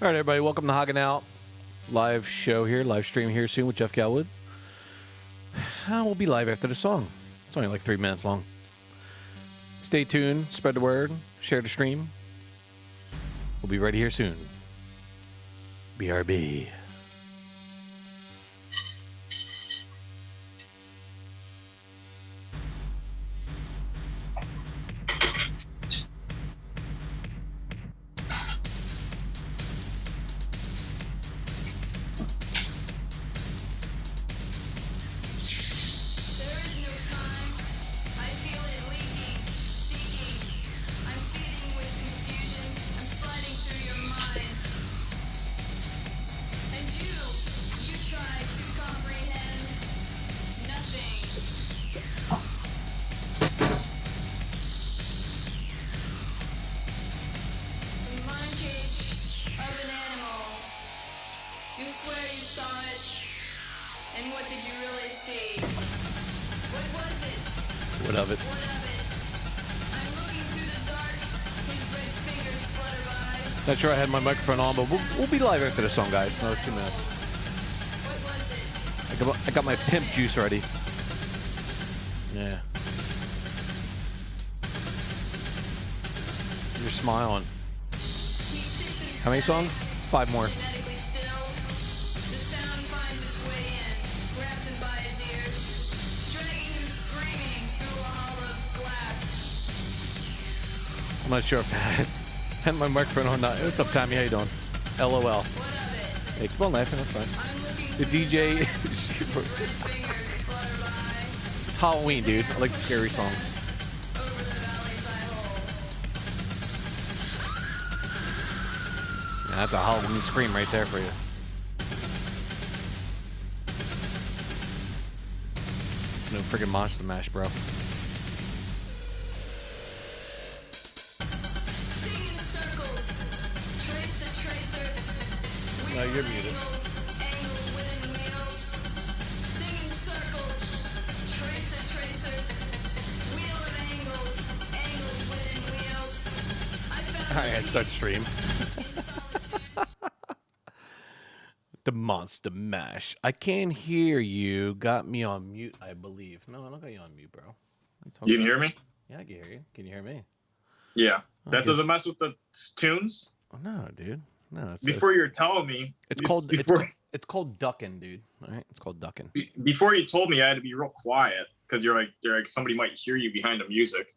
All right, everybody, welcome to HOGOUT live show here, live stream here soon with Jeff Galewood. We'll be live after the song. It's only like 3 minutes long. Stay tuned, spread the word, share the stream. We'll be ready here soon. BRB. Not sure I had my microphone on, but we'll be live after the song, guys. Another 2 minutes. I got my pimp juice ready. Yeah. You're smiling. How many songs? 5 more. I'm not sure if I had my microphone on. What's up, Tommy? How you doing? LOL. Hey, keep on laughing. That's fine. The DJ. It's Halloween, dude. I like the scary songs. Yeah, that's a Halloween scream right there for you. It's no friggin' Monster Mash, bro. No, you're muted. Alright, start stream. The Monster Mash. I can't hear you. Got me on mute, I believe. No, I don't got you on mute, bro. You can hear me? Yeah, I can hear you. Can you hear me? Yeah. That doesn't mess with the tunes? Oh, no, dude. No, before you're telling me, it's called ducking, dude. All right, it's called ducking. Before you told me, I had to be real quiet because you're like somebody might hear you behind the music.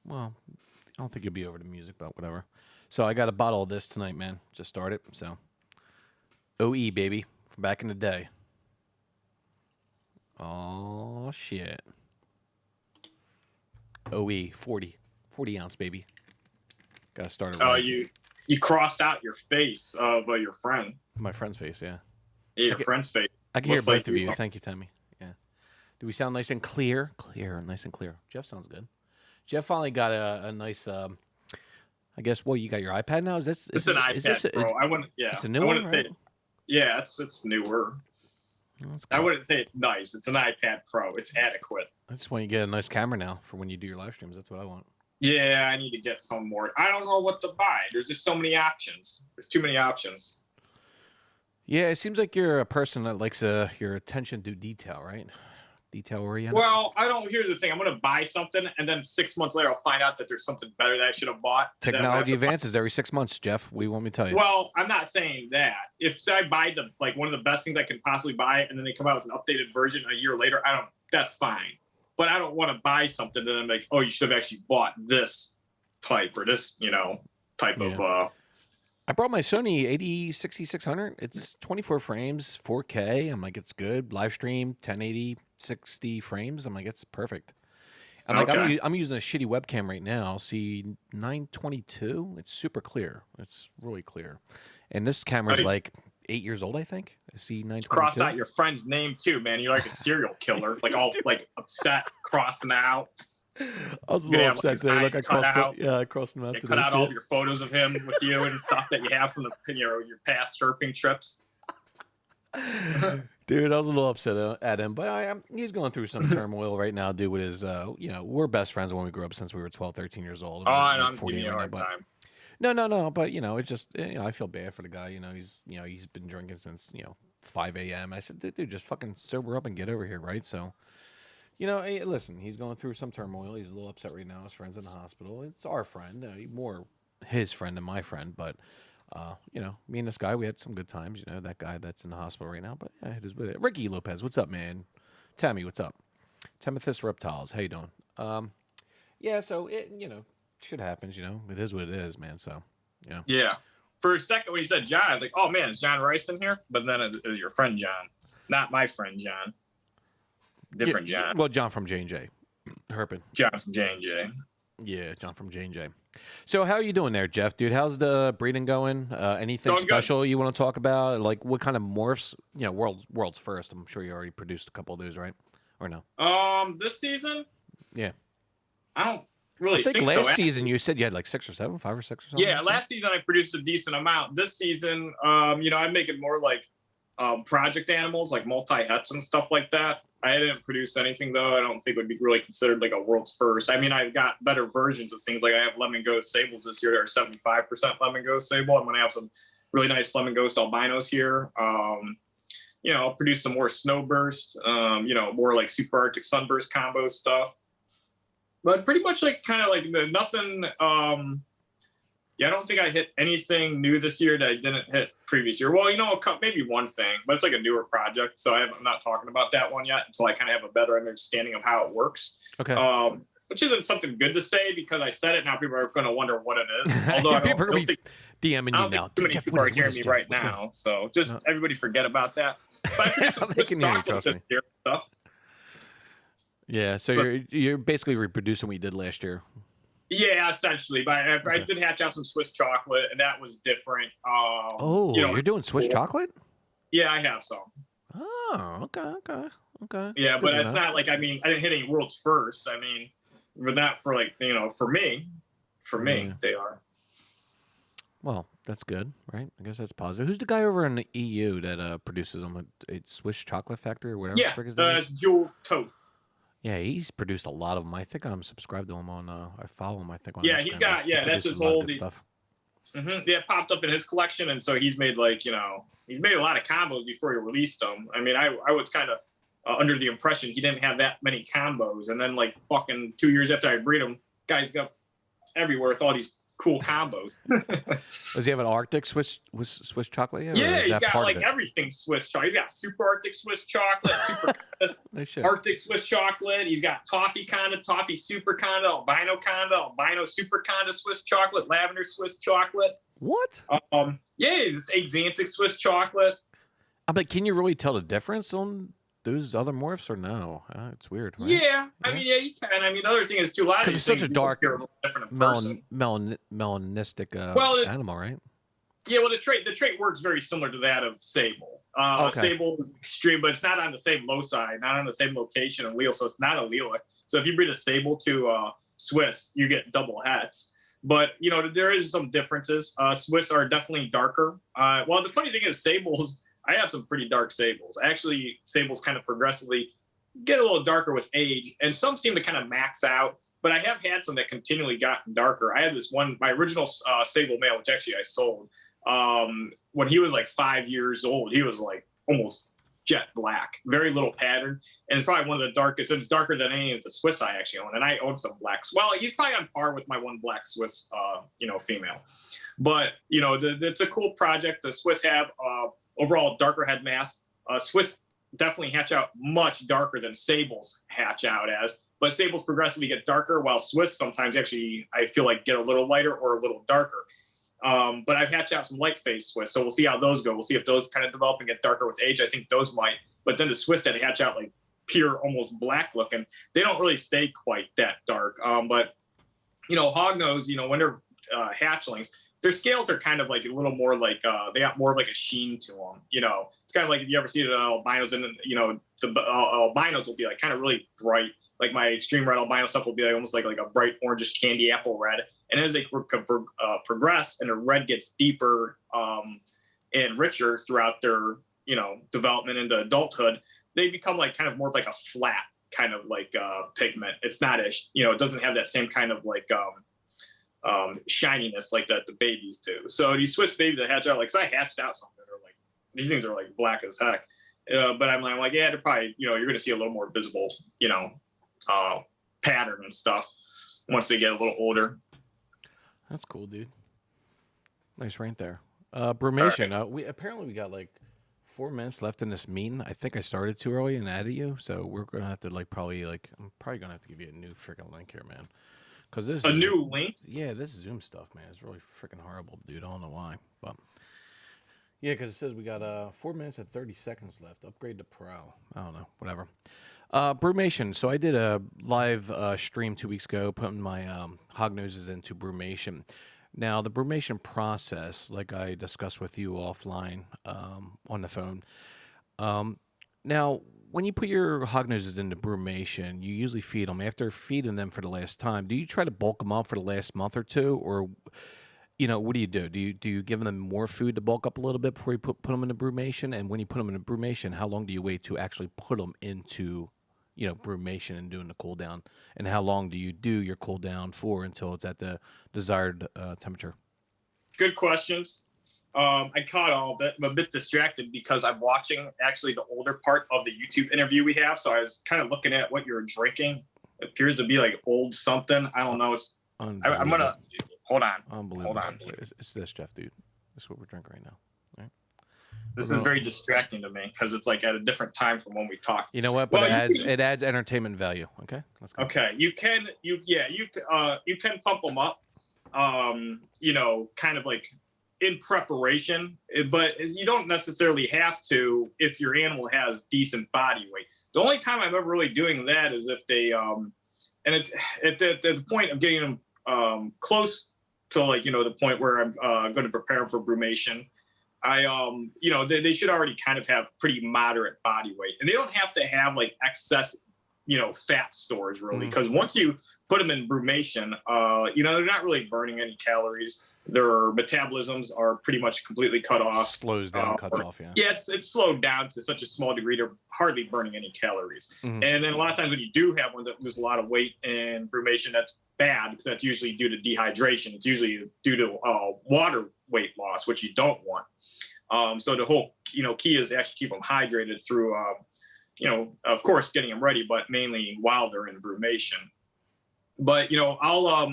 Well, I don't think you'll be over the music, but whatever. So I got a bottle of this tonight, man. Just started. So OE baby, from back in the day. Oh shit. OE 40 ounce baby. Got to start it. Oh, you crossed out your face of your friend. My friend's face, yeah. Yeah, your friend's face. I can hear both of you. Thank you, Tammy. Yeah. Do we sound nice and clear? Nice and clear. Jeff sounds good. Jeff finally got a nice. I guess. Well, you got your iPad now. Is this? It's an iPad Pro. I wouldn't. Yeah. It's a new one, right? Yeah, it's newer. Cool. I wouldn't say it's nice. It's an iPad Pro. It's adequate. I just want you to get a nice camera now for when you do your live streams. That's what I want. Yeah, I need to get some more. I don't know what to buy. There's just so many options. There's too many options. Yeah, it seems like you're a person that likes your attention to detail, right? Detail oriented. Well, I don't. Here's the thing. I'm going to buy something, and then 6 months later, I'll find out that there's something better that I should have bought. Technology advances every 6 months, Jeff. We want me to tell you. Well, I'm not saying that. If I buy one of the best things I can possibly buy, and then they come out with an updated version a year later, that's fine. But I don't want to buy something that I'm like, oh, you should have actually bought this type or this, type of. I brought my Sony 6600. It's 24 frames, 4K. I'm like, it's good. Live stream, 1080, 60 frames. I'm like, it's perfect. I'm like, I'm using a shitty webcam right now. See, 922. It's super clear. It's really clear. And this camera's like 8 years old, I think. I see 922. Crossed out your friend's name too, man. You're like a serial killer, like all like upset, crossing out. I was a little upset today. Like I crossed him out. Cut out all of your photos of him with you and stuff that you have from your past herping trips. Dude, I was a little upset at him, but he's going through some turmoil right now, dude, with his, we're best friends when we grew up since we were 12, 13 years old. Oh, and I'm giving you a hard time. No. But it's just I feel bad for the guy. He's been drinking since 5 a.m. I said, dude, just fucking sober up and get over here, right? So, hey, listen, he's going through some turmoil. He's a little upset right now. His friend's in the hospital. It's our friend, more his friend than my friend, but. Me and this guy, we had some good times. That guy that's in the hospital right now. But yeah, it is with it. Ricky Lopez, what's up, man? Tammy, what's up? Timothy Reptiles, how you doing? Yeah, so it shit happens. It is what it is, man. So Yeah. For a second, when you said John, I was like, oh man, is John Rice in here? But then it was your friend John, not my friend John. Different John. Well, John from J&J, Herping. John from J&J. Yeah, John from J&J. So how are you doing there, Jeff, dude? How's the breeding going? Anything Going special good. you want to talk about? Like what kind of morphs? World's first. I'm sure you already produced a couple of those, right? Or no? This season? Yeah. I don't really I think so. last season you said you had like 6 or 7, 5 or 6 or something. Yeah, last season I produced a decent amount. This season, I'm making more like project animals, like multi-hets and stuff like that. I didn't produce anything though. I don't think would be really considered like a world's first. I mean, I've got better versions of things. Like I have lemon ghost sables this year that are 75% lemon ghost sable. I'm gonna have some really nice lemon ghost albinos here. I'll produce some more snowburst. More like super arctic sunburst combo stuff. But pretty much like kind of like nothing. I don't think I hit anything new this year that I didn't hit previous year. Well, maybe one thing, but it's like a newer project. So I'm not talking about that one yet until I kind of have a better understanding of how it works. Okay. Which isn't something good to say because I said it. Now people are going to wonder what it is. Although I don't think DMing you now. Too many people are hearing me right now. So just everybody forget about that. But I produced some they can hear you, trust me. Stuff. Yeah. So you're basically reproducing what you did last year. Yeah, essentially. But I did hatch out some Swiss chocolate, and that was different. You're doing Swiss chocolate? Yeah, I have some. Oh, okay. Yeah, but it's not like I didn't hit any world's first. But not for for me, they are. Well, that's good, right? I guess that's positive. Who's the guy over in the EU that produces them? It's Swiss Chocolate Factory or whatever. Yeah, Jewel Toth. Yeah, he's produced a lot of them. I think I'm subscribed to him on. I follow him. I think on. Yeah, Instagram. he's got. Yeah, that's his whole stuff. Mm-hmm. Yeah, it popped up in his collection, and so he's made he's made a lot of combos before he released them. I mean, I was kind of under the impression he didn't have that many combos, and then like fucking 2 years after I breed him, guys got everywhere with all these cool combos. Does he have an Arctic Swiss chocolate? Yeah, he's got like everything Swiss chocolate. He's got super Arctic Swiss chocolate, super Arctic Swiss chocolate. He's got toffee conda, toffee super conda, albino super conda Swiss chocolate, lavender Swiss chocolate. What? Yeah, it's axanthic Swiss chocolate. I'm like, can you really tell the difference on those other morphs or no? It's weird, right? Yeah, I mean, yeah, you can. I mean, the other thing is too, a lot of these it's such a dark, different in person. melanistic animal, right? Yeah, well, the trait works very similar to that of sable. Sable is extreme, but it's not on the same loci, not on the same location allele, so it's not allelic. So if you breed a sable to Swiss, you get double hets. But there is some differences. Swiss are definitely darker. Well, the funny thing is, sables. I have some pretty dark sables. Actually, sables kind of progressively get a little darker with age, and some seem to kind of max out. But I have had some that continually gotten darker. I had this one, my original sable male, which actually I sold. When he was like 5 years old, he was like almost jet black, very little pattern, and it's probably one of the darkest. And it's darker than any of the Swiss I actually own, and I own some blacks. Well, he's probably on par with my one black Swiss, female. But it's a cool project. The Swiss have overall darker head mass. Swiss definitely hatch out much darker than sables hatch out as, but sables progressively get darker, while Swiss sometimes actually I feel like get a little lighter or a little darker. But I've hatched out some light phase Swiss, so we'll see how those go. We'll see if those kind of develop and get darker with age. I think those might. But then the Swiss that hatch out like pure, almost black looking, they don't really stay quite that dark. But Hognose, when they're hatchlings, their scales are kind of like a little more like they got more of like a sheen to them. It's kind of like if you ever see the albinos, and the albinos will be like kind of really bright. Like my extreme red albino stuff will be like almost like a bright orangish candy apple red. And as they progress and the red gets deeper and richer throughout their development into adulthood, they become like kind of more like a flat kind of like pigment. It's not it doesn't have that same kind of like shininess like that the babies do. So you switch babies that hatch out, like, 'cause I hatched out something that are like, these things are like black as heck. But I'm like, yeah, they're probably, you're going to see a little more visible, pattern and stuff once they get a little older. That's cool, dude. Nice right there. Brumation. Right. We got like 4 minutes left in this meeting. I think I started too early and added you, so we're gonna have to I'm probably gonna have to give you a new freaking link here, man. Because this new link. Yeah, this Zoom stuff, man, is really freaking horrible, dude. I don't know why, but yeah, because it says we got 4 minutes and 30 seconds left. Upgrade to Pro. I don't know, whatever. Brumation. So I did a live stream 2 weeks ago, putting my Hognoses into Brumation. Now, the brumation process, like I discussed with you offline on the phone. Now, when you put your hognoses into brumation, you usually feed them. After feeding them for the last time, do you try to bulk them up for the last month or two? Or, what do you do? Do you give them more food to bulk up a little bit before you put them into brumation? And when you put them into brumation, how long do you wait to actually put them into brumation and doing the cool down? And how long do you do your cool down for until it's at the desired temperature? Good questions. I caught all of it. I'm a bit distracted because I'm watching actually the older part of the YouTube interview we have. So I was kind of looking at what you're drinking. It appears to be like old something. I don't know. I'm going to hold on. Unbelievable. Hold on. It's this, Jeff, dude. This is what we're drinking right now. Right? This is very distracting to me because it's like at a different time from when we talked. You know what? But it adds entertainment value. Okay, let's go. Okay, you can pump them up, kind of like in preparation, but you don't necessarily have to if your animal has decent body weight. The only time I'm ever really doing that is if they and it's at the point of getting them close to the point where I'm going to prepare them for brumation. They should already kind of have pretty moderate body weight, and they don't have to have like excess, fat stores really, because once you put them in brumation, they're not really burning any calories. Their metabolisms are pretty much completely cut off. Slows down, cuts off, yeah. Yeah, it's slowed down to such a small degree they're hardly burning any calories. And then a lot of times when you do have ones that lose a lot of weight in brumation, that's bad because that's usually due to dehydration. It's usually due to water weight loss, which you don't want. So the whole key is to actually keep them hydrated through of course getting them ready, but mainly while they're in brumation. But I'll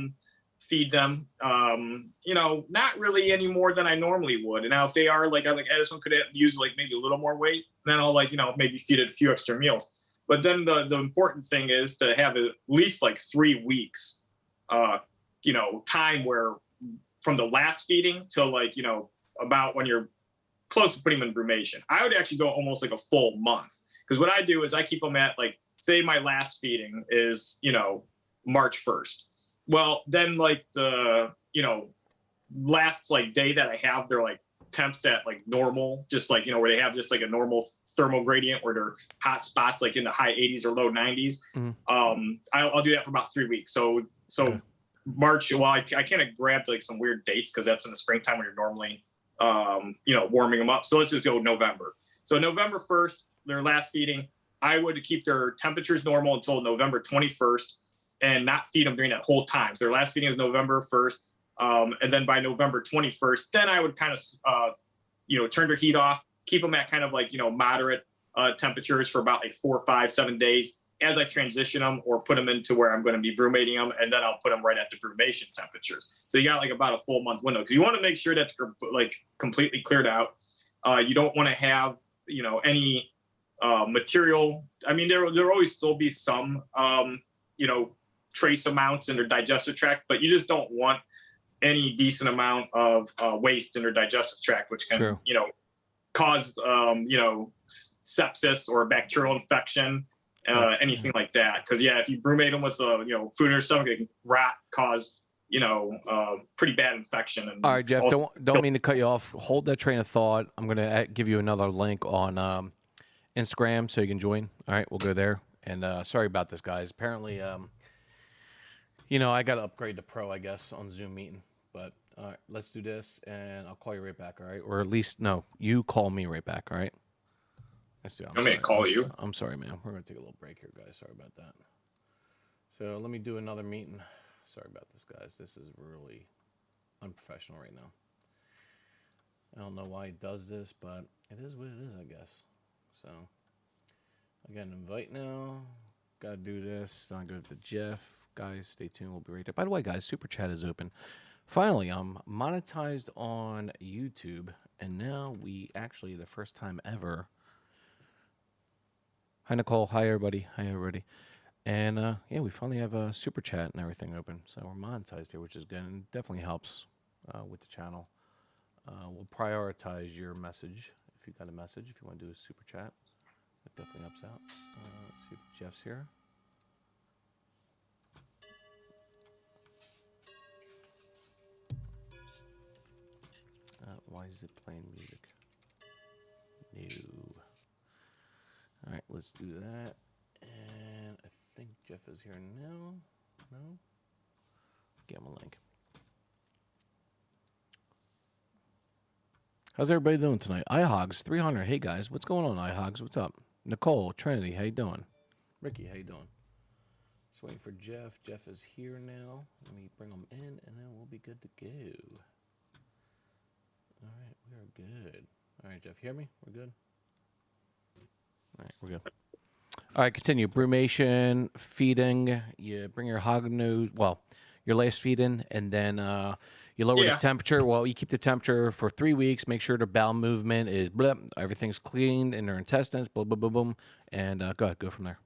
feed them not really any more than I normally would. And now if they are like this one could use like maybe a little more weight, then I'll maybe feed it a few extra meals. But then the important thing is to have at least like 3 weeks time where from the last feeding till about when you're close to putting them in brumation. I would actually go almost like a full month, because what I do is I keep them at say my last feeding is March 1st. Well, then the last day that I have, they're temps at normal, just where they have just a normal thermal gradient where they're hot spots in the high 80s or low 90s. I'll do that for about 3 weeks. So okay. March, well, I kind of grabbed some weird dates because that's in the springtime when you're normally warming them up. So let's just go November. So November 1st, their last feeding, I would keep their temperatures normal until November 21st and not feed them during that whole time. So their last feeding is November 1st. And then by November 21st, then I would kind of, turn their heat off, keep them at kind of moderate temperatures for about 4, 5, 7 days as I transition them or put them into where I'm going to be brumating them. And then I'll put them right at the brumation temperatures. So you got about a full month window, because you want to make sure that's completely cleared out. You don't want to have, any material. I mean, there will always still be some, trace amounts in their digestive tract, but you just don't want any decent amount of waste in their digestive tract, which can, cause, sepsis or bacterial infection, anything like that. Because if you brumate them with, food in their stomach, it can rot, cause, pretty bad infection. And all right, Jeff, don't mean to cut you off. Hold that train of thought. I'm going to give you another link on Instagram so you can join. All right, we'll go there. And sorry about this, guys. Apparently, I got to upgrade to Pro, I guess, on Zoom meeting. But all right, let's do this, and I'll call you right back, all right? Or at least, no, you call me right back, all right? Let's do it. I'm going to call you. I'm sorry, man. We're going to take a little break here, guys. Sorry about that. So let me do another meeting. Sorry about this, guys. This is really unprofessional right now. I don't know why he does this, but it is what it is, I guess. So, I got an invite now. Got to do this. Then I go to Jeff. Guys, stay tuned. We'll be right there. By the way, guys, Super Chat is open. Finally, I'm monetized on YouTube, and now we actually, the first time ever. Hi, Nicole. Hi, everybody. Hi, everybody. And, yeah, we finally have a Super Chat and everything open. So we're monetized here, which is good and definitely helps with the channel. We'll prioritize your message. If you got a message, if you want to do a Super Chat, it definitely helps out. Let's see if Jeff's here. Why is it playing music? No. All right, let's do that. And I think Jeff is here now. No? Give him a link. How's everybody doing tonight? iHogs 300. Hey guys, what's going on, iHogs? What's up? Nicole, Trinity, how you doing? Ricky, how you doing? Just waiting for Jeff. Jeff is here now. Let me bring him in, and then we'll be good to go. All right, we are good. All right, Jeff, you hear me? We're good? All right, we're good. All right, continue. Brumation, feeding. You bring your Hognose, well, your last feed in, and then you lower the temperature. Well, you keep the temperature for 3 weeks. Make sure their bowel movement is blip. Everything's cleaned in their intestines. Boom, boom, boom, boom. And go ahead, go from there.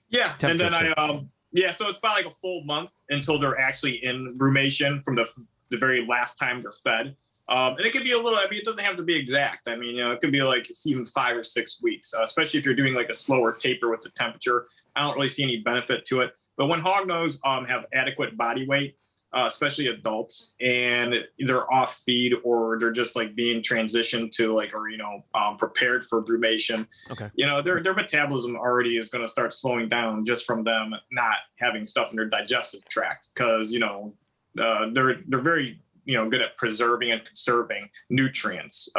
Yeah, and then so it's about like a full month until they're actually in brumation from the very last time they're fed. And it could be a little, I mean, it doesn't have to be exact. I mean, it could be like even 5 or 6 weeks, especially if you're doing like a slower taper with the temperature. I don't really see any benefit to it. But when hognose have adequate body weight, especially adults, and they're off feed or they're just like being transitioned to like, or, prepared for brumation, okay. Their metabolism already is going to start slowing down just from them not having stuff in their digestive tract. Cause they're very, good at preserving and conserving nutrients,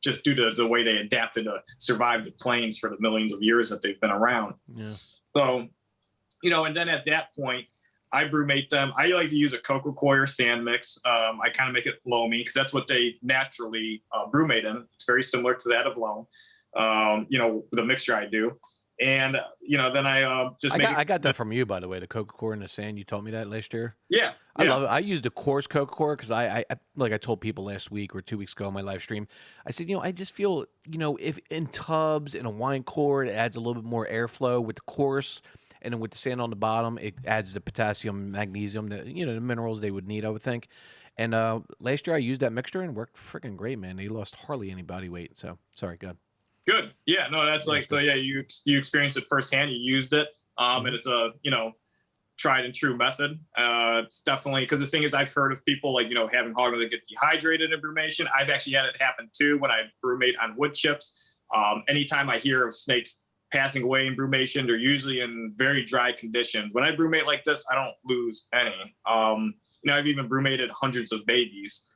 just due to the way they adapted to survive the plains for the millions of years that they've been around. Yeah. So, and then at that point, I brumate them. I like to use a cocoa coir sand mix. I kind of make it loamy because that's what they naturally brumate in. It's very similar to that of loam, the mixture I do. And, then I just I got that from you, by the way, the cocoa coir and the sand. You told me that last year. Yeah. I love it. I used the coarse cocoa coir because I like I told people last week or 2 weeks ago on my live stream, I said, I just feel, if in tubs in a wine cord, it adds a little bit more airflow with the coarse. And then with the sand on the bottom, it adds the potassium, magnesium, the minerals they would need, I would think. And last year I used that mixture and it worked freaking great, man. They lost hardly any body weight. So, sorry, go ahead. Good. Yeah, no, that's like, so yeah, you experienced it firsthand. You used it. And it's a, tried and true method. It's definitely, because the thing is, I've heard of people like, having hognose that get dehydrated in brumation. I've actually had it happen too when I brumate on wood chips. Anytime I hear of snakes passing away in brumation, they're usually in very dry conditions. When I brumate like this, I don't lose any. I've even brumated hundreds of babies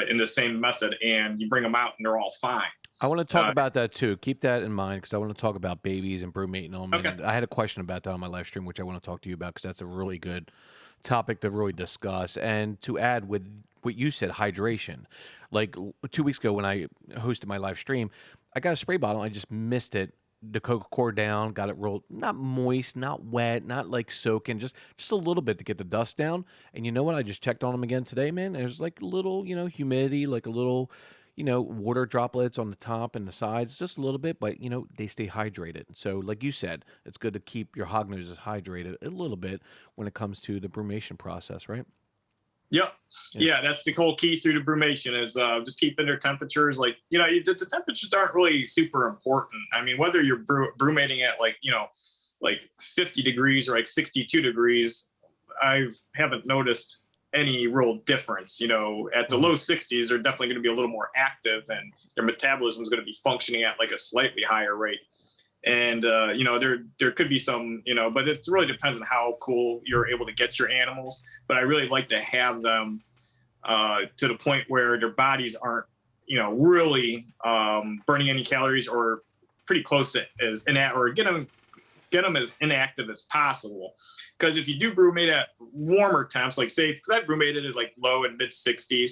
in the same method, and you bring them out and they're all fine. I want to talk about that too. Keep that in mind because I want to talk about babies and brumating them. Okay. And I had a question about that on my live stream, which I want to talk to you about because that's a really good topic to really discuss. And to add with what you said, hydration. Like 2 weeks ago when I hosted my live stream, I got a spray bottle. I just missed it. The cocoa coir down, got it rolled, not moist, not wet, not like soaking, just a little bit to get the dust down. And you know what? I just checked on them again today, man. There's like a little, humidity, like a little, water droplets on the top and the sides, just a little bit, but they stay hydrated. So like you said, it's good to keep your hognoses hydrated a little bit when it comes to the brumation process, right? Yep. Yeah, that's the whole key through the brumation is just keeping their temperatures. Like, the temperatures aren't really super important. I mean, whether you're brumating at like 50 degrees or like 62 degrees, I haven't noticed any real difference. At the low 60s, they're definitely going to be a little more active and their metabolism is going to be functioning at like a slightly higher rate. And, there could be some, but it really depends on how cool you're able to get your animals. But I really like to have them to the point where their bodies aren't, really burning any calories or pretty close to as in that, or get them get them as inactive as possible. Because if you do brumate at warmer temps, like say, because I've brumated at like low and mid 60s,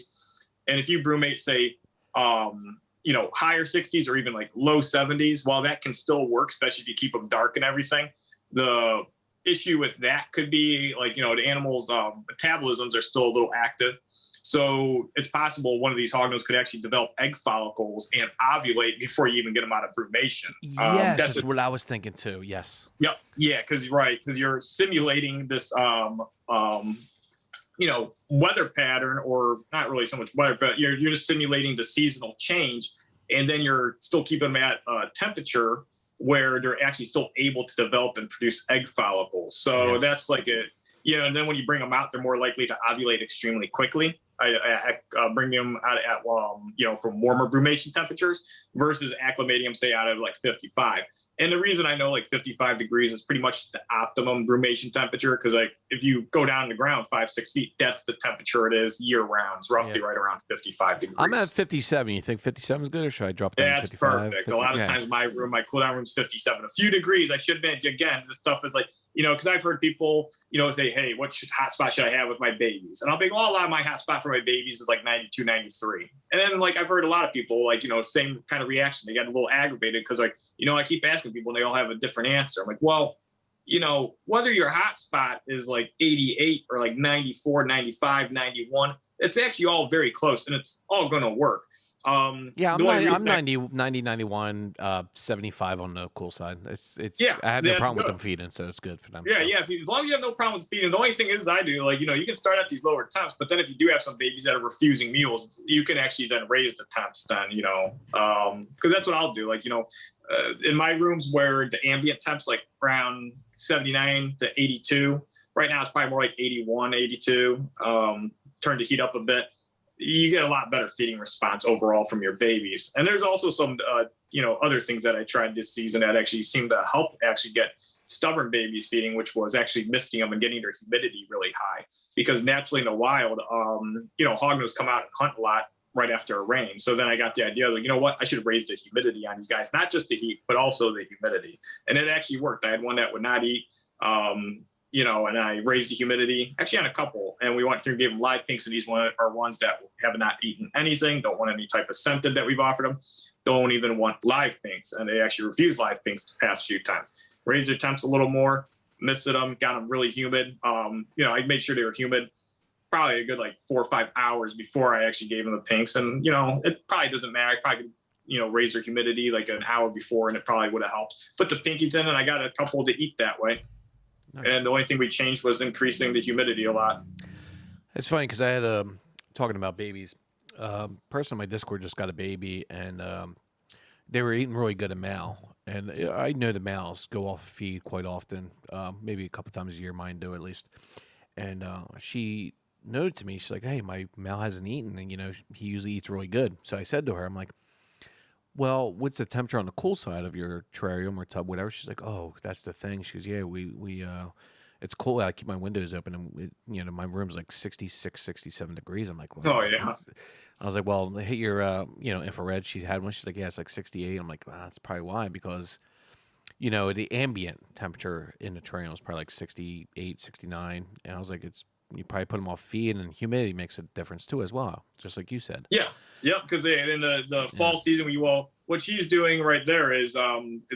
and if you brumate, say, higher 60s or even like low 70s, while that can still work, especially if you keep them dark and everything, the issue with that could be like, the animals' metabolisms are still a little active. So it's possible one of these hognose could actually develop egg follicles and ovulate before you even get them out of brumation. Yes, that's what I was thinking too. Yes. Yep. Yeah, because you're simulating this, weather pattern, or not really so much weather, but you're just simulating the seasonal change, and then you're still keeping them at a temperature where they're actually still able to develop and produce egg follicles. So that's like and then when you bring them out, they're more likely to ovulate extremely quickly. I bring them out at, from warmer brumation temperatures versus acclimating them, say, out of like 55. And the reason I know like 55 degrees is pretty much the optimum brumation temperature, because like if you go down to the ground 5-6 feet, that's the temperature it is year round. It's roughly right around 55 degrees. I'm at 57. You think 57 is good, or should I drop down to 55? That's perfect. 50, a lot of times my cool down room is 57. A few degrees. I should admit, again, this stuff is like, because I've heard people, say, hey, what hot spot should I have with my babies? And I'll be, well, a lot of my hot spot for my babies is like 92, 93. And then like I've heard a lot of people like, same kind of reaction. They get a little aggravated because like, I keep asking people and they all have a different answer. I'm like, well, whether your hot spot is like 88 or like 94, 95, 91, it's actually all very close and it's all going to work. I'm 90, 91, 75 on the cool side. I have no problem with them feeding, so it's good for them. Yeah, so. As long as you have no problem with feeding. The only thing is I do, like, you can start at these lower temps, but then if you do have some babies that are refusing meals, you can actually then raise the temps then, because that's what I'll do. Like, in my rooms where the ambient temps like around 79 to 82, right now it's probably more like 81, 82, turn the heat up a bit. You get a lot better feeding response overall from your babies. And there's also some, other things that I tried this season that actually seemed to help actually get stubborn babies feeding, which was actually misting them and getting their humidity really high. Because naturally in the wild, hognose come out and hunt a lot right after a rain. So then I got the idea, like, what, I should have raised the humidity on these guys, not just the heat, but also the humidity. And it actually worked. I had one that would not eat, and I raised the humidity actually on a couple, and we went through and gave them live pinks, and these are ones that have not eaten anything, don't want any type of scented that we've offered them, don't even want live pinks, and they actually refused live pinks the past few times. Raised their temps a little more, misted them, got them really humid. I made sure they were humid probably a good like 4 or 5 hours before I actually gave them the pinks, and it probably doesn't matter. I probably could raise their humidity like an hour before, and it probably would have helped. Put the pinkies in, and I got a couple to eat that way. Nice. And the only thing we changed was increasing the humidity a lot. It's funny because I had talking about babies. Person on my Discord just got a baby, and they were eating really good at male. And I know the males go off feed quite often, maybe a couple times a year. Mine do at least. And she noted to me, she's like, "Hey, my male hasn't eaten, and he usually eats really good." So I said to her, I'm like, well, what's the temperature on the cool side of your terrarium or tub, whatever? She's like, oh, that's the thing. She goes, yeah, we it's cold. I keep my windows open, and my room's like 66, 67 degrees. I'm like, well, oh yeah. I was like, well, hit your infrared. She had one. She's like, yeah, it's like 68. I'm like, well, that's probably why, because the ambient temperature in the terrarium is probably like 68, 69, and I was like, you probably put them off feed, and humidity makes a difference too as well, just like you said. Yeah. Yep, because in the fall season, what she's doing right there is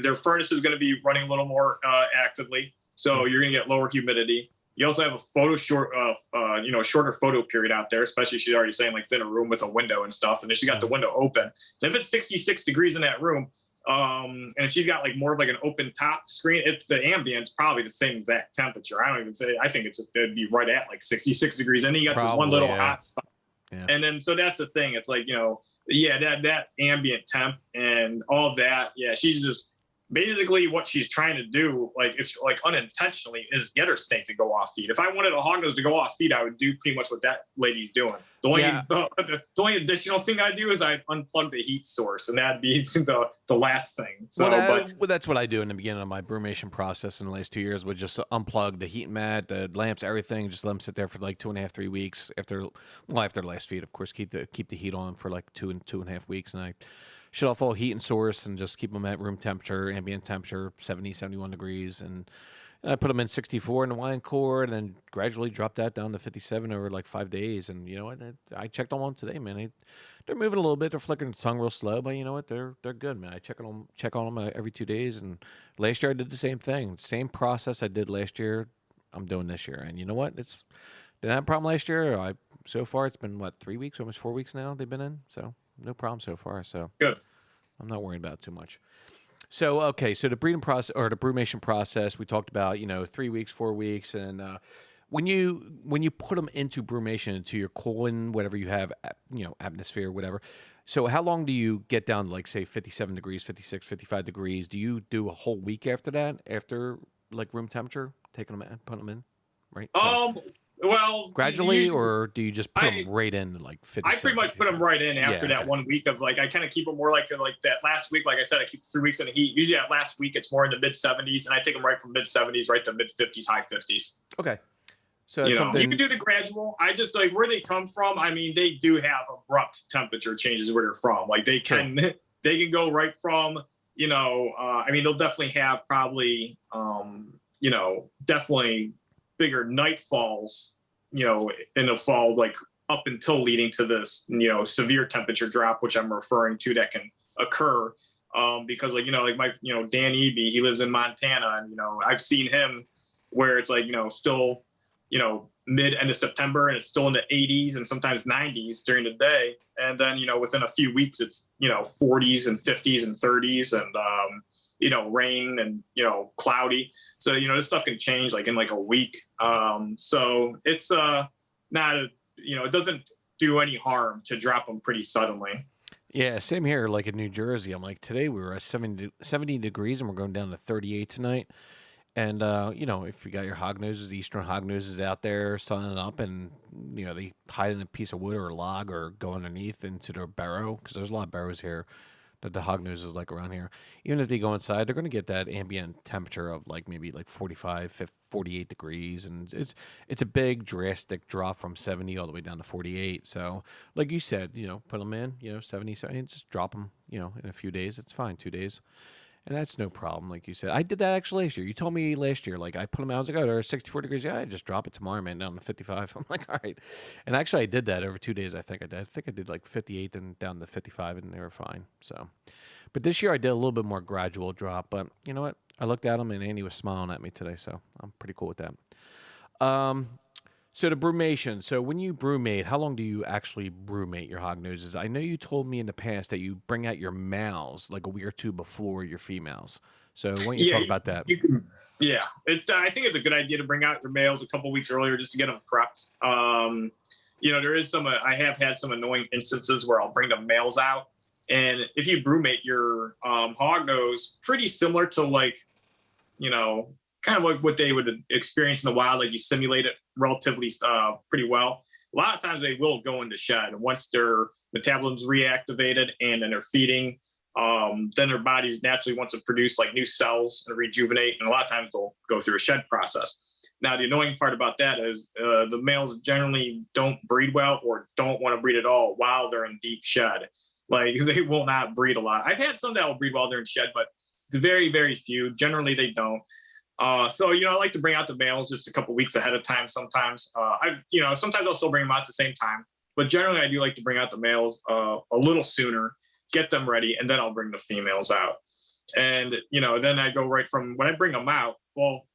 their furnace is going to be running a little more actively, so you're going to get lower humidity. You also have a shorter photo period out there, especially she's already saying like it's in a room with a window and stuff, and then she got the window open. And if it's 66 degrees in that room, and if she's got like more of like an open top screen, the ambient's probably the same exact temperature. I think it'd be right at like 66 degrees, and then you got this one little hot spot. Yeah. And then, so that's the thing. It's like, that ambient temp and all of that. Yeah. She's just basically what she's trying to do, like if like unintentionally, is get her snake to go off feed. If I wanted a hognose to go off feed, I would do pretty much what that lady's doing. The only additional thing I do is I unplug the heat source, and that'd be the last thing. So, that's what I do in the beginning of my brumation process in the last 2 years. Would just unplug the heat mat, the lamps, everything. Just let them sit there for like 2.5, 3 weeks after the last feed. Of course, keep the heat on for like 2.5 weeks, and I shut off all heat and source and just keep them at room temperature, ambient temperature, 70, 71 degrees. And I put them in 64 in the wine core, and then gradually dropped that down to 57 over like 5 days. And you know what? I checked on one today, man. They're moving a little bit. They're flickering the tongue real slow, but you know what? They're good, man. I check on them every 2 days. And last year I did the same thing, same process I did last year. I'm doing this year, and you know what? Didn't have a problem last year. So far it's been what, 3 weeks, almost 4 weeks now they've been in, so no problem so far. So good. I'm not worrying about it too much. So okay, so the breeding process or the brumation process, we talked about 3 weeks, 4 weeks, and when you put them into brumation, into your colon, whatever you have, atmosphere, whatever. So how long do you get down to, like, say 57 degrees, 56, 55 degrees? Do you do a whole week after that, after like room temperature, taking them in, putting them in, right? So, well, gradually, usually, or do you just put them right in, like 50? I pretty much put them right in after that okay. 1 week of, like, I kind of keep them more like that last week. Like I said, I keep 3 weeks in the heat. Usually that last week it's more in the mid 70s, and I take them right from mid 70s right to mid 50s, high 50s. Okay. So you can do the gradual. I just, like, where they come from. I mean, they do have abrupt temperature changes where they're from. Like they can go right from, I mean, they'll definitely have probably, definitely bigger nightfalls, in the fall, like up until leading to this, severe temperature drop, which I'm referring to, that can occur. Because like my, Dan Eby, he lives in Montana, and, I've seen him where it's like, still, mid end of September, and it's still in the 80s and sometimes 90s during the day. And then, within a few weeks, it's, 40s and 50s and 30s and, rain and, cloudy. So, this stuff can change like in like a week. So it's not it doesn't do any harm to drop them pretty suddenly. Yeah, same here. Like in New Jersey, I'm like, today we were at 70 degrees and we're going down to 38 tonight. And, if you got your hognoses, eastern hognoses out there sunning up, and, they hide in a piece of wood or a log or go underneath into their burrow, because there's a lot of burrows here that the hognoses like around here. Even if they go inside, they're going to get that ambient temperature of like maybe like 45, 50, 48 degrees. And it's a big drastic drop from 70 all the way down to 48. So like you said, put them in, 70, just drop them, in a few days. It's fine, 2 days. And that's no problem, like you said. I did that actually last year. You told me last year, like I put them out. I was like, they're 64 degrees. Yeah, I just drop it tomorrow, man, down to 55. I'm like, all right. And actually, I did that over 2 days. I think I did like 58 and down to 55, and they were fine. So, but this year I did a little bit more gradual drop. But you know what? I looked at him, and Andy was smiling at me today, so I'm pretty cool with that. So the brumation. So when you brumate, how long do you actually brumate your hognoses? I know you told me in the past that you bring out your males like a week or two before your females. So why don't you talk about that? I think it's a good idea to bring out your males a couple weeks earlier just to get them prepped. There is I have had some annoying instances where I'll bring the males out, and if you brumate your hognose, pretty similar to like, kind of like what they would experience in the wild, like you simulate it relatively pretty well. A lot of times they will go into shed, and once their metabolism's reactivated and then they're feeding, then their bodies naturally want to produce like new cells and rejuvenate, and a lot of times they'll go through a shed process. Now, the annoying part about that is the males generally don't breed well or don't want to breed at all while they're in deep shed. Like they will not breed a lot. I've had some that will breed while they're in shed, but it's very, very few. Generally, they don't. So, I like to bring out the males just a couple weeks ahead of time. Sometimes, sometimes I'll still bring them out at the same time, but generally I do like to bring out the males a little sooner, get them ready, and then I'll bring the females out. And, then I go right from when I bring them out. Well,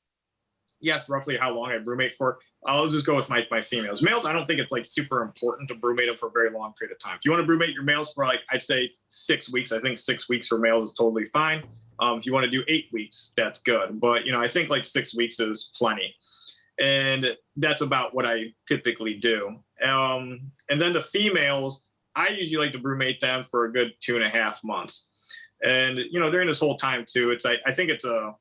yes, roughly how long I brumate for. I'll just go with my females. Males, I don't think it's like super important to brumate them for a very long period of time. If you want to brumate your males for like, I'd say 6 weeks, I think 6 weeks for males is totally fine. If you want to do 8 weeks, that's good. But, I think like 6 weeks is plenty. And that's about what I typically do. And then the females, I usually like to brumate them for a good 2.5 months. And, during this whole time too, I think it's a,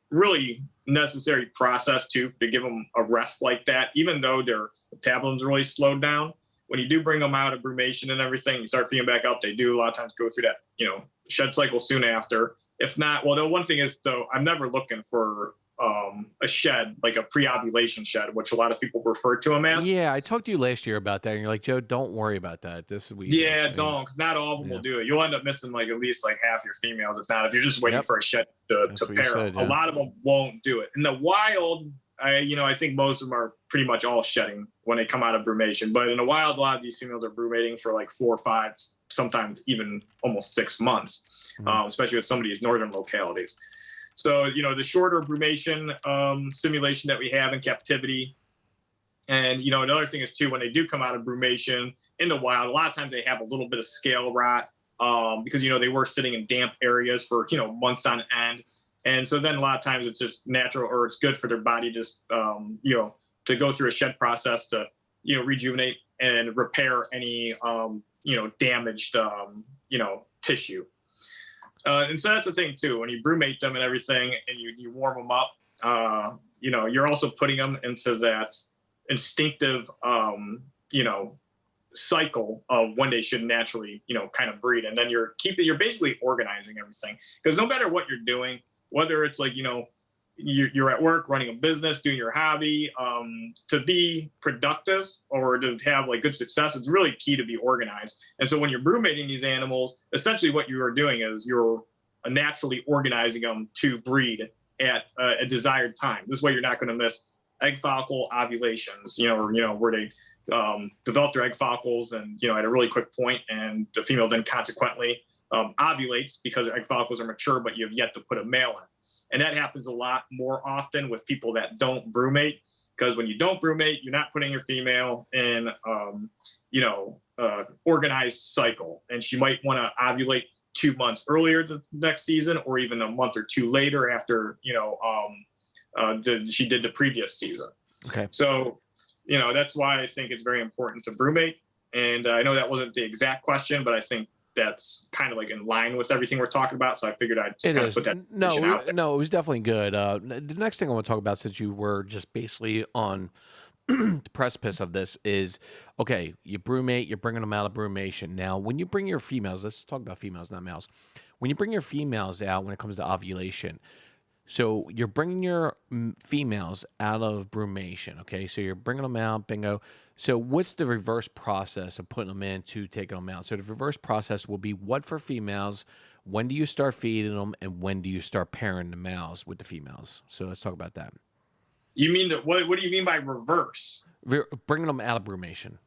really necessary process too, to give them a rest like that, even though their metabolism's really slowed down. When you do bring them out of brumation and everything, you start feeding back up, they do a lot of times go through that, shed cycle soon after. If not, well, the one thing is though, I'm never looking for a shed, like a pre-ovulation shed, which a lot of people refer to them as. Yeah, I talked to you last year about that, and you're like, Joe, don't worry about that. This is what you do. Don't, because not all of them will do it. You'll end up missing like at least like half your females. If not, if you're just waiting for a shed to pair, a lot of them won't do it. In the wild, I think most of them are pretty much all shedding when they come out of brumation. But in the wild, a lot of these females are brumating for like 4 or 5, sometimes even almost 6 months, especially with some of these northern localities. So, the shorter brumation simulation that we have in captivity. And, another thing is, too, when they do come out of brumation in the wild, a lot of times they have a little bit of scale rot because, they were sitting in damp areas for, months on end. And so then a lot of times it's just natural, or it's good for their body just, to go through a shed process to, rejuvenate and repair any, damaged, tissue. And so that's the thing too, when you brumate them and everything and you warm them up, you're also putting them into that instinctive, cycle of when they should naturally, kind of breed. And then you're basically organizing everything, because no matter what you're doing, whether it's like, you're at work, running a business, doing your hobby, to be productive or to have like good success, it's really key to be organized. And so when you're brumating these animals, essentially what you are doing is you're naturally organizing them to breed at a desired time. This way you're not going to miss egg follicle ovulations, where they develop their egg follicles and, at a really quick point, and the female then consequently ovulates because their egg follicles are mature, but you have yet to put a male in. And that happens a lot more often with people that don't brumate, because when you don't brumate, you're not putting your female in, organized cycle. And she might want to ovulate 2 months earlier the next season, or even a month or 2 later after, she did the previous season. Okay. So, that's why I think it's very important to brumate. And I know that wasn't the exact question, but I think that's kind of like in line with everything we're talking about. So I figured I'd just kind of put that out there. No, it was definitely good. The next thing I want to talk about, since you were just basically on the precipice of this, is, okay, you brumate, you're bringing them out of brumation. Now, when you bring your females, let's talk about females, not males. When you bring your females out when it comes to ovulation, so you're bringing your females out of brumation, okay? So you're bringing them out, bingo. So what's the reverse process of putting them in to taking them out? So the reverse process will be what for females, when do you start feeding them, and when do you start pairing the males with the females? So let's talk about that. You mean that? What do you mean by reverse? Bringing them out of brumation.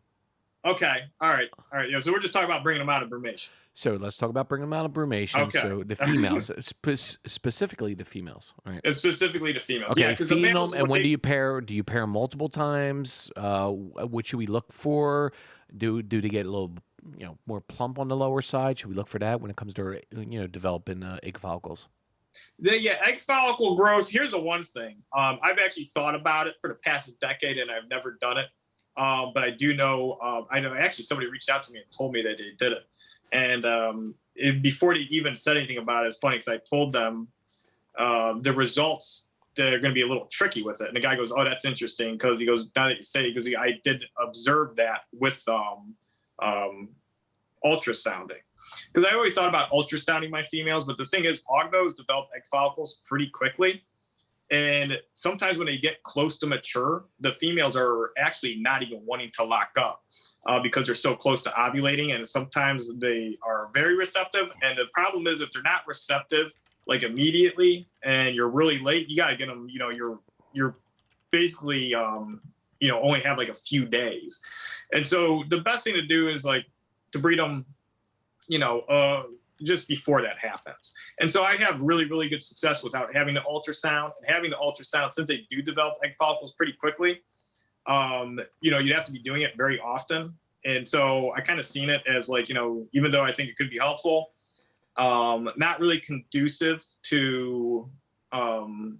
Okay. All right. Yeah. So we're just talking about bringing them out of brumation. So let's talk about bringing them out of brumation. Okay. So the females, specifically the females, right? It's specifically the females. Okay, feeding them, and when do you pair? Do you pair them multiple times? What should we look for? Do they get a little, more plump on the lower side? Should we look for that when it comes to, developing egg follicles? Egg follicle growth. Here's the one thing. I've actually thought about it for the past decade, and I've never done it. But I do know. I know actually somebody reached out to me and told me that they did it. And before they even said anything about it, it's funny because I told them the results, they're going to be a little tricky with it. And the guy goes, "Oh, that's interesting," because he goes, "Now that you say," because I did observe that with ultrasounding. Because I always thought about ultrasounding my females, but the thing is, Hognose develop egg follicles pretty quickly. And sometimes when they get close to mature, the females are actually not even wanting to lock up because they're so close to ovulating. And sometimes they are very receptive. And the problem is, if they're not receptive, like immediately, and you're really late, you got to get them, you're basically, only have like a few days. And so the best thing to do is like to breed them, just before that happens. And so I have really, really good success without having the ultrasound. And having the ultrasound, since they do develop egg follicles pretty quickly, you'd have to be doing it very often. And so I kind of seen it as like, even though I think it could be helpful, not really conducive to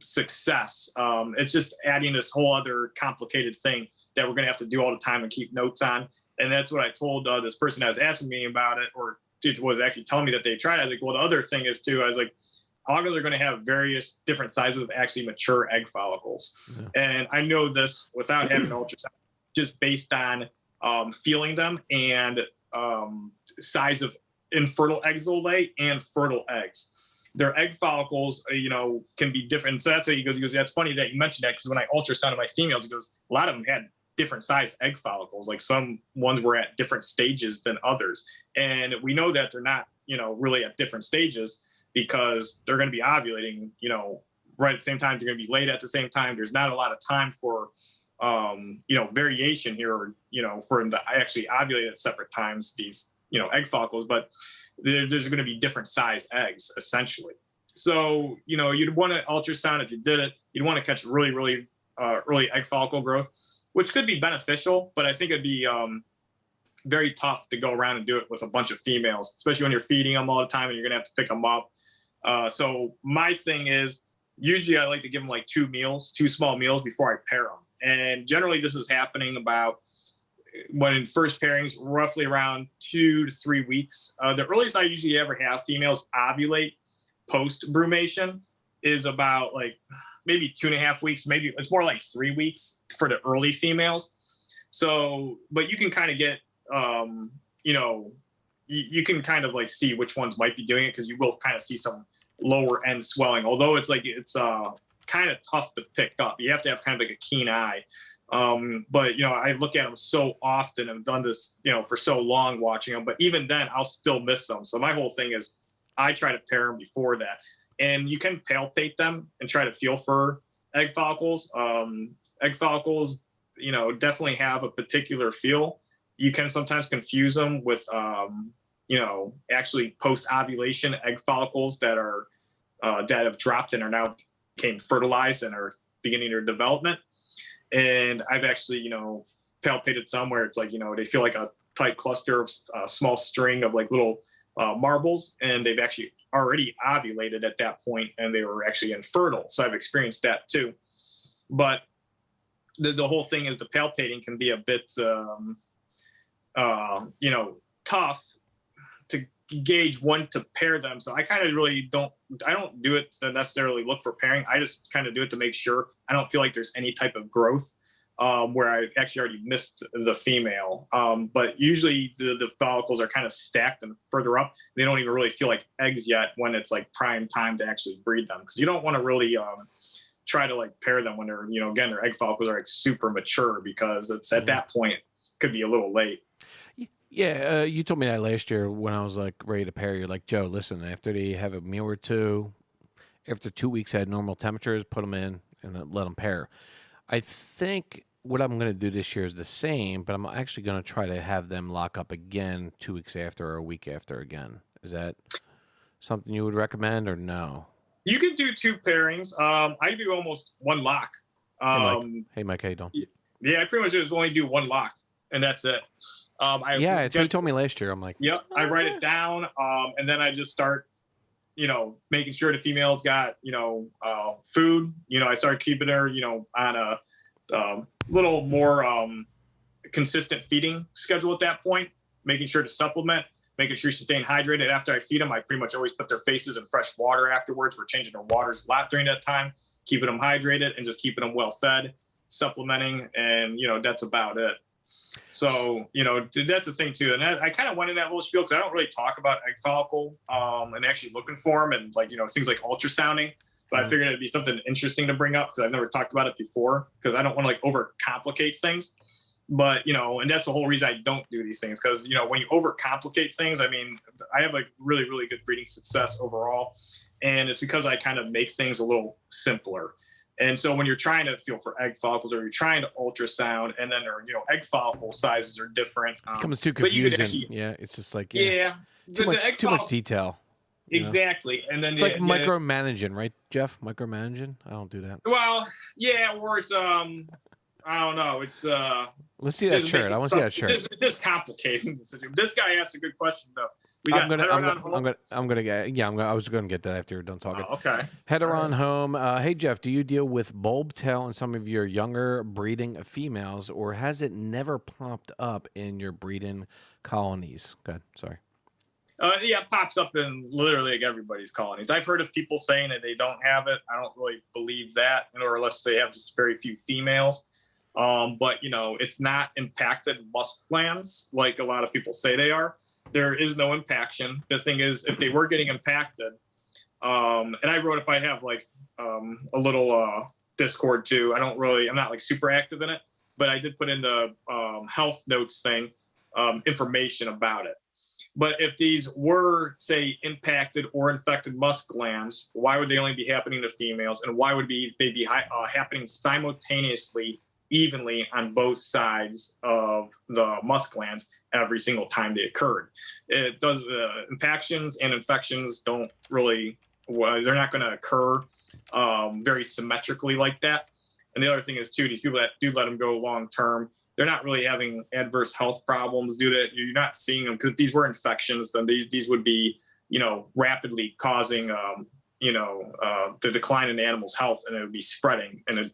success. It's just adding this whole other complicated thing that we're going to have to do all the time and keep notes on. And that's what I told this person that was asking me about it, or was actually telling me that they tried. I was like, well, the other thing is too, I was like, Hognose are going to have various different sizes of actually mature egg follicles. Yeah. And I know this without having an ultrasound, just based on feeling them and size of infertile eggs they'll lay and fertile eggs. their egg follicles, can be different. So that's what he goes, that's funny that you mentioned that, because when I ultrasounded my females, he goes, a lot of them had different size egg follicles. Like some ones were at different stages than others. And we know that they're not, really at different stages, because they're going to be ovulating, right at the same time. They're going to be late at the same time. There's not a lot of time for, variation here, or, for them to actually ovulate at separate times, these, egg follicles, but there's going to be different size eggs essentially. So, you'd want to ultrasound if you did it. You'd want to catch really, really early egg follicle growth, which could be beneficial, but I think it'd be very tough to go around and do it with a bunch of females, especially when you're feeding them all the time and you're going to have to pick them up. So my thing is, usually I like to give them like 2 small meals before I pair them. And generally this is happening about, when in first pairings, roughly around 2 to 3 weeks. The earliest I usually ever have females ovulate post brumation is about like maybe 2.5 weeks. Maybe it's more like 3 weeks for the early females. So, but you can kind of get, you can kind of like see which ones might be doing it, because you will kind of see some lower end swelling. Although it's kind of tough to pick up. You have to have kind of like a keen eye. But I look at them so often. I've done this, for so long watching them, but even then I'll still miss them. So my whole thing is I try to pair them before that, and you can palpate them and try to feel for egg follicles. Egg follicles, definitely have a particular feel. You can sometimes confuse them with, actually post ovulation egg follicles that are, that have dropped and are now became fertilized and are beginning their development. And I've actually, palpated some where it's like, they feel like a tight cluster of a small string of like little marbles, and they've actually already ovulated at that point, and they were actually infertile. So I've experienced that too. But the whole thing is the palpating can be a bit, tough to gauge when to pair them. So I kind of really don't do it to necessarily look for pairing. I just kind of do it to make sure I don't feel like there's any type of growth where I actually already missed the female. But usually the follicles are kind of stacked and further up. They don't even really feel like eggs yet when it's like prime time to actually breed them. Because you don't want to really try to like pair them when they're, again, their egg follicles are like super mature, because it's at that point it could be a little late. Yeah, you told me that last year when I was like ready to pair. You're like, Joe, listen, after they have a meal or two, after 2 weeks at normal temperatures, put them in and let them pair. I think what I'm going to do this year is the same, but I'm actually going to try to have them lock up again 2 weeks after or a week after again. Is that something you would recommend or no? You can do 2 pairings. I do almost 1 lock. Hey, Mike, how you doing? Yeah, I pretty much just only do 1 lock, and that's it. It's what you told me last year. I'm like, yep. I write it down, and then I just start, making sure the female's got, food. I start keeping her, on a little more consistent feeding schedule at that point, making sure to supplement, making sure she's staying hydrated. After I feed them, I pretty much always put their faces in fresh water afterwards. We're changing their waters a lot during that time, keeping them hydrated and just keeping them well fed, supplementing, and, that's about it. So, that's the thing too. And I kind of went in that little spiel because I don't really talk about egg follicle and actually looking for them and like, things like ultrasounding. But I figured it'd be something interesting to bring up because I've never talked about it before, because I don't want to like overcomplicate things. But, and that's the whole reason I don't do these things, because, when you overcomplicate things, I mean, I have like really, really good breeding success overall. And it's because I kind of make things a little simpler. And so when you're trying to feel for egg follicles or you're trying to ultrasound, and then egg follicle sizes are different. It becomes too confusing. It's just like, too much detail. Exactly. And then it's like micromanaging, right, Jeff? Micromanaging? I don't do that. Well, yeah, or it's, I don't know. It's, let's see that shirt. I want to see that shirt. It's just complicating. This guy asked a good question, though. I was gonna get that after you're done talking. Oh, okay. Header on home. Hey Jeff, do you deal with bulb tail in some of your younger breeding females, or has it never popped up in your breeding colonies? Good. Sorry. Yeah, it pops up in literally like everybody's colonies. I've heard of people saying that they don't have it. I don't really believe that, or unless they have just very few females. But it's not impacted musk glands like a lot of people say they are. There is no impaction. The thing is, if they were getting impacted, And I wrote up, I have like a little Discord too. I'm not like super active in it, but I did put in the health notes thing, information about it. But if these were, say, impacted or infected musk glands, why would they only be happening to females? And why would they be happening simultaneously, evenly on both sides of the musk glands every single time they occurred? It does, impactions and infections don't really, they're not going to occur very symmetrically like that. And the other thing is, too, these people that do let them go long term, they're not really having adverse health problems due to it. You're not seeing them, because if these were infections, then these would be, rapidly causing, the decline in the animal's health, and it would be spreading, and it,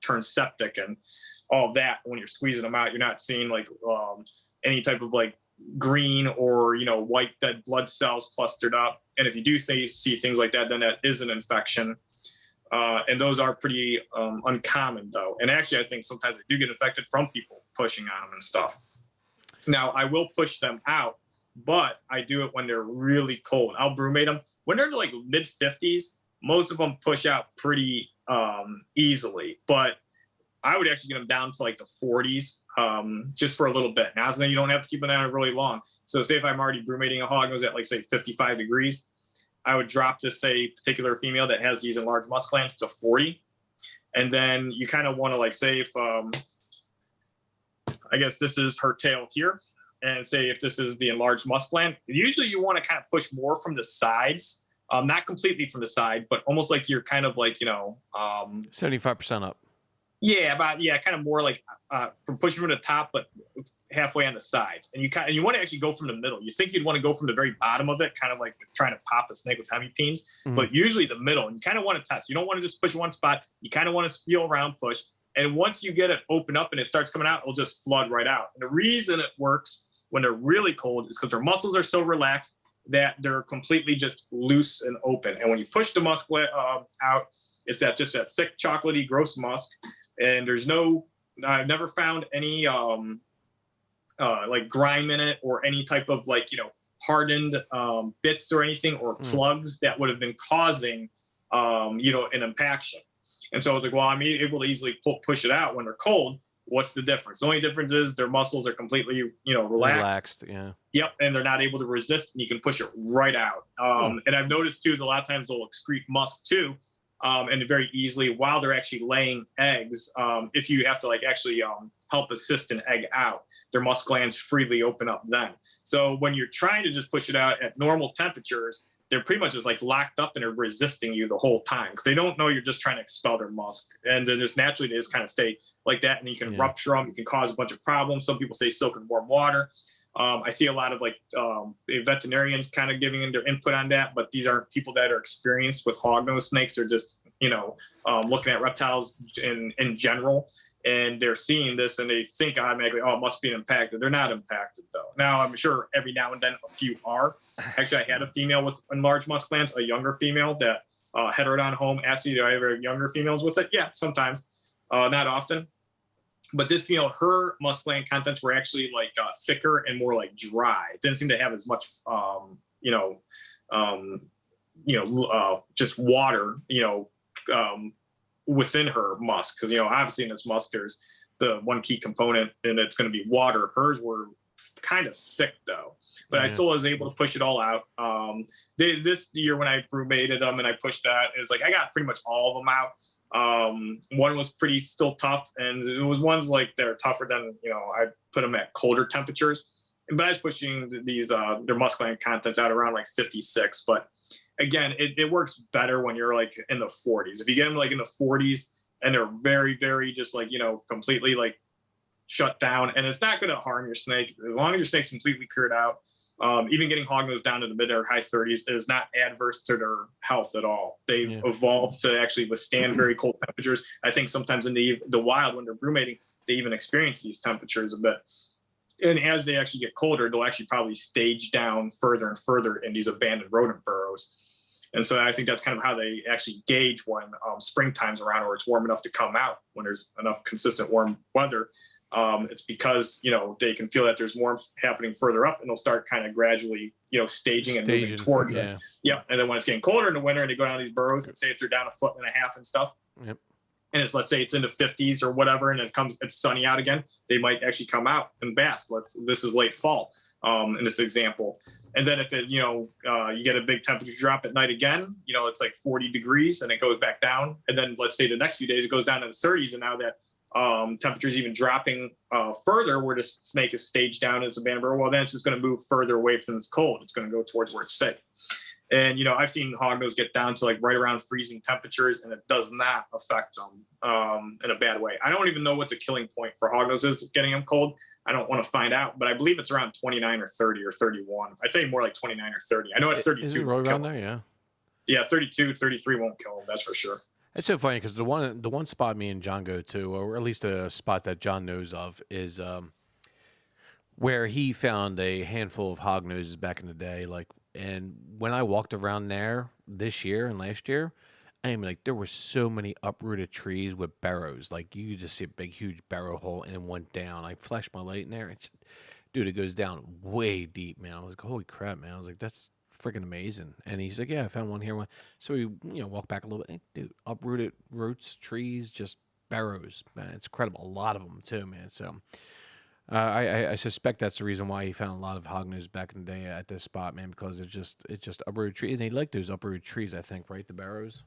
turns septic and all of that. When you're squeezing them out, you're not seeing like any type of like green or, white dead blood cells clustered up. And if you do see things like that, then that is an infection. And those are pretty uncommon, though. And actually, I think sometimes they do get infected from people pushing on them and stuff. Now, I will push them out, but I do it when they're really cold. I'll brumate them. When they're like mid-50s, most of them push out pretty easily. But I would actually get them down to like the 40s just for a little bit. Now, so you don't have to keep them down really long. So say if I'm already brumating a Hognose at like, say, 55 degrees, I would drop this, say, particular female that has these enlarged musk glands to 40. And then you kind of want to, like, say if, I guess this is her tail here. And say if this is the enlarged musk gland, usually you want to kind of push more from the sides, not completely from the side, but almost like you're kind of like, 75% up. Yeah, kind of more like from pushing from the top, but halfway on the sides. And you want to actually go from the middle. You think you'd want to go from the very bottom of it, kind of like trying to pop a snake with hemipenes, but usually the middle. And you kind of want to test. You don't want to just push one spot. You kind of want to feel around, push. And once you get it open up and it starts coming out, it'll just flood right out. And the reason it works when they're really cold is because their muscles are so relaxed that they're completely just loose and open. And when you push the musk out, it's just that thick, chocolatey, gross musk. And I've never found any like grime in it or any type of like, hardened bits or anything or plugs that would have been causing, an impaction. And so I was like, well, I'm able to easily push it out when they're cold. What's the difference? The only difference is their muscles are completely, relaxed. Yeah. Yep. And they're not able to resist, and you can push it right out. And I've noticed too, a lot of times they'll excrete musk too. And very easily while they're actually laying eggs. If you have to like actually help assist an egg out, their musk glands freely open up then. So when you're trying to just push it out at normal temperatures, they're pretty much just like locked up and are resisting you the whole time because they don't know you're just trying to expel their musk. And then just naturally they just kind of stay like that, and you can rupture them. You can cause a bunch of problems. Some people say soak in warm water. I see a lot of like veterinarians kind of giving their input on that, but these aren't people that are experienced with hognose snakes. They're just, looking at reptiles in general, and they're seeing this and they think automatically, oh, it must be impacted. They're not impacted though. Now, I'm sure every now and then a few are. Actually, I had a female with enlarged musk glands, a younger female that had her on home, asked me, do I ever have younger females with it? Yeah, sometimes, not often. But this female, her musk gland contents were actually like thicker and more like dry. It didn't seem to have as much, just water, within her musk. Because, obviously in this musk, there's the one key component, and it's going to be water. Hers were kind of thick though, but I still was able to push it all out. This year when I brumated them and I pushed that, it was like I got pretty much all of them out. One was pretty still tough, and it was ones like they're tougher than, I put them at colder temperatures. But I was pushing these their musk gland contents out around like 56. But again, it works better when you're like in the 40s. If you get them like in the 40s and they're very, very just like, completely like shut down, and it's not going to harm your snake as long as your snake's completely cured out. Even getting hognose down to the mid or high 30s is not adverse to their health at all. They've evolved to actually withstand very cold temperatures. I think sometimes in the wild, when they're brumating, they even experience these temperatures a bit. And as they actually get colder, they'll actually probably stage down further and further in these abandoned rodent burrows. And so I think that's kind of how they actually gauge when springtime's around or it's warm enough to come out, when there's enough consistent warm weather. It's because, they can feel that there's warmth happening further up, and they'll start kind of gradually staging and moving towards it. Yep. And then when it's getting colder in the winter and they go down these burrows and say if they're down 1.5 foot and stuff, yep, and let's say it's in the 50s or whatever, and it's sunny out again, they might actually come out and bask. This is late fall in this example. And then if you get a big temperature drop at night again, it's like 40 degrees and it goes back down. And then let's say the next few days it goes down to the 30s, and now that temperature is even dropping further where the snake is staged down as a abandoned burrow, well, then it's just going to move further away from its cold. It's going to go towards where it's safe. And, I've seen hognose get down to like right around freezing temperatures, and it does not affect them in a bad way. I don't even know what the killing point for hognose is getting them cold. I don't want to find out, but I believe it's around 29 or 30 or 31. I think more like 29 or 30. I know at 32. Is it right around there? Yeah. Yeah, 32, 33 won't kill them. That's for sure. It's so funny because the one spot me and John go to, or at least a spot that John knows of, is where he found a handful of hognoses back in the day. And when I walked around there this year and last year, I mean, like, there were so many uprooted trees with barrows. Like, you could just see a big, huge barrow hole, and it went down. I flashed my light in there. Dude, it goes down way deep, man. I was like, holy crap, man. I was like, that's freaking amazing. And he's like, yeah, I found one here. So we, walk back a little bit. Hey, dude, uprooted roots, trees, just barrows, man. It's incredible. A lot of them, too, man. So I suspect that's the reason why he found a lot of hognose back in the day at this spot, man, because it's just uprooted trees. And they like those uprooted trees, I think, right? The barrows.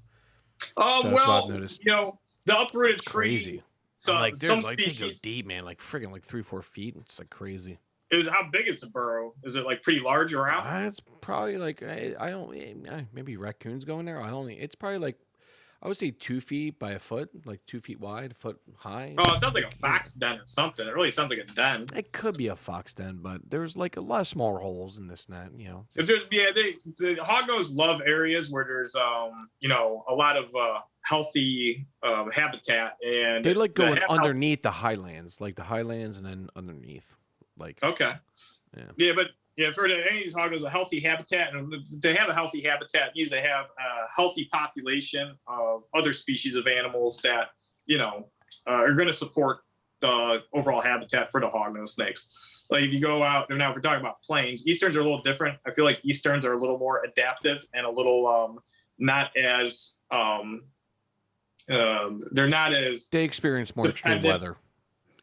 So well, the uprooted tree. Crazy. So like, some they species go deep, man. Like friggin' like 3-4 feet. It's like crazy. How big is the burrow? Is it like pretty large around? It's probably like maybe raccoons go in there. It's probably like, I would say 2 feet by a foot, like 2 feet wide, a foot high. Oh, it sounds like a fox den or something. It really sounds like a den. It could be a fox den, but there's like a lot of smaller holes in this net, If there's the hognose love areas where there's a lot of healthy habitat, and they like going underneath the highlands, and then underneath, like okay, but. Yeah, for any of these hognose, a healthy habitat, and to have a healthy habitat, it needs to have a healthy population of other species of animals that, are going to support the overall habitat for the hognose snakes. Like if you go out, now if we're talking about plains, easterns are a little different. I feel like easterns are a little more adaptive and a little not as, they're not as... They experience more extreme weather.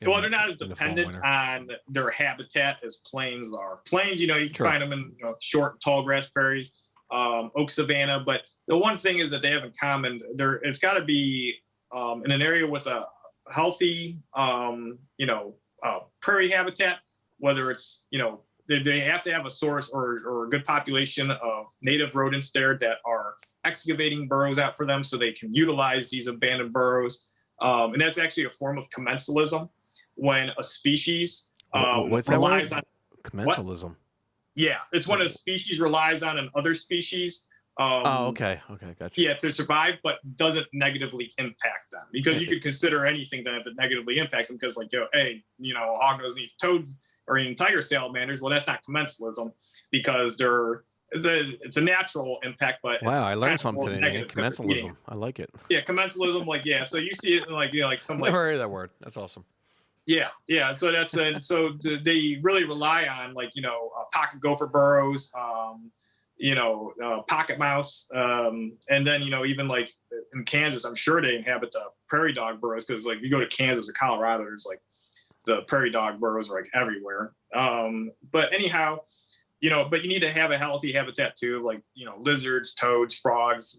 Well, they're not as dependent on their habitat as plains are. Plains, you can find them in short, tall grass prairies, oak savanna. But the one thing is that they have in common, it's got to be in an area with a healthy, prairie habitat. Whether it's they have to have a source or a good population of native rodents there that are excavating burrows out for them, so they can utilize these abandoned burrows. And that's actually a form of commensalism. When a species what's relies on commensalism? Yeah, it's when a species relies on an other species. Okay, gotcha. Yeah, to survive, but doesn't negatively impact them, because you could consider anything that if it negatively impacts them, because hognose needs toads or even tiger salamanders. Well, that's not commensalism, because it's a natural impact, but wow, I learned something today. Commensalism, I like it. Yeah, commensalism, so you see it in like some. Never heard of that word. That's awesome. Yeah. So that's so they really rely on pocket gopher burrows, pocket mouse, and then even like in Kansas, I'm sure they inhabit the prairie dog burrows, because like you go to Kansas or Colorado, there's like the prairie dog burrows are like everywhere. But anyhow, but you need to have a healthy habitat too, like lizards, toads, frogs,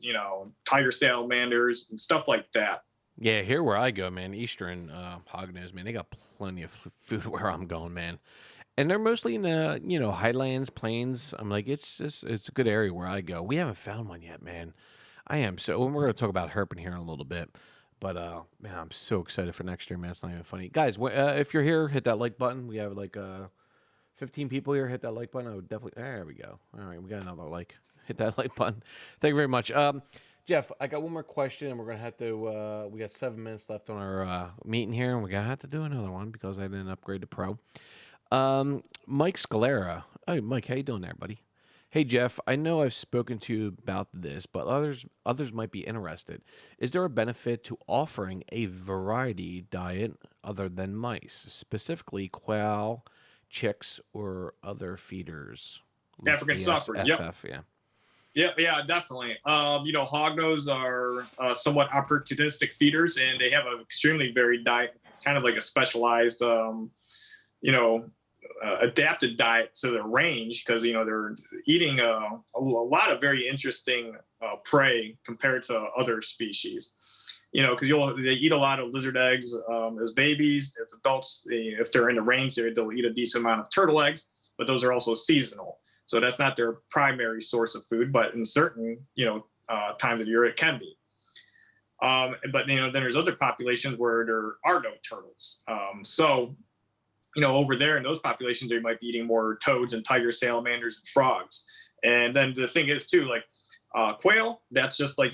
tiger salamanders and stuff like that. Yeah, here where I go, man, eastern hognose, man, they got plenty of food where I'm going, man. And they're mostly in the, highlands, plains. I'm like, it's a good area where I go. We haven't found one yet, man. And we're going to talk about herping here in a little bit. But, man, I'm so excited for next year, man. It's not even funny. Guys, if you're here, hit that like button. We have like 15 people here. Hit that like button. I would definitely, there we go. All right, we got another like. Hit that like button. Thank you very much. Jeff, I got one more question, and we're going to have to, we got 7 minutes left on our meeting here, and we're going to have to do another one because I didn't upgrade to Pro. Mike Scalera. Hey, Mike, how you doing there, buddy? Hey, Jeff, I know I've spoken to you about this, but others might be interested. Is there a benefit to offering a variety diet other than mice, specifically quail, chicks, or other feeders? African softers. Yep. Yeah. Yeah, definitely. Hognose are somewhat opportunistic feeders, and they have an extremely varied diet, kind of like a specialized, adapted diet to their range, because they're eating a lot of very interesting prey compared to other species. Because they eat a lot of lizard eggs as babies. As adults, if they're in the range, they'll eat a decent amount of turtle eggs, but those are also seasonal. So that's not their primary source of food, but in certain, times of year it can be. But then there's other populations where there are no turtles. Over there in those populations, they might be eating more toads and tiger salamanders and frogs. And then the thing is too, like quail, that's just like,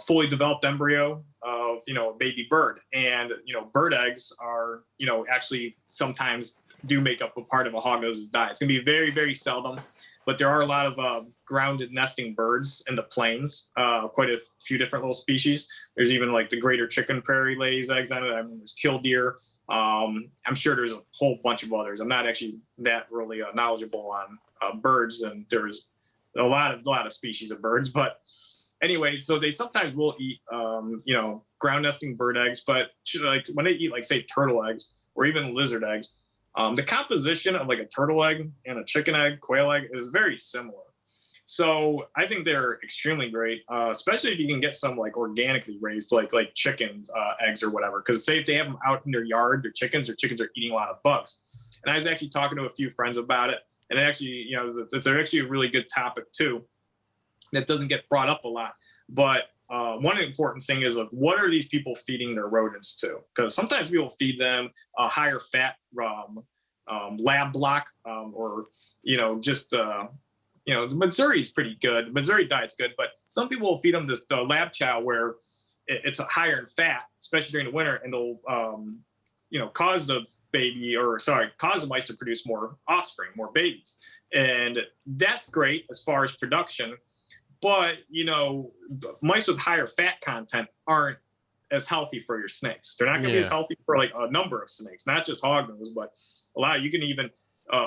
fully developed embryo of, a baby bird. And, bird eggs are, actually sometimes do make up a part of a hognose's diet. It's going to be very, very seldom, but there are a lot of grounded nesting birds in the plains, quite a few different little species. There's even like the greater chicken prairie lays eggs on it. I mean, there's killdeer. I'm sure there's a whole bunch of others. I'm not actually that really knowledgeable on birds, and there's a lot of species of birds. But anyway, so they sometimes will eat, ground nesting bird eggs, but like when they eat, like say turtle eggs or even lizard eggs, the composition of like a turtle egg and a chicken egg, quail egg is very similar. So I think they're extremely great, especially if you can get some like organically raised, like chicken eggs or whatever. Because say if they have them out in their yard, their chickens are eating a lot of bugs. And I was actually talking to a few friends about it, and it actually, it's actually a really good topic too, that doesn't get brought up a lot. But one important thing is, like, what are these people feeding their rodents to? Because sometimes people feed them a higher fat lab block, or the Missouri is pretty good. The Missouri diet's good, but some people will feed them the lab chow where it's higher in fat, especially during the winter, and they'll cause the mice to produce more offspring, more babies, and that's great as far as production. But, mice with higher fat content aren't as healthy for your snakes. They're not going to be as healthy for like a number of snakes, not just hognose, but you can even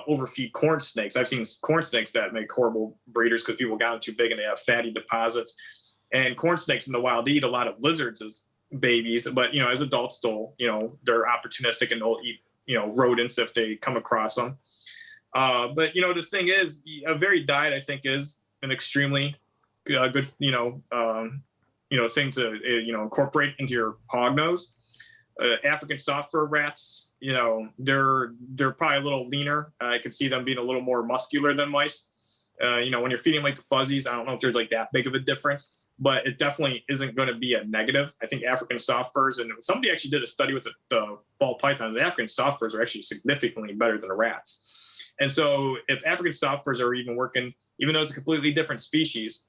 overfeed corn snakes. I've seen corn snakes that make horrible breeders because people got them too big and they have fatty deposits. And corn snakes in the wild eat a lot of lizards as babies, but, as adults, they're opportunistic and they'll eat, rodents if they come across them. But, the thing is, a varied diet, I think, is an extremely good, thing to, incorporate into your hognose. African soft fur rats, they're probably a little leaner. I could see them being a little more muscular than mice. When you're feeding like the fuzzies, I don't know if there's like that big of a difference, but it definitely isn't going to be a negative. I think African soft furs, and somebody actually did a study with the ball pythons. The African soft furs are actually significantly better than the rats. And so if African soft furs are even working, even though it's a completely different species,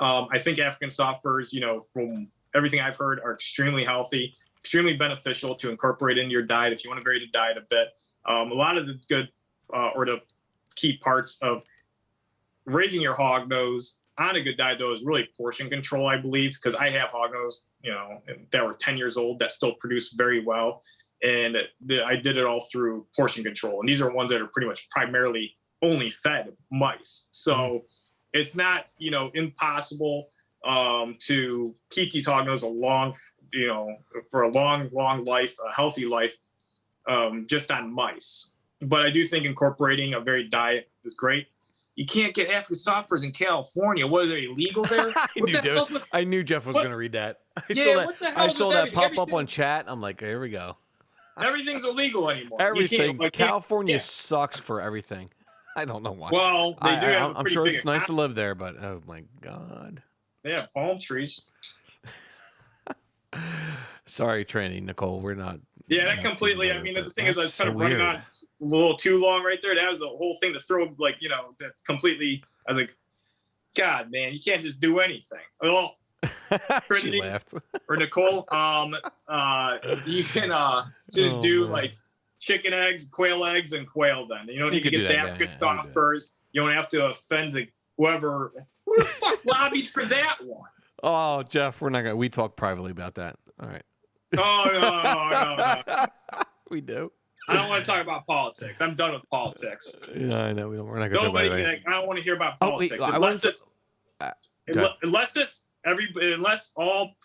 I think African soft furs, from everything I've heard, are extremely healthy, extremely beneficial to incorporate into your diet if you want to vary the diet a bit. A lot of the good or the key parts of raising your hognose on a good diet, though, is really portion control, I believe, because I have hognose, that were 10 years old that still produce very well. And I did it all through portion control. And these are ones that are pretty much primarily only fed mice. So it's not, impossible to keep these hognose for a long life, a healthy life, just on mice. But I do think incorporating a varied diet is great. You can't get African soft furs in California. What, are they illegal there? I knew Jeff was going to read that. I saw that pop up on chat. I'm like, here we go. Everything's illegal anymore. Everything. California sucks for everything. I don't know why. Well, they do. I'm sure it's nice to live there, but oh my God. They have palm trees. Sorry, Tranny, Nicole. We're not. Yeah, that completely. I mean, the thing is, I was kind of running on a little too long right there. That was the whole thing to throw, that completely. I was like, God, man, you can't just do anything. Well, she laughed. Or Nicole, you can just do like chicken eggs, quail eggs, and quail. Then you don't need to get the African soft furs. You don't have to offend who the fuck lobbies for that one. Oh, Jeff, we're not gonna. We talk privately about that. All right. Oh no. We do. I don't want to talk about politics. I'm done with politics. Yeah, I know. We're not going to talk about Nobody. it. I don't want to hear about Oh, wait, politics I wanted unless it's unless all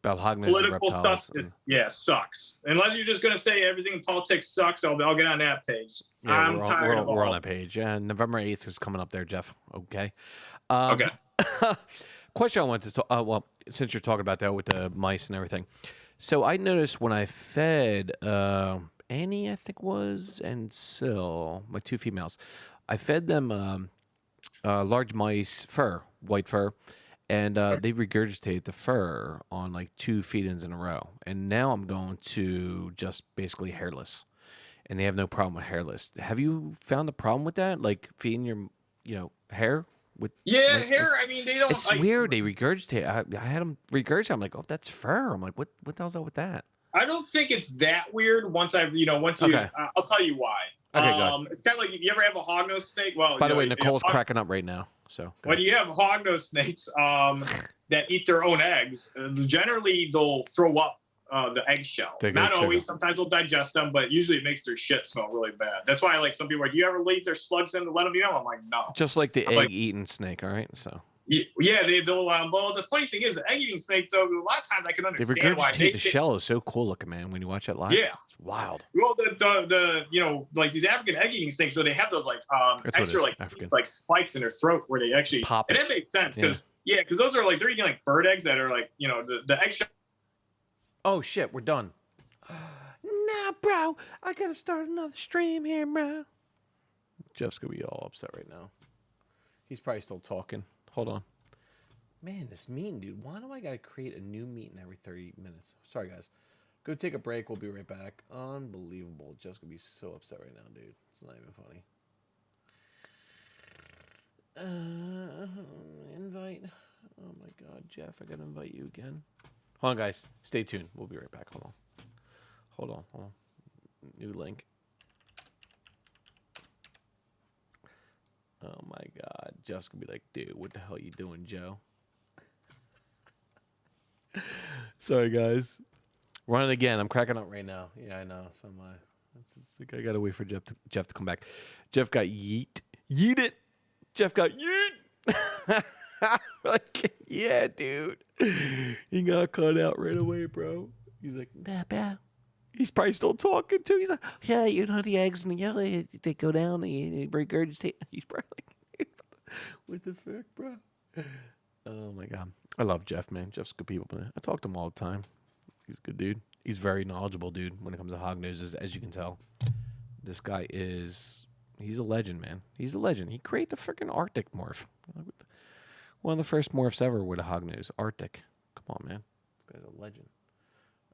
about Hognose political reptiles stuff is sucks. Unless you're just gonna say everything in politics sucks, I'll get on that page. Yeah, I'm tired of we're all. on that page. Yeah, November 8th is coming up there, Jeff. Okay. Okay. Question I wanted to talk. Well, since you're talking about that with the mice and everything, so I noticed when I fed Annie, I think was, and Syl, my 2 females, I fed them large mice white fur, and they regurgitated the fur on like 2 feed-ins in a row. And now I'm going to just basically hairless, and they have no problem with hairless. Have you found a problem with that, like feeding your hair? With hair. I mean, they don't. It's weird. They regurgitate. I had them regurgitate. I'm like, oh, that's fur. I'm like, what the hell's up with that? I don't think it's that weird. Once you, I'll tell you why. Okay, it's kind of like, you ever have a hognose snake? Well, by the way, Nicole's cracking up right now. So when you have hognose snakes that eat their own eggs, generally they'll throw up the eggshell. Not always. Sometimes they'll digest them, but usually it makes their shit smell really bad. That's why, like, some people are like, you ever leave their slugs in to let them eat them? I'm like, no. Just like the egg-eating snake, all right? So. Yeah, they'll. Well, the funny thing is, the egg-eating snake, though, a lot of times I can understand why the shell is so cool looking, man. When you watch that live, yeah, it's wild. Well, like these African egg-eating snakes, so they have those like extra like spikes in their throat where they actually pop. And it makes sense because those are like, they're eating like bird eggs that are like, the eggshell. Oh shit, we're done. Nah, bro, I gotta start another stream here, bro. Jeff's gonna be all upset right now. He's probably still talking. Hold on. Man, this meeting, dude. Why do I gotta create a new meeting every 30 minutes? Sorry, guys. Go take a break. We'll be right back. Unbelievable. Jeff's gonna be so upset right now, dude. It's not even funny. Invite. Oh my God, Jeff, I gotta invite you again. Hold on, guys. Stay tuned. We'll be right back. Hold on. New link. Oh my God. Jeff's gonna be like, dude, what the hell you doing, Joe? Sorry, guys. Running again. I'm cracking up right now. Yeah, I know. So am I. It's like I gotta wait for Jeff to come back. Jeff got yeet. Yeet it. Jeff got yeet. Like, yeah, dude. He got cut out right away, bro. He's like, nah, bro. He's probably still talking too. He's like, yeah, the eggs in the yellow, they go down, they regurgitate. He's probably like, what the fuck, bro? Oh my God. I love Jeff, man. Jeff's good people, man. I talk to him all the time. He's a good dude. He's very knowledgeable, dude, when it comes to hognoses, as you can tell. This guy he's a legend, man. He's a legend. He created the freaking Arctic morph. One of the first morphs ever with a hognose. Arctic. Come on, man. This guy's a legend.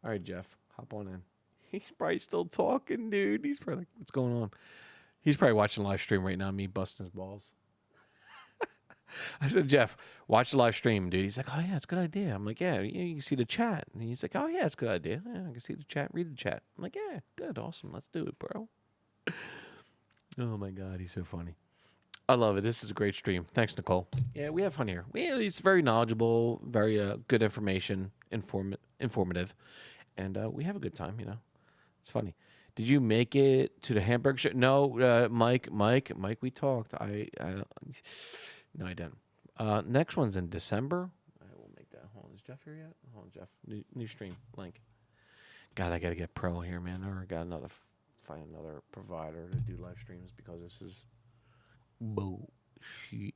All right, Jeff, hop on in. He's probably still talking, dude. He's probably like, what's going on? He's probably watching the live stream right now, me busting his balls. I said, Jeff, watch the live stream, dude. He's like, oh, yeah, it's a good idea. I'm like, yeah, you can see the chat. And he's like, oh, yeah, it's a good idea. Yeah, I can see the chat, read the chat. I'm like, yeah, good, awesome. Let's do it, bro. Oh, my God, he's so funny. I love it. This is a great stream. Thanks, Nicole. Yeah, we have fun here. It's very knowledgeable, very good information, informative. And we have a good time, It's funny. Did you make it to the hamburger show? No, Mike, we talked. No, I didn't. Next one's in December. I will make that. Hold on, is Jeff here yet? Hold on, Jeff. New stream link. God, I gotta get pro here, man. I got find another provider to do live streams because this is bullshit.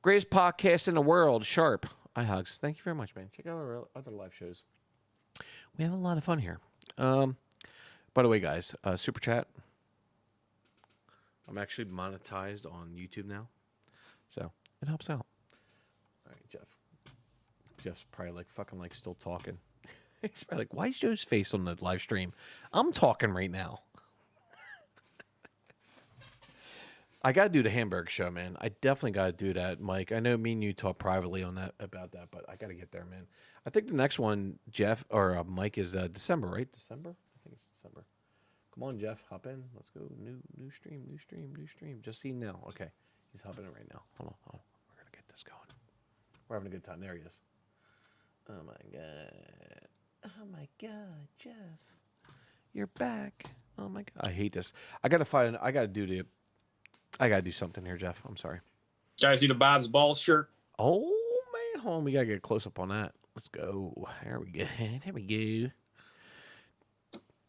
Greatest podcast in the world, Sharp. Hugs. Thank you very much, man. Check out our other live shows. We have a lot of fun here. By the way, guys, super chat. I'm actually monetized on YouTube now, so it helps out. All right, Jeff. Jeff's probably like fucking like still talking. He's probably like, why is Joe's face on the live stream? I'm talking right now. I gotta do the hamburger show, man. I definitely gotta do that, Mike. I know me and you talk privately about that, but I gotta get there, man. I think the next one, Jeff or Mike, is December, right? December? I think it's December. Come on, Jeff, hop in. Let's go. New stream. Just see now. Okay, he's hopping in right now. Hold on. We're gonna get this going. We're having a good time. There he is. Oh my God, Jeff, you're back. Oh my god, I hate this. I gotta do something here, Jeff. I'm sorry. Guys, see the Bob's Balls shirt? Oh man, hold on. We gotta get a close up on that. Let's go. There we go. There we go.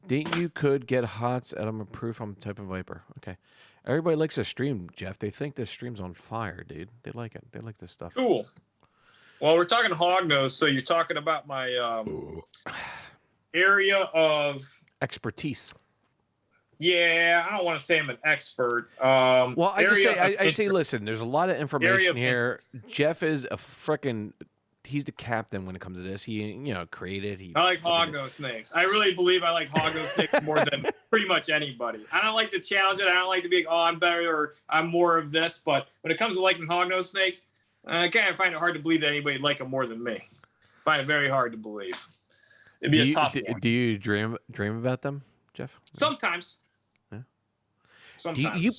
Think you could get HOTS and I'm a proof I'm typing Viper. Okay. Everybody likes this stream, Jeff. They think this stream's on fire, dude. They like it. They like this stuff. Cool. Well, we're talking Hognose, so you're talking about my area of expertise. Yeah, I don't want to say I'm an expert. Well, I say, listen. There's a lot of information here. Interest. Jeff is a frickin'. He's the captain when it comes to this. He, created. I like Hognose snakes. I really believe I like Hognose snakes more than pretty much anybody. I don't like to challenge it. I don't like to be like, oh, I'm better or I'm more of this. But when it comes to liking Hognose snakes, I kind of find it hard to believe that anybody would like them more than me. I find it very hard to believe. It'd be a tough one. Do you dream about them, Jeff? Sometimes. Sometimes.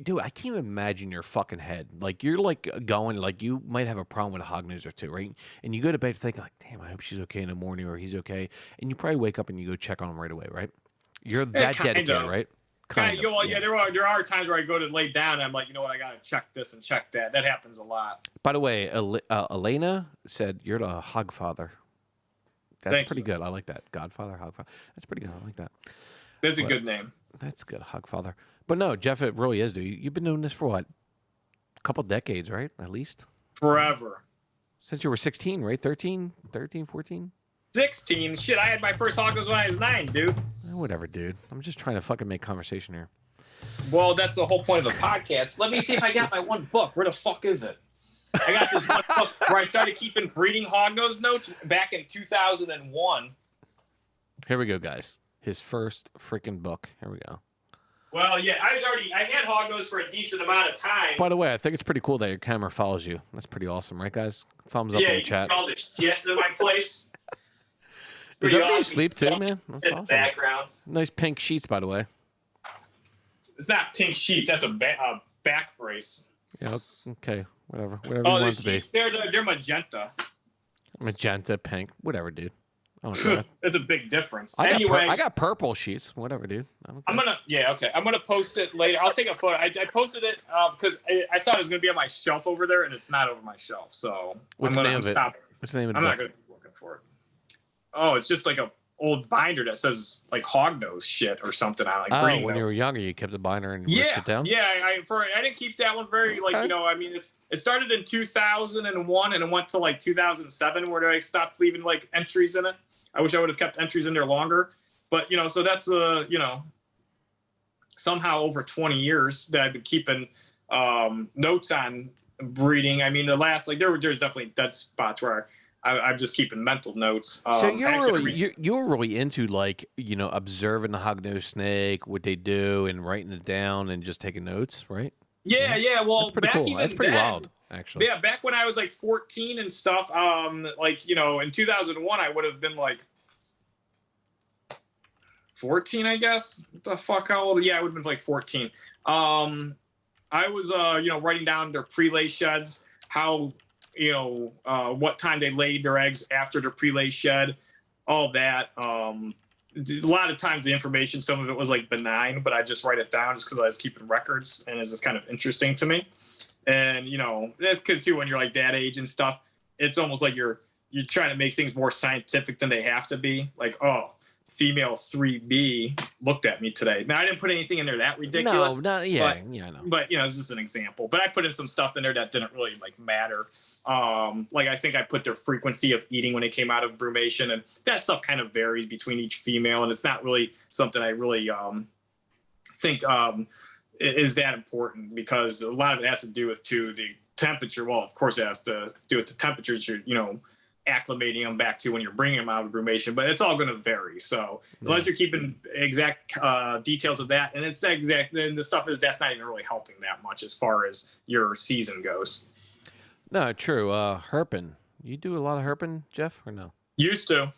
Dude, I can't even imagine your fucking head. Like, you're like going, like, you might have a problem with a Hognose or two, right? And you go to bed thinking, like, damn, I hope she's okay in the morning or he's okay. And you probably wake up and you go check on him right away, right? You're that dedicated, right? Kind of. Yeah, there are times where I go to lay down and I'm like, you know what, I got to check this and check that. That happens a lot. By the way, Elena said, you're the Hogfather. That's pretty good. I like that. Godfather, Hogfather. That's pretty good. I like that. That's a good name. That's good, Hogfather. But no, Jeff, it really is, dude. You've been doing this for what? A couple decades, right? At least? Forever. Since you were 16, right? 13, 14? 16? Shit, I had my first Hognose when I was 9, dude. Whatever, dude. I'm just trying to fucking make conversation here. Well, that's the whole point of the podcast. Let me see if I got my one book. Where the fuck is it? I got this one book where I started keeping breeding Hognose notes back in 2001. Here we go, guys. His first freaking book. Here we go. Well, yeah, I had Hognose for a decent amount of time. By the way, I think it's pretty cool that your camera follows you. That's pretty awesome, right, guys? Thumbs up in the chat. Yeah, you can smell the shit in my place. Is that where you sleep too, man? That's awesome. Background. Nice pink sheets, by the way. It's not pink sheets. That's a back brace. Yeah, okay. Whatever you want it to be. They're magenta. Magenta, pink. Whatever, dude. Okay. There's a big difference. I got purple sheets. Whatever, dude. I'm gonna post it later. I'll take a photo. I posted it because I thought it was gonna be on my shelf over there, and it's not over my shelf. So what's the name of it? What's the name of it? I'm not gonna be looking for it. Oh, it's just like a old binder that says like Hognose shit or something. When you were younger, you kept the binder and wrote shit down. Yeah, I didn't keep that one very it started in 2001 and it went to like 2007 where I stopped leaving like entries in it. I wish I would have kept entries in there longer, but so that's somehow over 20 years that I've been keeping notes on breeding. I mean, the last there's definitely dead spots where I'm just keeping mental notes. So you're really into observing the Hognose snake, what they do, and writing it down and just taking notes, right? Yeah. Well, that's pretty cool. That's pretty wild, actually. Yeah, back when I was like 14 and stuff, in 2001, I would have been like 14, I guess. What the fuck? How old? Yeah, I would have been like 14. I was, writing down their pre-lay sheds, how, what time they laid their eggs after their pre-lay shed, all that. A lot of times the information, some of it was like benign, but I just write it down just because I was keeping records and it's just kind of interesting to me. And that's good too when you're like that age and stuff. It's almost like you're trying to make things more scientific than they have to be. Like, oh, female 3B looked at me today. Now I didn't put anything in there that ridiculous. I know. But it's just an example. But I put in some stuff in there that didn't really matter. I think I put their frequency of eating when they came out of brumation, and that stuff kind of varies between each female, and it's not really something I really think is that important because a lot of it has to do with the temperature. Well, of course it has to do with the temperatures you're acclimating them back to when you're bringing them out of brumation, but it's all going to vary. So unless you're keeping exact details of that, and it's that exact, then the stuff that's not even really helping that much as far as your season goes. No, true. Herping. You do a lot of herping, Jeff, or no? Used to.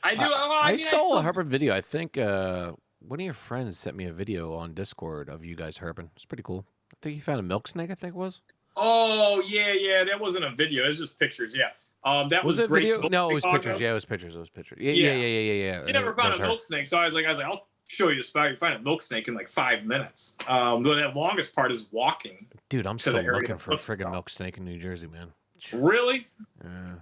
I do. I saw a herping video. I think one of your friends sent me a video on Discord of you guys herping. It's pretty cool. I think you found a milk snake, I think it was. Oh, yeah. That wasn't a video. It was just pictures, yeah. That Was it Grace video? Milk No, it was Snake pictures. Hognose. Yeah, it was pictures. It was pictures. Yeah. She never found That's a her. milk snake, so I was like, I'll show you the spot. You find a milk snake in like 5 minutes. But the longest part is walking. Dude, I'm to still the area looking to for a look and friggin' stuff. milk snake in New Jersey, man. Really? Yeah.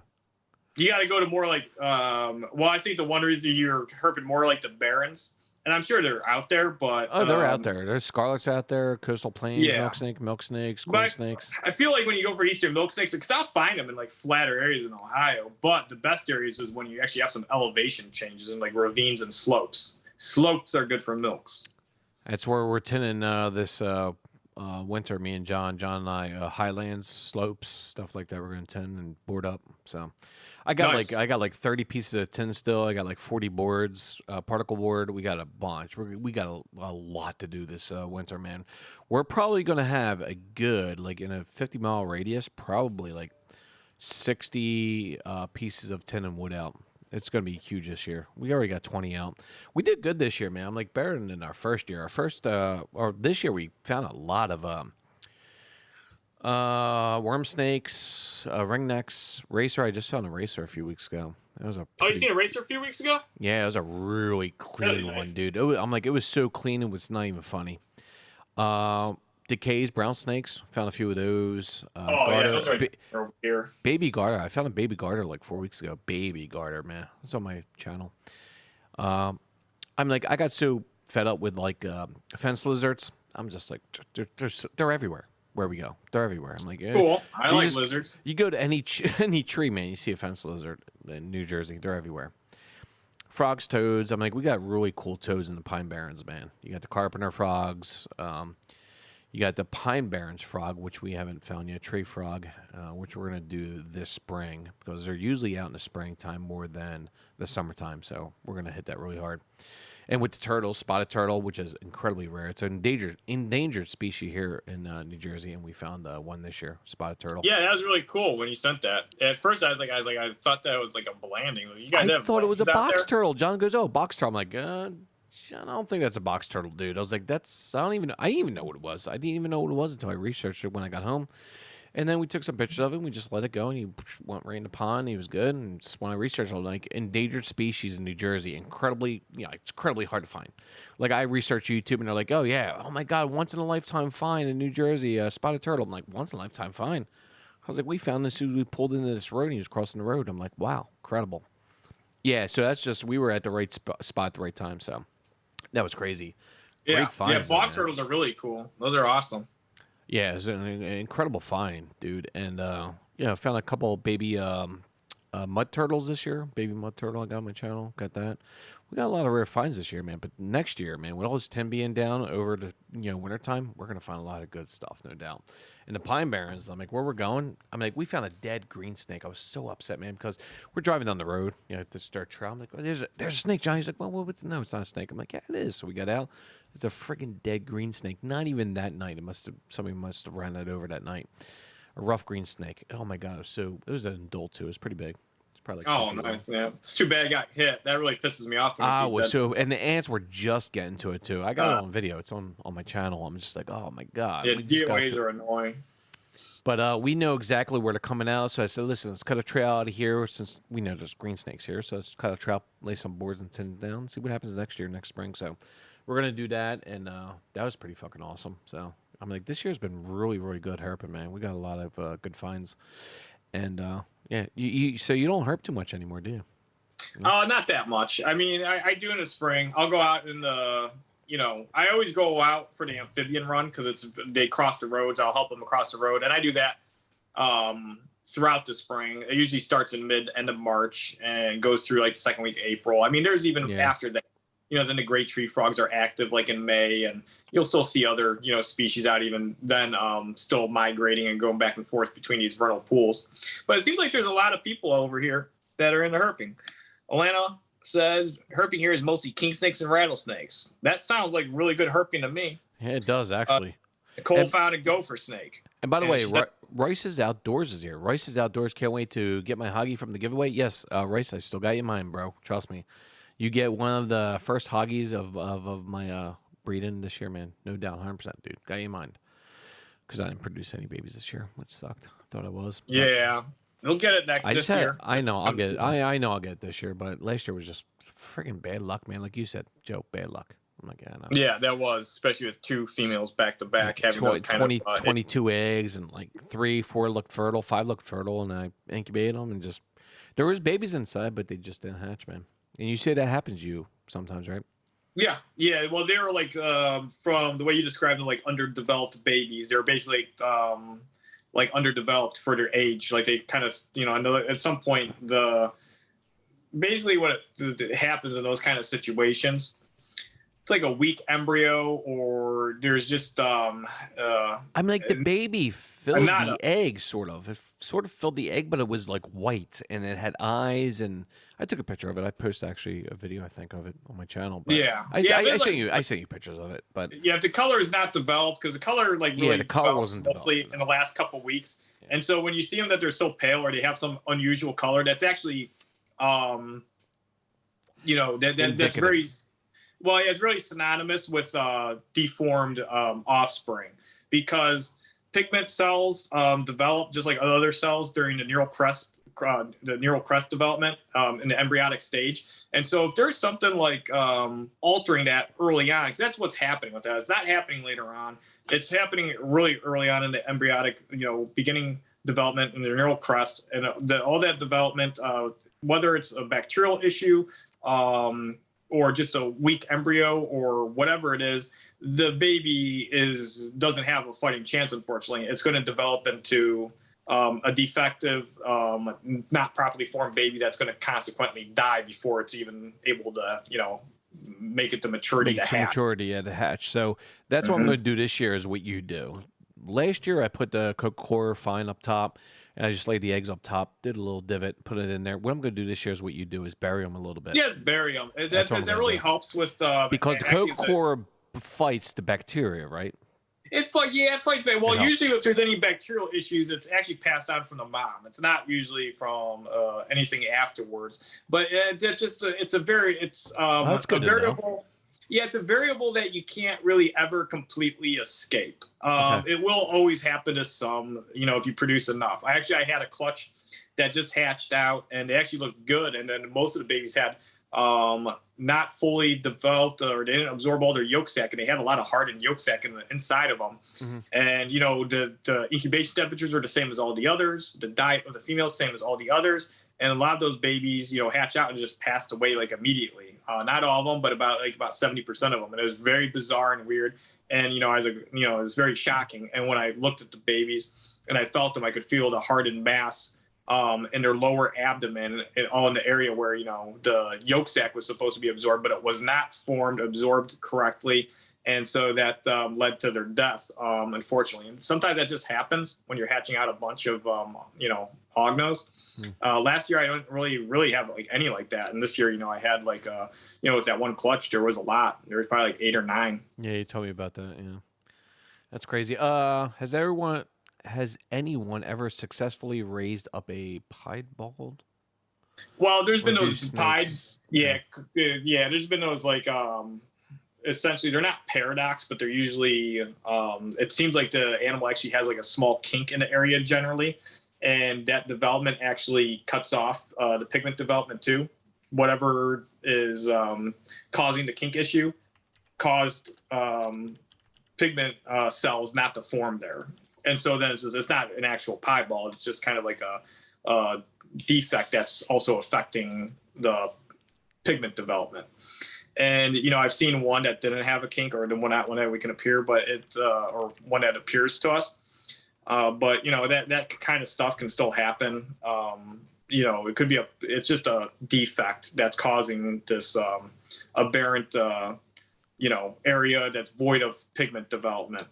You got to go to more like, well, I think the one reason you're herping more like the Barrens, and I'm sure they're out there, but Oh, they're out there. There's scarlets out there, coastal plains, Yeah. milk snakes, But corn snakes. I feel like when you go for eastern milk snakes, because I'll find them in like flatter areas in Ohio, but the best areas is when you actually have some elevation changes in like ravines and slopes. Slopes are good for milks. That's where we're tinning this winter. Me and John and I, highlands, slopes, stuff like that. We're going to tin and board up. So I got Nice. like 30 pieces of tin still. I got like 40 boards, particle board. We got a bunch. We got a lot to do this winter, man. We're probably going to have a good, like in a 50-mile radius, probably like 60 pieces of tin and wood out. It's going to be huge this year. We already got 20 out. We did good this year, man. I'm like better than our first year. Or this year we found a lot of worm snakes, ringnecks, racer. I just found a racer a few weeks ago. That was a Oh, you seen a racer a few weeks ago? yeah, it was a really clean Really nice. one, dude. I'm like, it was so clean, it was not even funny. Decays, brown snakes, found a few of those. Garter, those are over here. baby garter. I found a baby garter like 4 weeks ago. Baby garter, man. It's on my channel. I'm like, I got so fed up with like fence lizards. I'm just like, they're everywhere. Where we go, they're everywhere. I'm like, Cool. I you like lizards. You go to any tree, man. You see a fence lizard in New Jersey. They're everywhere. Frogs, toads. I'm like, we got really cool toads in the Pine Barrens, man. You got the carpenter frogs. You got the Pine Barrens frog, which we haven't found yet. Tree frog, which we're gonna do this spring because they're usually out in the springtime more than the summertime. So we're gonna hit that really hard. And with the turtles, spotted turtle, which is incredibly rare. It's an endangered species here in New Jersey, and we found one this year, spotted turtle. Yeah, that was really cool when you sent that. At first, I thought that was like a blanding. You guys I have thought it was a blandings out box there? turtle. John goes, "Oh, box turtle." I'm like, I don't think that's a box turtle, dude. I was like, I didn't even know what it was. I didn't even know what it was until I researched it when I got home. And then we took some pictures of him. We just let it go, and he went right in the pond. He was good. And just when I researched, I was like, endangered species in New Jersey, it's incredibly hard to find. Like I researched YouTube, and they're like, oh yeah, oh my god, once in a lifetime find in New Jersey, spotted turtle. I'm like, once in a lifetime find. I was like, we found this as soon as we pulled into this road. And he was crossing the road. I'm like, wow, incredible. Yeah, so that's just we were at the right spot at the right time. So that was crazy. Yeah, Great finds, bog man. turtles are really cool. Those are awesome. Yeah, it's an incredible find, dude. And found a couple of baby mud turtles this year. Baby mud turtle I got on my channel. Got that. We got a lot of rare finds this year, man. But next year, man, with all this tin being down over the wintertime, we're gonna find a lot of good stuff, no doubt. In the Pine Barrens, I'm like, where we're going, I'm like, we found a dead green snake. I was so upset, man, because we're driving down the road, this dirt trail. I'm like, oh, there's a snake, John. He's like, well, no, it's not a snake. I'm like, yeah, it is. So we got out. It's a freaking dead green snake. Not even that night. Somebody must have ran it over that night. A rough green snake. Oh my god, it was an adult too. It was pretty big. It's probably like 2 feet long. Nice. Yeah, it's too bad I got hit. That really pisses me off. When I see dead and the ants were just getting to it too. I got it on video. It's on my channel. I'm just like, oh my god. Yeah, DOAs are annoying. But we know exactly where they're coming out. So I said, listen, let's cut a trail out of here since we know there's green snakes here. So let's cut a trail, lay some boards and send it down, see what happens next spring. So we're going to do that. And that was pretty fucking awesome. So I'm like, this year's been really, really good herping, man. We got a lot of good finds. And so you don't herp too much anymore, do you? Not that much. I mean, I do in the spring. I'll go out in the... I always go out for the amphibian run because they cross the roads. I'll help them across the road, and I do that throughout the spring. It usually starts in end of March and goes through like the second week of April. I mean, there's even after that. Then the great tree frogs are active like in May, and you'll still see other species out even then, still migrating and going back and forth between these vernal pools. But it seems like there's a lot of people over here that are into herping. Alana says herping here is mostly king snakes and rattlesnakes. That sounds like really good herping to me. Yeah, it does actually. Nicole found a gopher snake. And by the way, Rice's Outdoors is here. Rice's Outdoors, can't wait to get my Hoggy from the giveaway. Yes, Rice, I still got you in mind, bro. Trust me. You get one of the first Hoggies of my breeding this year, man. No doubt, 100%, dude. Got you in mind. Because I didn't produce any babies this year, which sucked. I thought I was. Yeah. He'll get it this year. I know I'll get it. I know I'll get it this year, but last year was just freaking bad luck, man. Like you said, Joe, bad luck. I'm like, yeah, no. Yeah, that was, especially with 2 females back to back having those kind of 22 eggs, and like 3, 4 looked fertile, 5 looked fertile, and I incubated them, and just there was babies inside, but they just didn't hatch, man. And you say that happens to you sometimes, right? Yeah. Well, they were like from the way you described them, like underdeveloped babies. They were basically like underdeveloped for their age. Like they kind of, I know at some point basically what it happens in those kind of situations, it's like a weak embryo, or there's just I mean, like the baby filled the egg, sort of. It sort of filled the egg, but it was like white, and it had eyes. And I took a picture of it. I posted actually a video, I think, of it on my channel. But I sent you pictures of it. But yeah, the color is not developed, because the color the color wasn't mostly developed, in the last couple of weeks. Yeah. And so when you see them that they're so pale, or they have some unusual color, that's actually that's very. Well, it's really synonymous with deformed offspring, because pigment cells develop just like other cells during the neural crest development in the embryonic stage. And so if there's something like altering that early on, because that's what's happening with that. It's not happening later on. It's happening really early on in the embryonic, beginning development in the neural crest, and all that development, whether it's a bacterial issue, or just a weak embryo, or whatever it is, the baby doesn't have a fighting chance, unfortunately. It's going to develop into a defective, not properly formed baby that's going to consequently die before it's even able to, make it to maturity to hatch. So that's what I'm going to do this year, is what you do. Last year, I put the core fine up top, and I just laid the eggs up top, did a little divot, put it in there. What I'm going to do this year is what you do, is bury them a little bit. Yeah, bury them. That really helps with because the core fights the bacteria, right? It fights back. Well, usually if there's any bacterial issues, it's actually passed on from the mom. It's not usually from anything afterwards. But it's a variable. Yeah, it's a variable that you can't really ever completely escape. It will always happen to some, if you produce enough. I had a clutch that just hatched out, and they actually looked good. And then most of the babies had not fully developed, or they didn't absorb all their yolk sac, and they had a lot of hardened yolk sac inside of them. Mm-hmm. And the incubation temperatures are the same as all the others. The diet of the females same as all the others, and a lot of those babies hatch out and just passed away like immediately. Not all of them, but about 70% of them. And it was very bizarre and weird, and it was very shocking. And when I looked at the babies and I felt them, I could feel the hardened mass in their lower abdomen, all in the area where the yolk sac was supposed to be absorbed, but it was not absorbed correctly, and so that led to their death, unfortunately. And sometimes that just happens when you're hatching out a bunch of hognose. Last year I don't really have any like that, and this year I had with that one clutch there was a lot. There was probably 8 or 9. Yeah, you told me about that. Yeah, that's crazy. Has anyone ever successfully raised up a piebald? Well, there's been those pied. Yeah. There's been those essentially they're not paradox, but they're usually. It seems like the animal actually has a small kink in the area generally, and that development actually cuts off the pigment development too. Whatever is causing the kink issue caused pigment cells not to form there. And so then it's not an actual piebald. It's just kind of like a defect that's also affecting the pigment development. And, I've seen one that didn't have a kink, or the one that we can appear, but or one that appears to us. But, that kind of stuff can still happen. It could be it's just a defect that's causing this aberrant, area that's void of pigment development.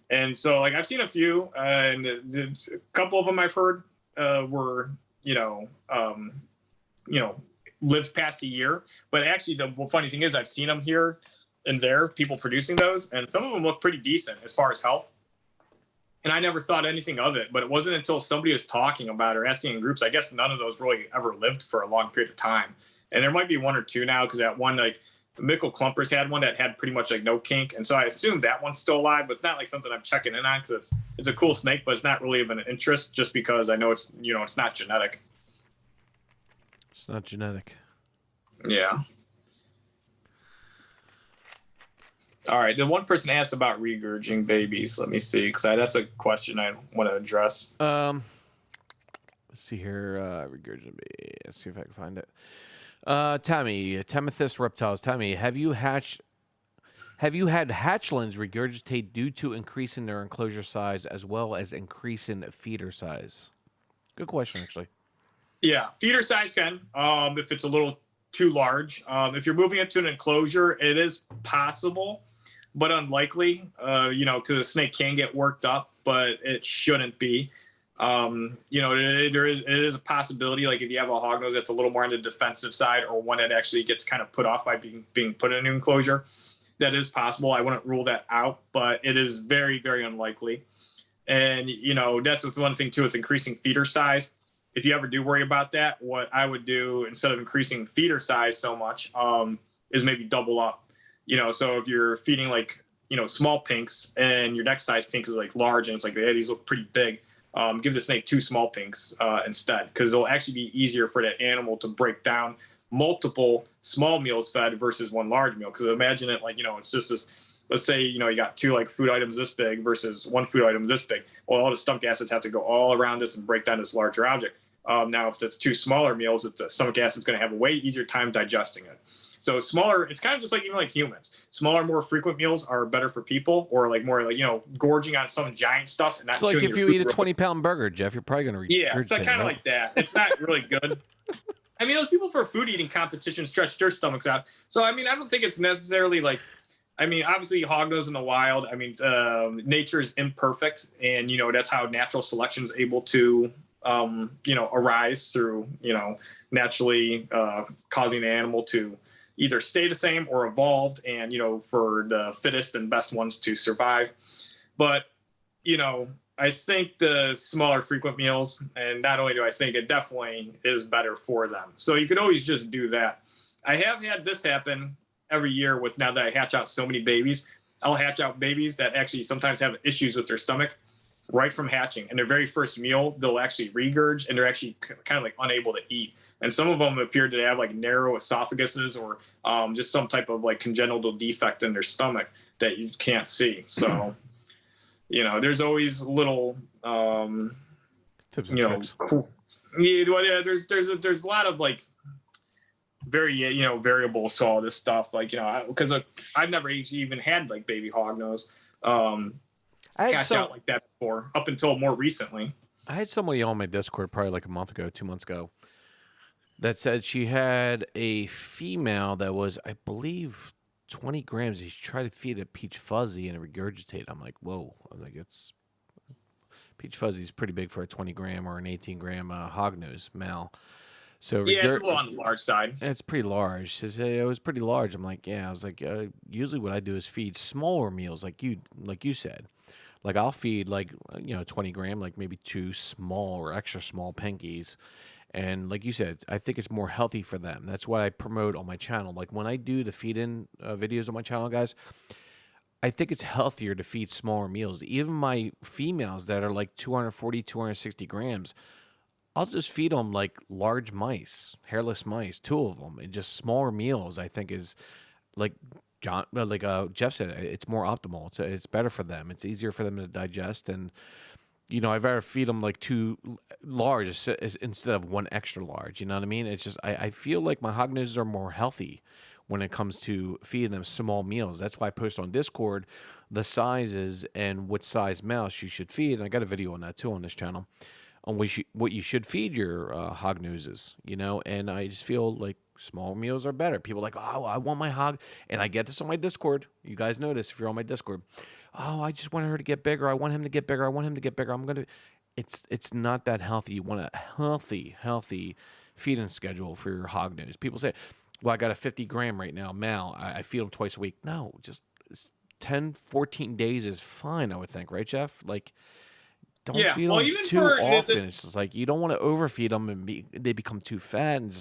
And so, I've seen a few, and a couple of them I've heard were, lived past a year. But actually, the funny thing is, I've seen them here and there, people producing those, and some of them look pretty decent as far as health. And I never thought anything of it, but it wasn't until somebody was talking about it or asking in groups. I guess none of those really ever lived for a long period of time. And there might be 1 or 2 now, because that one, Mickle Clumpers had one that had pretty much like no kink, and so I assume that one's still alive, but it's not like something I'm checking in on because it's a cool snake, but it's not really of an interest just because I know it's it's not genetic. It's not genetic. Yeah. All right. The one person asked about regurging babies. Let me see, because that's a question I want to address. Let's see here. Regurging baby. Let's see if I can find it. Tammy, Temethus Reptiles. Tammy, have you had hatchlings regurgitate due to increase in their enclosure size as well as increase in feeder size? Good question, actually. Yeah, feeder size can, if it's a little too large. If you're moving it to an enclosure, it is possible, but unlikely, because the snake can get worked up, but it shouldn't be. It is a possibility, like if you have a hognose that's a little more on the defensive side or one that actually gets kind of put off by being put in an enclosure, that is possible. I wouldn't rule that out, but it is very, very unlikely. And, that's what's one thing too, is increasing feeder size. If you ever do worry about that, what I would do instead of increasing feeder size so much is maybe double up. So if you're feeding like, small pinks and your next size pink is like large and it's like, hey, these look pretty big, give the snake 2 small pinks instead, because it'll actually be easier for that animal to break down multiple small meals fed versus one large meal. Because imagine it like, it's just this, let's say, you got 2 like food items this big versus 1 food item this big. Well, all the stomach acids have to go all around this and break down this larger object. Now, if that's 2 smaller meals, the stomach acid's going to have a way easier time digesting it. So smaller, it's kind of just like even like humans. Smaller, more frequent meals are better for people, or like more like gorging on some giant stuff. And not it's like if you eat a 20-pound burger, Jeff, you're probably going to yeah, it's like kind of like that. It's not really good. I mean, those people for food eating competition stretch their stomachs out. So I mean, I don't think it's necessarily like. I mean, obviously, hognose in the wild. I mean, nature is imperfect, and that's how natural selection is able to. Arise through, naturally causing the animal to either stay the same or evolved and, for the fittest and best ones to survive. But, I think the smaller frequent meals, and not only do I think it definitely is better for them. So you could always just do that. I have had this happen every year with now that I hatch out so many babies. I'll hatch out babies that actually sometimes have issues with their stomach right from hatching, and their very first meal they'll actually regurge and they're actually kind of like unable to eat, and some of them appear to have like narrow esophaguses or just some type of like congenital defect in their stomach that you can't see. So there's always little tips and tricks. Yeah, there's a lot of like very variables to all this stuff, like because I've never even had like baby hognose I had hatched out like that before, up until more recently. I had somebody on my Discord probably like a month ago, 2 months ago, that said she had a female that was, I believe, 20 grams. She tried to feed a peach fuzzy and it regurgitated. I'm like, whoa. I was like, it's peach fuzzy is pretty big for a 20 gram or an 18 gram hognose male. So yeah, it's a little on the large side. It's pretty large. She said it was pretty large. I'm like, yeah. I was like, usually what I do is feed smaller meals, like you said. Like I'll feed 20 gram, like maybe 2 small or extra small pinkies. And like you said, I think it's more healthy for them. That's what I promote on my channel. Like when I do the feed-in videos on my channel, guys, I think it's healthier to feed smaller meals. Even my females that are like 240, 260 grams, I'll just feed them like large mice, hairless mice, 2 of them, and just smaller meals. I think is like Jeff said, it's more optimal. It's better for them. It's easier for them to digest, and I'd rather feed them like 2 large instead of 1 extra large. You know what I mean? It's just I feel like my hognoses are more healthy when it comes to feeding them small meals. That's why I post on Discord the sizes and what size mouse you should feed. And I got a video on that too on this channel on what you should feed your hognoses. And I just feel like small meals are better. People are like, oh, I want my hog, and I get this on my Discord. You guys know this if you're on my Discord. Oh, I just want her to get bigger. I want him to get bigger. I want him to get bigger. It's not that healthy. You want a healthy feeding schedule for your hognose. People say, well, I got a 50 gram right now, male. I feed them twice a week. No, just 10, 14 days is fine, I would think, right, Jeff? Like, don't feed them too often. It's just like you don't want to overfeed them and they become too fat, and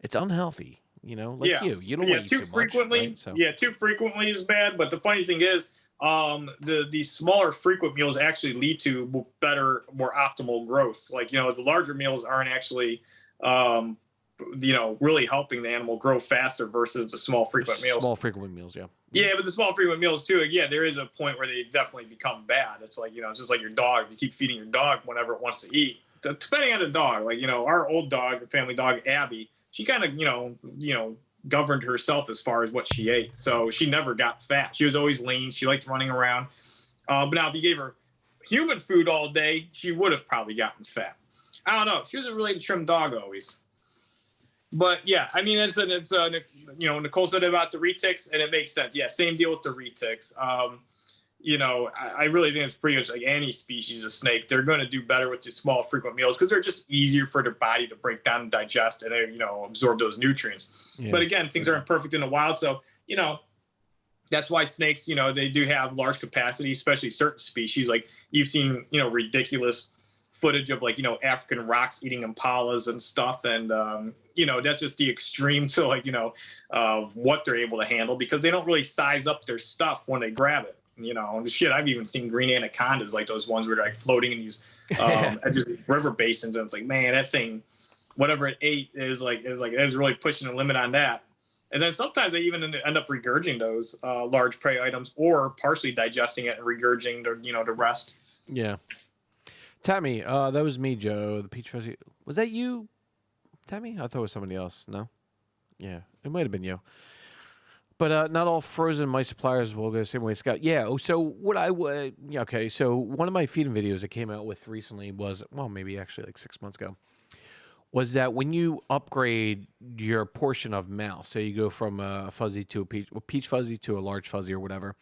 it's unhealthy. You know, like yeah, you don't yeah, want to eat too too frequently. much, right? So Yeah, too frequently is bad. But the funny thing is, the smaller frequent meals actually lead to better, more optimal growth. Like, you know, the larger meals aren't actually, you know, really helping the animal grow faster versus the small frequent meals. small frequent meals, yeah. Yeah, but the small frequent meals too. Yeah, there is a point where they definitely become bad. It's like, you know, it's just like your dog. You keep feeding your dog whenever it wants to eat. Depending on the dog, like, you know, our old dog, family dog Abby, she kind of, you know, governed herself as far as what she ate. So she never got fat. She was always lean. She liked running around. But now if you gave her human food all day, she would have probably gotten fat. I don't know. She was a really trim dog always. But yeah, I mean, it's you know, Nicole said about the retics, and it makes sense. Yeah, same deal with the retics. You know, I really think it's pretty much like any species of snake. They're going to do better with these small, frequent meals because they're just easier for their body to break down and digest and, you know, absorb those nutrients. Yeah. But again, things aren't perfect in the wild. So, you know, that's why snakes, you know, they do have large capacity, especially certain species. Like you've seen, you know, ridiculous footage of like, you know, African rocks eating impalas and stuff. And, you know, that's just the extreme to like, you know, of what they're able to handle because they don't really size up their stuff when they grab it. You know, shit, I've even seen green anacondas, like those ones where they're like floating in these river basins. And it's like, man, that thing, whatever it ate is really pushing the limit on that. And then sometimes they even end up regurging those large prey items or partially digesting it and regurging the, you know, the rest. Yeah. Tammy, that was me, Joe. The peach fuzzy. Was that you, Tammy? I thought it was somebody else. No? Yeah, it might have been you. But not all frozen mice suppliers will go the same way, Scott. Yeah. Oh, so what I would, yeah, okay. So one of my feeding videos that came out with recently was, well, maybe actually like 6 months ago, was that when you upgrade your portion of mouse, say you go from a fuzzy to a peach fuzzy to a large fuzzy or whatever.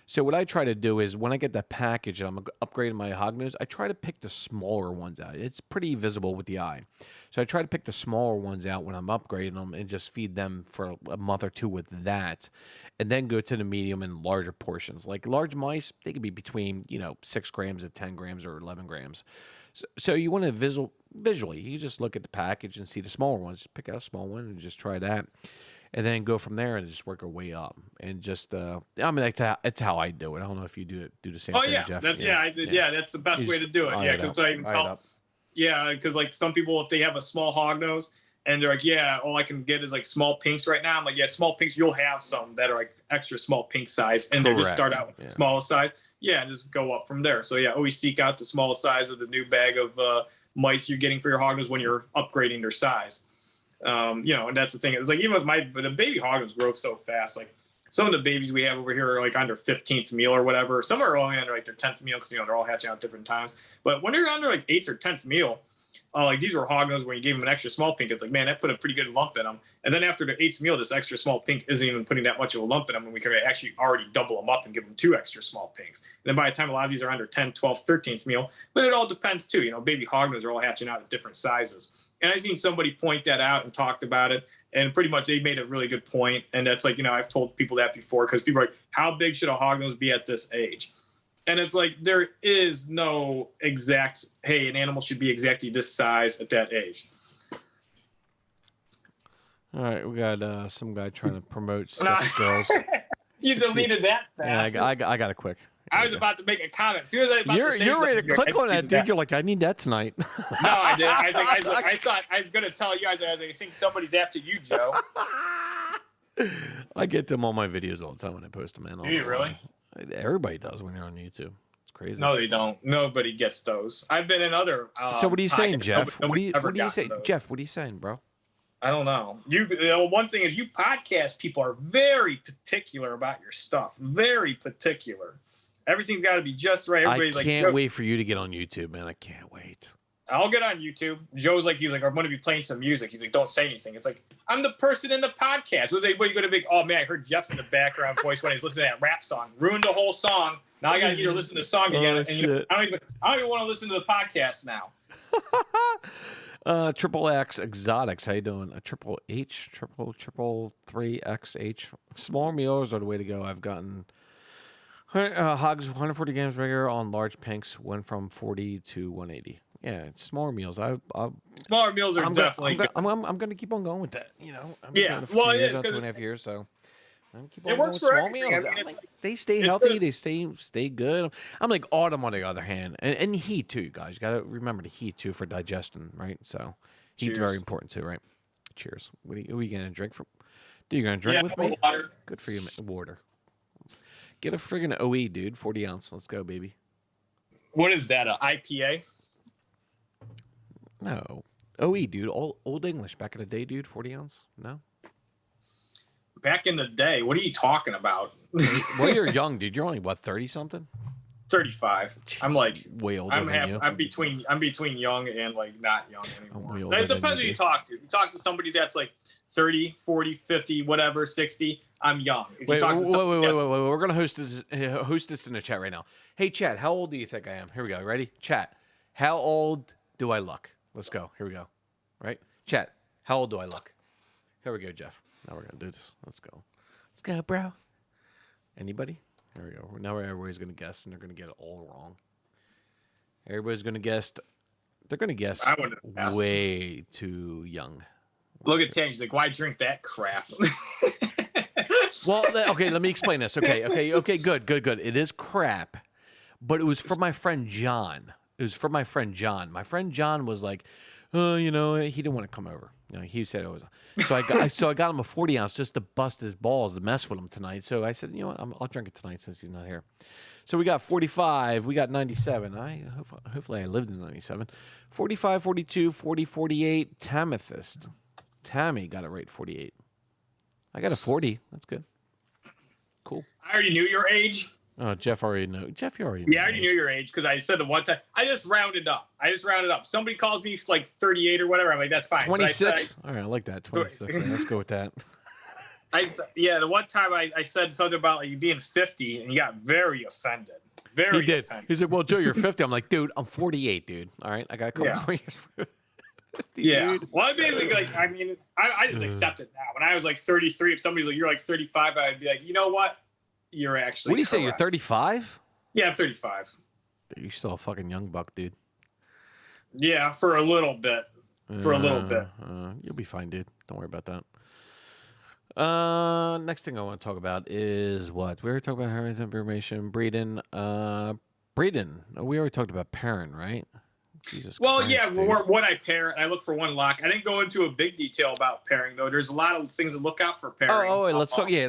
So what I try to do is when I get that package and I'm upgrading my Hognose, I try to pick the smaller ones out. It's pretty visible with the eye. So I try to pick the smaller ones out when I'm upgrading them and just feed them for a month or two with that. And then go to the medium and larger portions. Like large mice, they can be between, you know, 6 grams and 10 grams or 11 grams. So you want to visually, you just look at the package and see the smaller ones. Just pick out a small one and just try that. And then go from there and just work our way up. And just, I mean, that's how I do it. I don't know if you do the same thing, yeah. Jeff. That's, yeah, that's the best way to do it. Yeah, because yeah, because like some people, if they have a small hognose and they're like, yeah, all I can get is like small pinks right now. I'm like, yeah, small pinks, you'll have some that are like extra small pink size. And they just start out with the smallest size. Yeah, and just go up from there. So yeah, always seek out the smallest size of the new bag of mice you're getting for your hognose when you're upgrading their size. You know, and that's the thing. It's like even with the baby hognose grow so fast. Like some of the babies we have over here are like on their 15th meal or whatever. Some are only under like their 10th meal because, you know, they're all hatching out at different times. But when they're under like 8th or 10th meal, like these were hognose where you gave them an extra small pink. It's like, man, that put a pretty good lump in them. And then after the 8th meal, this extra small pink isn't even putting that much of a lump in them. And we can actually already double them up and give them 2 extra small pinks. And then by the time a lot of these are under 10, 12, 13th meal, but it all depends too. You know, baby hognose are all hatching out at different sizes. And I've seen somebody point that out and talked about it. And pretty much they made a really good point. And that's like, you know, I've told people that before because people are like, how big should a hognose be at this age? And it's like, there is no exact, hey, an animal should be exactly this size at that age. All right, we got some guy trying to promote sex girls. You deleted that fast. Yeah, I got it quick. I was about to make a comment. As soon as I was about to say you're ready to click on that, dude. That. You're like, I need that tonight. No, I did. I thought I was going to tell you. I think somebody's after you, Joe. I get them on my videos all the time when I post them, man. Do you really? Everybody does when you're on YouTube. It's crazy. No, they don't. Nobody gets those. I've been in other. So what are you saying, Jeff? What are you saying, Jeff? What are you saying, bro? I don't know. You know, one thing is you podcast people are very particular about your stuff. Very particular. Everything's got to be just right. I can't wait for you to get on YouTube, man. I can't wait. I'll get on YouTube. Joe's like, he's like, I'm going to be playing some music. He's like, don't say anything. It's like, I'm the person in the podcast. Was anybody going to be, oh man, I heard Jeff's in the background voice when he's listening to that rap song. Ruined the whole song. Now I got to either listen to the song again. And, you know, I don't even want to listen to the podcast now. Triple X Exotics. How you doing? A triple H, triple 3XH. Small meals are the way to go. I've gotten hogs 140 grams bigger on large pinks. Went from 40 to 180. Yeah, it's smaller meals. smaller males are definitely. I'm going to keep on going with that. You know, Yeah. Well, it is 2.5 years, so. Keep on it works going for small meals. everything. I mean, Like, they stay healthy. They stay good. I'm like autumn on the other hand, and heat too, guys. You gotta remember the heat too for digestion, right? So heat's very important too, right? Cheers. What are you gonna drink from? Dude, you gonna drink with me? Water. Good for you, water. Get a friggin' OE, dude. 40 ounce. Let's go, baby. What is that? A IPA? No, OE, dude. Old English back in the day, dude. 40 ounce. No. Back in the day, what are you talking about? Well, you're young, dude. You're only what, 30 something? 35. I'm like way older than you. I'm between young and like not young anymore. It depends who you talk to. If you talk to somebody that's like 30, 40, 50, whatever, 60, I'm young. If you talk to somebody wait. We're gonna host this in the chat right now. Hey, chat, how old do you think I am? Here we go. Ready? Chat, how old do I look? Let's go. Here we go. Right? Chat, how old do I look? Here we go, Jeff. Now we're gonna do this. Let's go. Let's go, bro. Anybody? Here we go. Now everybody's gonna guess, and they're gonna get it all wrong. Everybody's gonna guess. They're gonna guess way too young. Look at Tank. She's like, "Why drink that crap?" Well, okay. Let me explain this. Okay. Good. It is crap, but it was for my friend John. My friend John was like, he didn't want to come over. He said it was. So I got him a 40 ounce just to bust his balls to mess with him tonight. So I said, you know what, I'll drink it tonight since he's not here. So we got 45, we got 97. Hopefully I lived in 97. 45, 42, 40, 48. Tamethyst. Tammy got it right, 48. I got a 40. That's good. Cool. I already knew your age. Oh, Jeff already knew. Jeff, you already knew. Yeah, I already knew your age because I said the one time. I just rounded up. Somebody calls me like 38 or whatever. I'm like, that's fine. 26? All right, I like that. 26. Right, let's go with that. The one time I said something about like you being 50 and you got very offended. He did. Offended. He said, well, Joe, you're 50. I'm like, dude, I'm 48, dude. All right, I got a couple more years. 50, yeah. Dude. Well, I just accept it now. When I was like 33, if somebody's like, you're like 35, I'd be like, you know what? You're actually. What do you say? You're 35? Yeah, I'm 35. You're still a fucking young buck, dude. Yeah, for a little bit. You'll be fine, dude. Don't worry about that. Next thing I want to talk about is what? We already talked about herping information, breeding. Breeding. We already talked about pairing, right? Jesus Christ, yeah, dude. When I pair, I look for one lock. I didn't go into a big detail about pairing though. There's a lot of things to look out for pairing. Wait, let's talk. Yeah,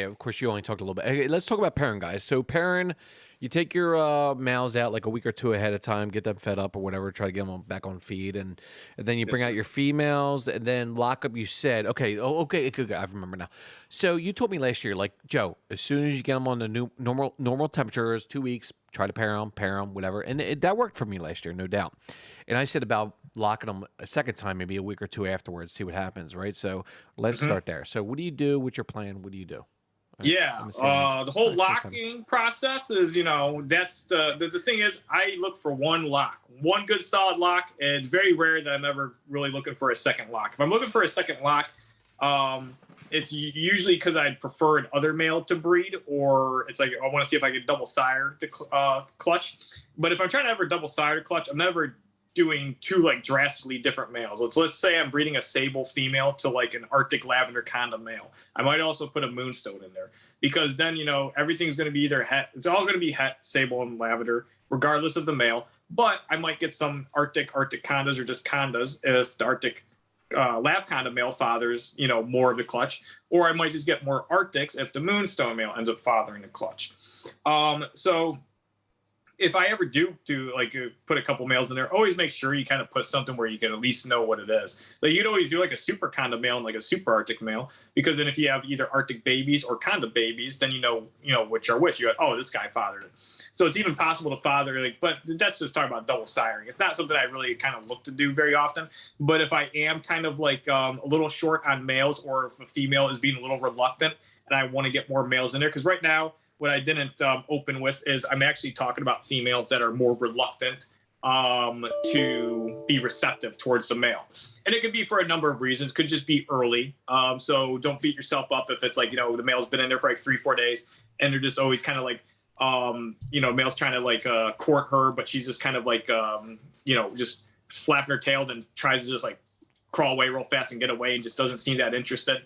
Of course, you only talked a little bit. Okay, let's talk about pairing, guys. So pairing, you take your males out like a week or two ahead of time, get them fed up or whatever, try to get them back on feed, and then you bring out your females, and then lock up. You said, okay, I remember now. So you told me last year, like, Joe, as soon as you get them on the new normal temperatures, 2 weeks, try to pair them, whatever, and that worked for me last year, no doubt. And I said about locking them a second time, maybe a week or two afterwards, see what happens, right? So let's start there. So what do you do? What's your plan? What do you do? Yeah, the whole locking process is, that's the thing is I look for one lock, one good solid lock. And it's very rare that I'm ever really looking for a second lock. If I'm looking for a second lock, it's usually because I prefer an other male to breed, or it's like I want to see if I can double sire the clutch. But if I'm trying to ever double sire clutch, I'm never doing two like drastically different males. Let's say I'm breeding a sable female to like an Arctic lavender condom male. I might also put a moonstone in there because then everything's going to be either het. It's all going to be het, sable, and lavender, regardless of the male. But I might get some Arctic condas or just condas if the Arctic lav condom male fathers more of the clutch, or I might just get more Arctics if the moonstone male ends up fathering the clutch. So if I ever do like put a couple males in there, always make sure you kind of put something where you can at least know what it is. Like you'd always do like a super condom male and like a super Arctic male, because then if you have either Arctic babies or condom babies, then you know which are which. You go, this guy fathered it. So it's even possible to father, but that's just talking about double siring. It's not something I really kind of look to do very often. But if I am kind of like a little short on males, or if a female is being a little reluctant and I want to get more males in there, because right now, what I didn't open with is I'm actually talking about females that are more reluctant to be receptive towards the male. And it could be for a number of reasons. Could just be early. So don't beat yourself up if it's like, the male's been in there for like 3-4 days and they're just always kind of like, male's trying to like court her, but she's just kind of like, just flapping her tail, then tries to just like crawl away real fast and get away and just doesn't seem that interested.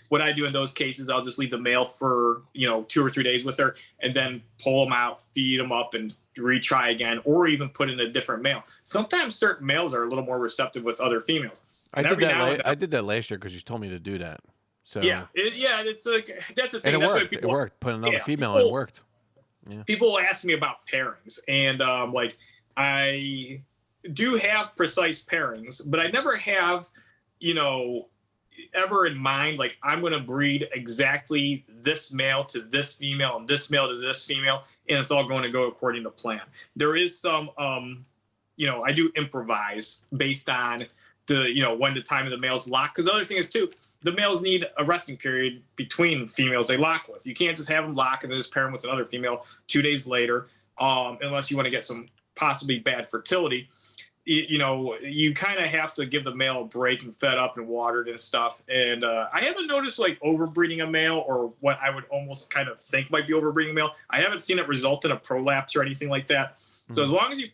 What I do in those cases, I'll just leave the male for, 2 or 3 days with her and then pull them out, feed them up, and retry again, or even put in a different male. Sometimes certain males are a little more receptive with other females. I did that last year because you told me to do that. So it's like, that's the thing. And it that's worked. It worked. Put another female and it worked. Yeah. People ask me about pairings, and I do have precise pairings, but I never have, ever in mind, like I'm going to breed exactly this male to this female and this male to this female, and it's all going to go according to plan. There is some, I do improvise based on when the time of the males lock. Because the other thing is too, the males need a resting period between females they lock with. You can't just have them lock and then just pair them with another female 2 days later, unless you want to get some possibly bad fertility. You kind of have to give the male a break and fed up and watered and stuff. And I haven't noticed like overbreeding a male, or what I would almost kind of think might be overbreeding a male. I haven't seen it result in a prolapse or anything like that. So as long as you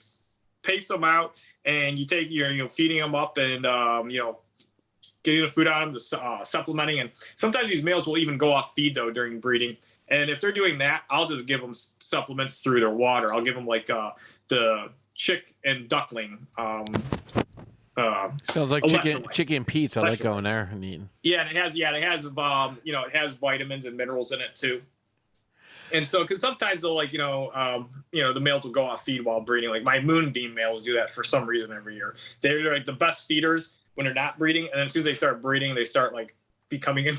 pace them out and you take your, feeding them up and, getting the food on them, supplementing. And sometimes these males will even go off feed though during breeding. And if they're doing that, I'll just give them supplements through their water. I'll give them like the chick and duckling. Sounds like chicken Pete's. I like going there and eating. Yeah, and it has it has vitamins and minerals in it too. And so, because sometimes they'll the males will go off feed while breeding. Like my moonbeam males do that for some reason every year. They're like the best feeders when they're not breeding, and then as soon as they start breeding, they start like becoming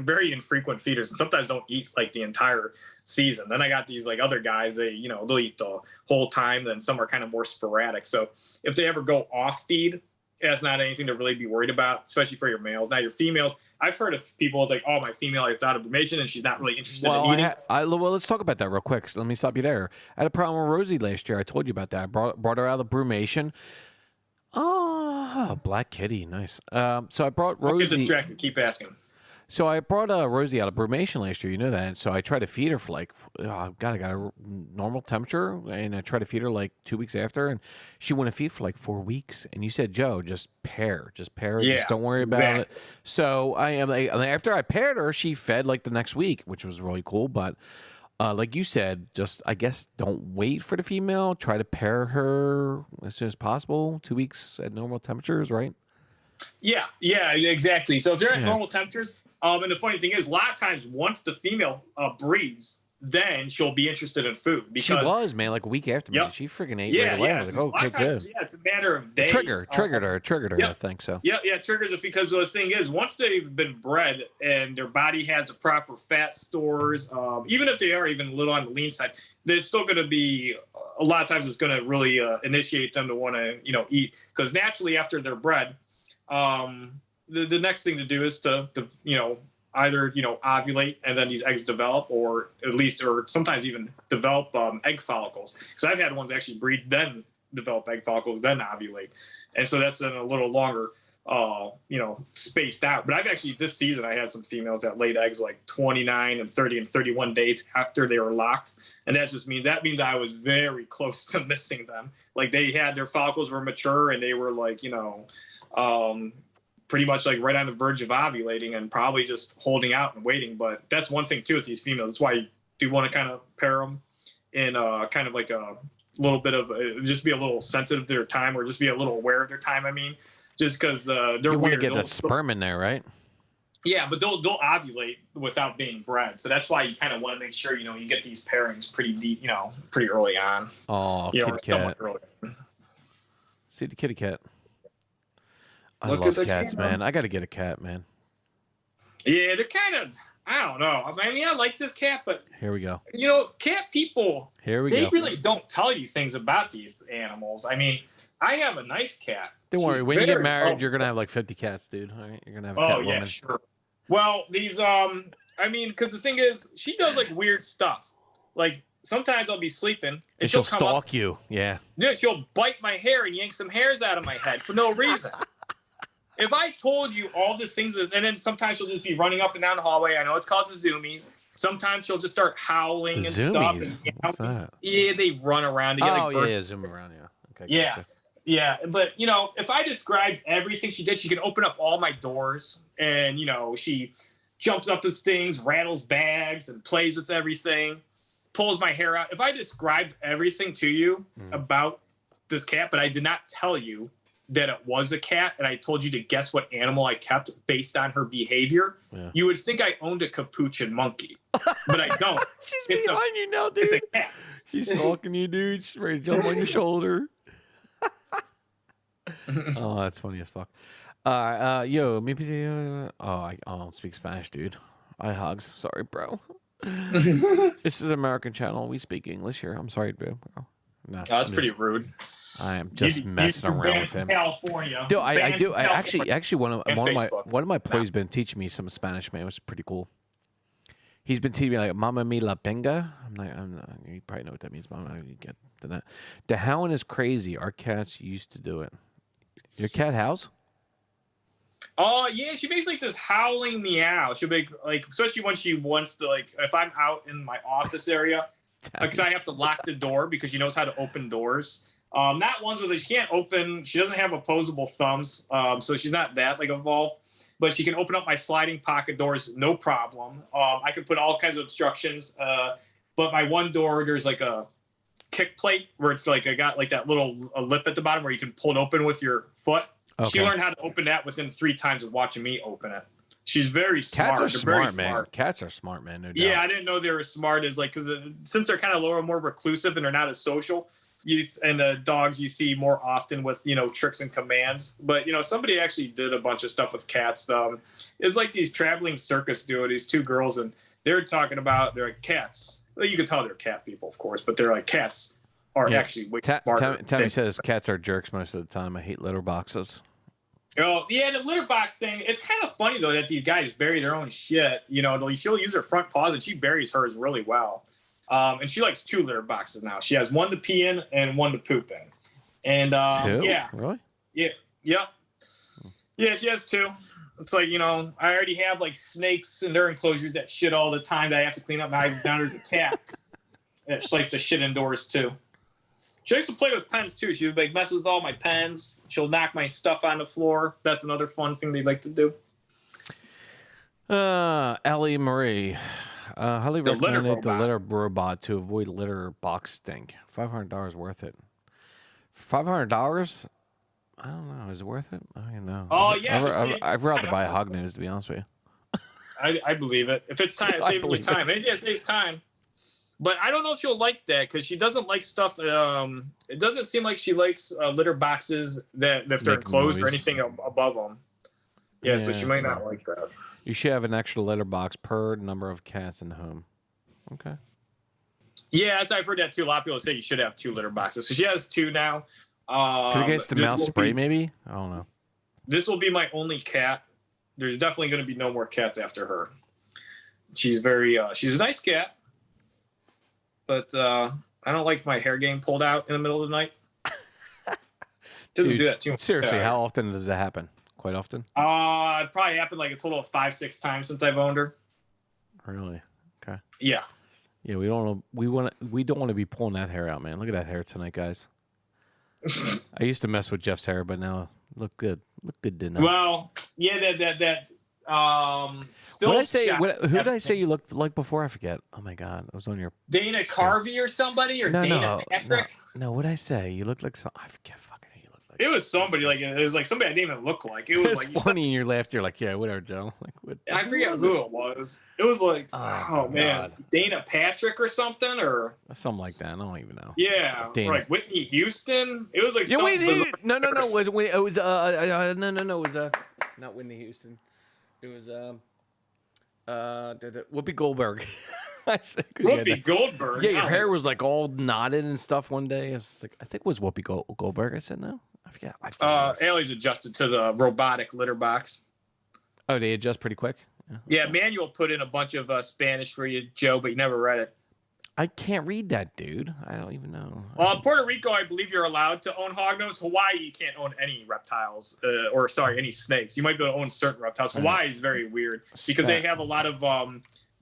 very infrequent feeders, and sometimes don't eat like the entire season. Then I got these like other guys, they'll eat the whole time. Then some are kind of more sporadic. So if they ever go off feed, that's not anything to really be worried about, especially for your males. Now your females, I've heard of people like, oh, my female is out of brumation and she's not really interested in eating. Well, let's talk about that real quick. So let me stop you there. I had a problem with Rosie last year. I told you about that. I brought her out of brumation. Oh, black kitty, nice. So I brought Rosie. Get distracted. Keep asking. So I brought Rosie out of brumation last year. You know that. And so I tried to feed her for like, I got a normal temperature, and I tried to feed her like 2 weeks after, and she wouldn't feed for like 4 weeks. And you said, Joe, just pair, yeah, just don't worry about it. So after I paired her, she fed like the next week, which was really cool. But like you said, just I guess don't wait for the female. Try to pair her as soon as possible. 2 weeks at normal temperatures, right? Yeah, exactly. So if they're at normal temperatures. And the funny thing is, a lot of times, once the female breeds, then she'll be interested in food. Because she was, man, like a week after me. She freaking ate right away. I was like, oh, good. Yeah, it's a matter of days. Triggered her, I think so. Yeah, triggers it because the thing is, once they've been bred and their body has the proper fat stores, even if they are even a little on the lean side, there's still going to be, a lot of times it's going to really initiate them to want to, eat. Because naturally, after they're bred, the next thing to do is to either ovulate and then these eggs develop, or sometimes even develop egg follicles. Because I've had ones actually breed, then develop egg follicles, then ovulate, and so that's in a little longer spaced out. But I've actually, this season, I had some females that laid eggs like 29 and 30 and 31 days after they were locked, and that means I was very close to missing them. Like their follicles were mature and they were like pretty much like right on the verge of ovulating and probably just holding out and waiting. But that's one thing too with these females. That's why you do want to kind of pair them in kind of like a little bit of just be a little sensitive to their time, or just be a little aware of their time. I mean, just because they're weird. You want to get that sperm in there, right? Yeah, but they'll ovulate without being bred. So that's why you kind of want to make sure, you get these pairings pretty deep, pretty early on. Oh, kitty cat. See the kitty cat. I love cats, man. I got to get a cat, man. Yeah, they're kind of, I don't know. I mean, I like this cat, but here we go. Cat people, they really don't tell you things about these animals. I mean, I have a nice cat. Don't worry. When you get married, you're going to have like 50 cats, dude. All right? You're going to have a cat woman. Yeah, sure. Well, these, because the thing is, she does like weird stuff. Like, sometimes I'll be sleeping and she'll stalk you. Yeah. Yeah, she'll bite my hair and yank some hairs out of my head for no reason. If I told you all these things, and then sometimes she'll just be running up and down the hallway. I know it's called the zoomies. Sometimes she'll just start howling and zoomies? stuff. What's that? Yeah, they run around. They get, zoom around, yeah. Okay, yeah. gotcha. Yeah, but if I described everything she did, she can open up all my doors, and she jumps up these things, rattles bags, and plays with everything, pulls my hair out. If I described everything to you about this cat, but I did not tell you that it was a cat, and I told you to guess what animal I kept based on her behavior, you would think I owned a capuchin monkey, but I don't. She's behind you now, dude. It's a cat. She's stalking you, dude. She's ready to jump on your shoulder. Oh, that's funny as fuck. Yo, maybe I don't speak Spanish, dude. I hugs. Sorry, bro. This is an American channel. We speak English here. I'm sorry, bro. No, that's pretty rude. I am just messing around with him. California. Dude, I do. I actually one of my employees been teaching me some Spanish, man. It was pretty cool. He's been teaching me like "Mama mi la pinga." I'm not. You probably know what that means, Mama. You get to that. The howling is crazy. Our cats used to do it. Your cat howls? Oh yeah, she makes like this howling meow. She'll make like, especially when she wants to, like, if I'm out in my office area, because I have to lock the door because she knows how to open doors. That one's was like she can't open. She doesn't have opposable thumbs, so she's not that like evolved. But she can open up my sliding pocket doors, no problem. I can put all kinds of obstructions. But my one door, there's like a kick plate where it's like I got like that little lip at the bottom where you can pull it open with your foot. Okay. She learned how to open that within 3 times of watching me open it. She's very smart. Cats are smart, man. Cats are smart, man. No doubt. Yeah, I didn't know they were smart. Is like because since they're kind of a little more reclusive and they're not as social. And the dogs you see more often with tricks and commands, but somebody actually did a bunch of stuff with cats. It's like these traveling circus duo, these 2 girls, and they're talking about they're like cats. Well, you can tell they're cat people, of course, but they're like cats are actually way smarter. Tammy says cats are jerks most of the time. I hate litter boxes. Oh yeah, the litter box thing. It's kind of funny though that these guys bury their own shit. She'll use her front paws and she buries hers really well. And she likes 2 litter boxes now. She has 1 to pee in and 1 to poop in. And 2? Yeah, really? Yeah. She has 2. It's like I already have like snakes in their enclosures that shit all the time that I have to clean up. Now down to the cat. And she likes to shit indoors too. She likes to play with pens too. She like messes with all my pens. She'll knock my stuff on the floor. That's another fun thing they like to do. Ellie Marie. Highly recommended the litter robot to avoid litter box stink. $500 worth it. $500? I don't know. Is it worth it? I don't know. Oh yeah. I'd rather buy a Hognose, to be honest with you. I believe it. If it's time, save me time. It saves time. But I don't know if she'll like that because she doesn't like stuff. It doesn't seem like she likes litter boxes that if they're enclosed or anything above them. Yeah, so she might not like that. You should have an extra litter box per number of cats in the home. Okay. Yeah, I've heard that too. A lot of people say you should have 2 litter boxes. So she has 2 now. Because it gets the mouse spray, maybe? I don't know. This will be my only cat. There's definitely going to be no more cats after her. She's she's a nice cat. But I don't like my hair getting pulled out in the middle of the night. Doesn't do that too much. Seriously, how often does that happen? Quite often? It probably happened like a total of 5-6 times since I've owned her. Really? Okay. Yeah. Yeah, we don't want to be pulling that hair out, man. Look at that hair tonight, guys. I used to mess with Jeff's hair, but now look good. Look good, didn't I? Well, yeah, that still. What did I say? Who did I say you looked like before? I forget. Oh my god, it was on your Dana Carvey or somebody or Dana Patrick. No, what did I say? You looked like some. I forget. Fucking, you looked like. It was somebody like it was like somebody I didn't even look like. It was like funny. And you laughed. You're like, yeah, whatever, Joe. Like, what? I forget who it was. It was like, oh man, Dana Patrick or something or something like that. I don't even know. Yeah, or like Whitney Houston. It was like no. It was not Whitney Houston. It was Whoopi Goldberg. Whoopi Goldberg. Yeah, your hair was like all knotted and stuff one day. It's like I think it was Whoopi Goldberg. I said no. I forget. Ailey's adjusted to the robotic litter box. Oh, they adjust pretty quick. Yeah, Manuel put in a bunch of Spanish for you, Joe, but you never read it. I can't read that, dude. I don't even know. Puerto Rico, I believe you're allowed to own hognose. Hawaii, you can't own any reptiles, any snakes. You might be able to own certain reptiles. Hawaii is very weird because they have a lot of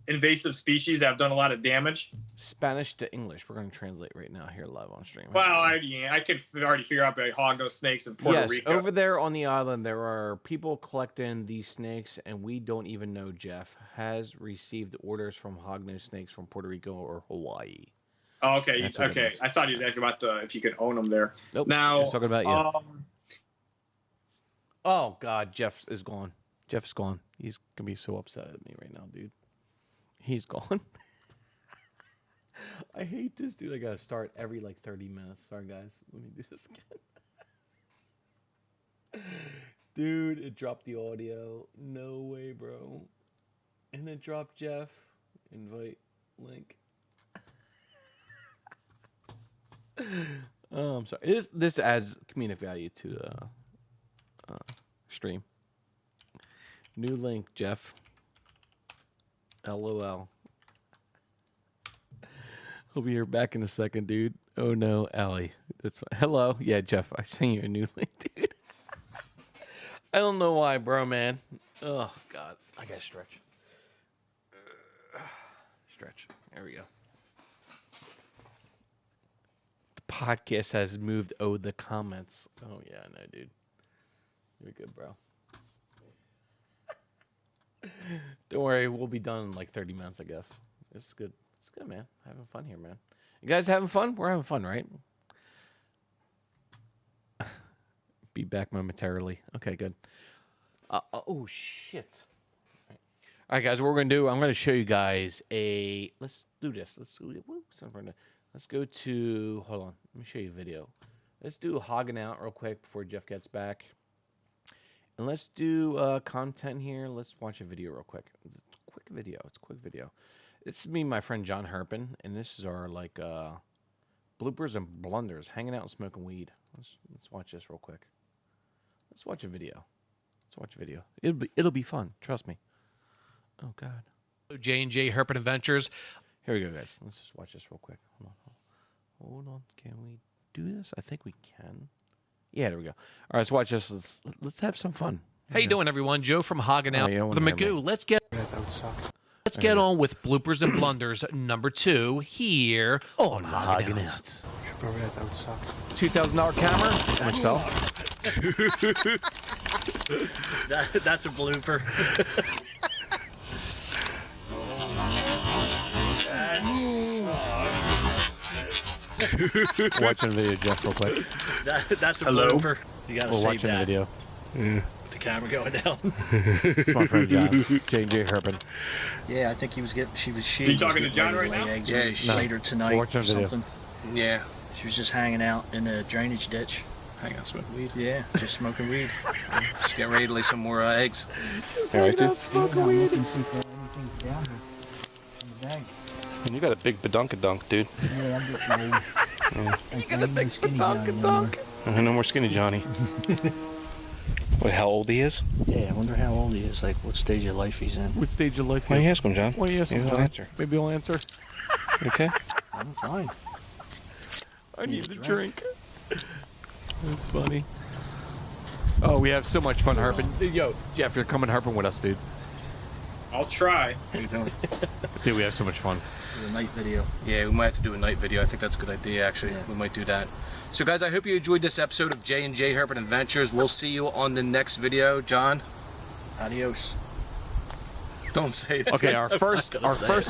invasive species that have done a lot of damage. Spanish to English. We're going to translate right now here live on stream. Well, I could already figure out the hognose snakes in Puerto Rico. Over there on the island, there are people collecting these snakes, and we don't even know Jeff has received orders from hognose snakes from Puerto Rico or Hawaii. Oh, okay. Okay. I thought he was asking about if you could own them there. Nope. Now, he's talking about you. Oh, God. Jeff is gone. Jeff's gone. He's going to be so upset at me right now, dude. He's gone. I hate this, dude. I got to start every, 30 minutes. Sorry, guys. Let me do this again. Dude, it dropped the audio. No way, bro. And it dropped Jeff. Invite link. Oh, I'm sorry. This adds community value to the stream. New link, Jeff. LOL. He'll be here back in a second, dude. Oh no, Allie. That's fine. Hello. Yeah, Jeff. I sent you a new link, dude. I don't know why, bro, man. Oh God. I gotta stretch. Stretch. There we go. Podcast has moved the comments. Oh yeah, I know, dude. You're good, bro. Don't worry, we'll be done in 30 minutes, I guess. It's good. It's good, man. Having fun here, man. You guys having fun? We're having fun, right? Be back momentarily. Okay, good. Oh shit. All right, guys, what we're gonna do? I'm gonna show you guys a. Let's do this. Let's go to, hold on, let me show you a video. Let's do HOGOUT real quick before Jeff gets back. And let's do content here. Let's watch a video real quick. It's a quick video. This is me and my friend John Herping, and this is our bloopers and blunders, hanging out and smoking weed. Let's watch this real quick. Let's watch a video. It'll be fun. Trust me. Oh God. J&J Herping Adventures. Here we go, guys. Let's just watch this real quick. Hold on. Can we do this? I think we can. Yeah, there we go. All right, let's watch this. Let's have some fun. How you doing, everyone? Joe from HOGOUT with the Magoo. Let's get on with bloopers and blunders number 2 here on HOGOUT. That would suck. $2,000 camera. How much sell? That's a blooper. Watching the video, Jeff, real quick. That's a blooper. You gotta save watching that. the video. With the camera going down. It's my friend John, J&J Herping. Yeah, I think he was getting. She Are you talking to John right now? Eggs Yeah, later tonight We're or watching the video. something. Yeah. She was just hanging out in the drainage ditch. Hang on, smoke weed. Yeah, just smoking weed. Just get ready to lay some more eggs. All right, dude. Smoking weed. And see if anything's down here in the bag. And you got a big badunkadunk, dude. Yeah, I'm getting old. You got a big badunkadunk. No more skinny Johnny. What, how old he is? Yeah, I wonder how old he is. What stage of life he's in. What stage of life Why don't you ask him, John? Why don't you ask him, Maybe John? he'll answer. Maybe he'll answer. Okay. I'm fine. I need a drink. That's funny. Oh, we have so much fun herping. Yo, Jeff, you're coming herping with us, dude. I'll try. What are you doing? Dude, we have so much fun. The night video. Yeah, we might have to do a night video. I think that's a good idea, actually. Yeah. We might do that. So, guys, I hope you enjoyed this episode of J&J Herping Adventures. We'll see you on the next video. John? Adios. Don't say that. Okay, our first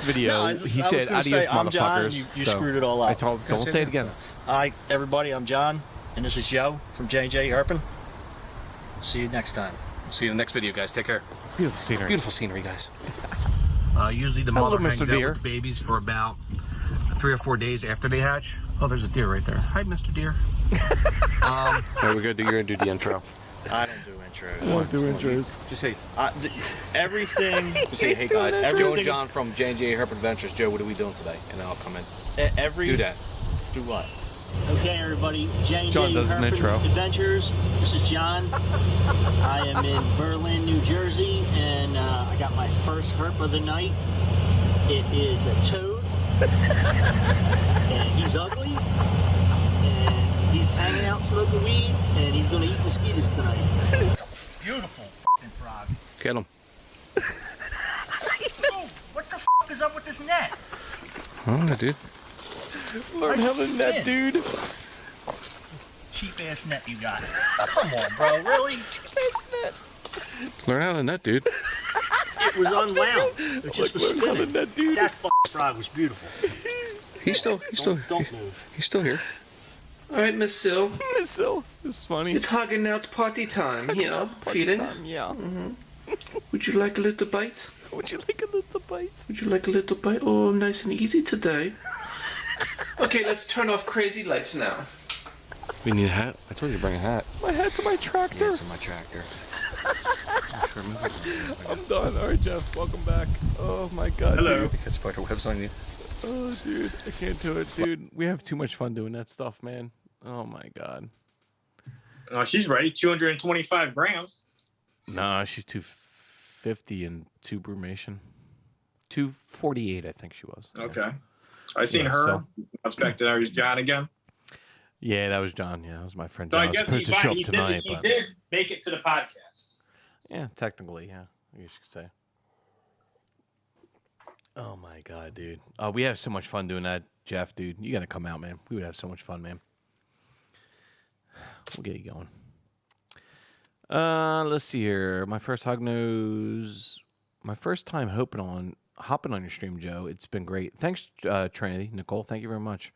video, he said, "Adios, adios, I'm John, motherfuckers." you So, screwed it all up. I told, don't say it again. Hi, everybody. I'm John, and this is Joe from J&J Herping. See you next time. See you in the next video, guys. Take care. Beautiful scenery. Beautiful scenery, guys. Usually the Hello, mother Mr. hangs Deer. out with babies for about 3 or 4 days after they hatch. Oh, there's a deer right there. Hi, Mr. Deer. All right, you're gonna do the intro. I don't do intros. I don't do intros. Just say, Everything. just say, hey guys, Joe and Everything. John from J&J Herping Adventures. Joe, what are we doing today? And then I'll come in. Every. Do that. Do what? Okay, everybody. J&J John does an Herping intro. Adventures. This is John. I am in Berlin, New Jersey, and I got my first herp of the night. It is a toad, and he's ugly, and he's hanging out smoking weed, and he's going to eat mosquitoes tonight. Beautiful f***ing frog. Get him. Oh, what the f*** is this net? Oh, dude. Learn how to net, dude. Cheap ass net you got. Come on, bro. Really? Learn how to net, dude. It was unwound. It just was spinning. Net, dude. That frog was beautiful. He's still Don't move. he's still here. All right, Miss Sil. Miss Sil. This is funny. It's HOGOUT party time. You know, feeding. Yeah. Would you like a little bite? Would you like a little bite? Would you like a little bite? Oh, nice and easy today. Okay, let's turn off crazy lights now. We need a hat. I told you to bring a hat. My hat's in my tractor. Yeah, it's in my tractor. I'm done. All right, Jeff. Welcome back. Oh my God. Hello. Dude. The cat spider webs on you. Oh, dude. I can't do it, dude. We have too much fun doing that stuff, man. Oh my God. She's ready. 225 grams. Nah, she's 250 and 2 Brumation. 248, I think she was. Okay. I seen Yeah, her. so- I expected there was John again. Yeah, that was John. Yeah, that was my friend So John. I I was guess supposed to show up tonight, he but did make it to the podcast. yeah, technically, yeah, I guess you could say. Oh my God, dude. We have so much fun doing that, Jeff, dude. You got to come out, man. We would have so much fun, man. We'll get you going. Let's see here. My first Hognose. My first time hopping on your stream, Joe. It's been great. Thanks, Trinity. Nicole, thank you very much.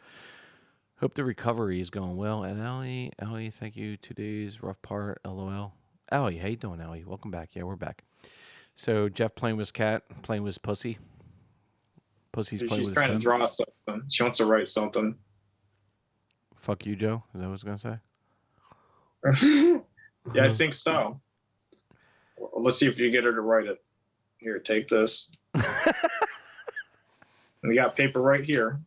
Hope the recovery is going well. And Allie, thank you. 2 days, rough part, LOL. Allie, how you doing, Allie? Welcome back. Yeah, we're back. So Jeff playing with his cat, playing with his pussy. Pussy's playing She's with trying to his draw something. She wants to write something. Fuck you, Joe. Is that what I was gonna say? Yeah, I think so. Well, let's see if you get her to write it. Here, take this. We got paper right here.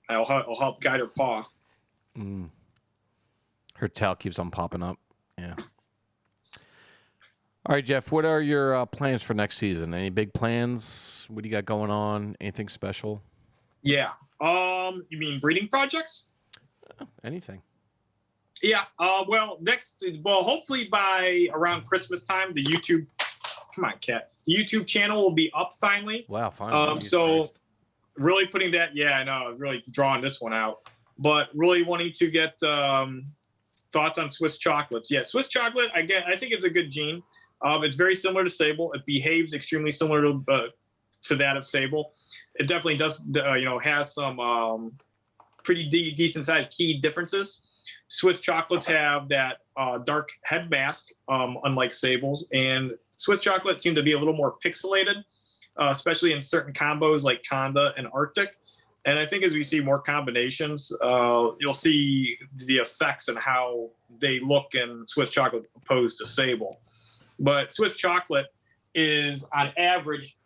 I'll help guide her paw. Her tail keeps on popping up. Yeah. All right, Jeff. What are your plans for next season? Any big plans? What do you got going on? Anything special? Yeah. You mean breeding projects? Anything? Yeah. Hopefully by around Christmas time, the YouTube. Come on, cat. The YouTube channel will be up finally. Wow, finally. Jesus So Christ. really putting that. Yeah, I know. Really drawing this one out, but really wanting to get thoughts on Swiss chocolates. Yeah, Swiss chocolate. I think it's a good gene. It's very similar to Sable. It behaves extremely similar to that of Sable. It definitely does. Has some pretty decent sized key differences. Swiss chocolates have that dark head mask, unlike Sables, and Swiss chocolates seem to be a little more pixelated, especially in certain combos like Conda and Arctic. And I think as we see more combinations, you'll see the effects and how they look in Swiss chocolate opposed to Sable. But Swiss chocolate is on average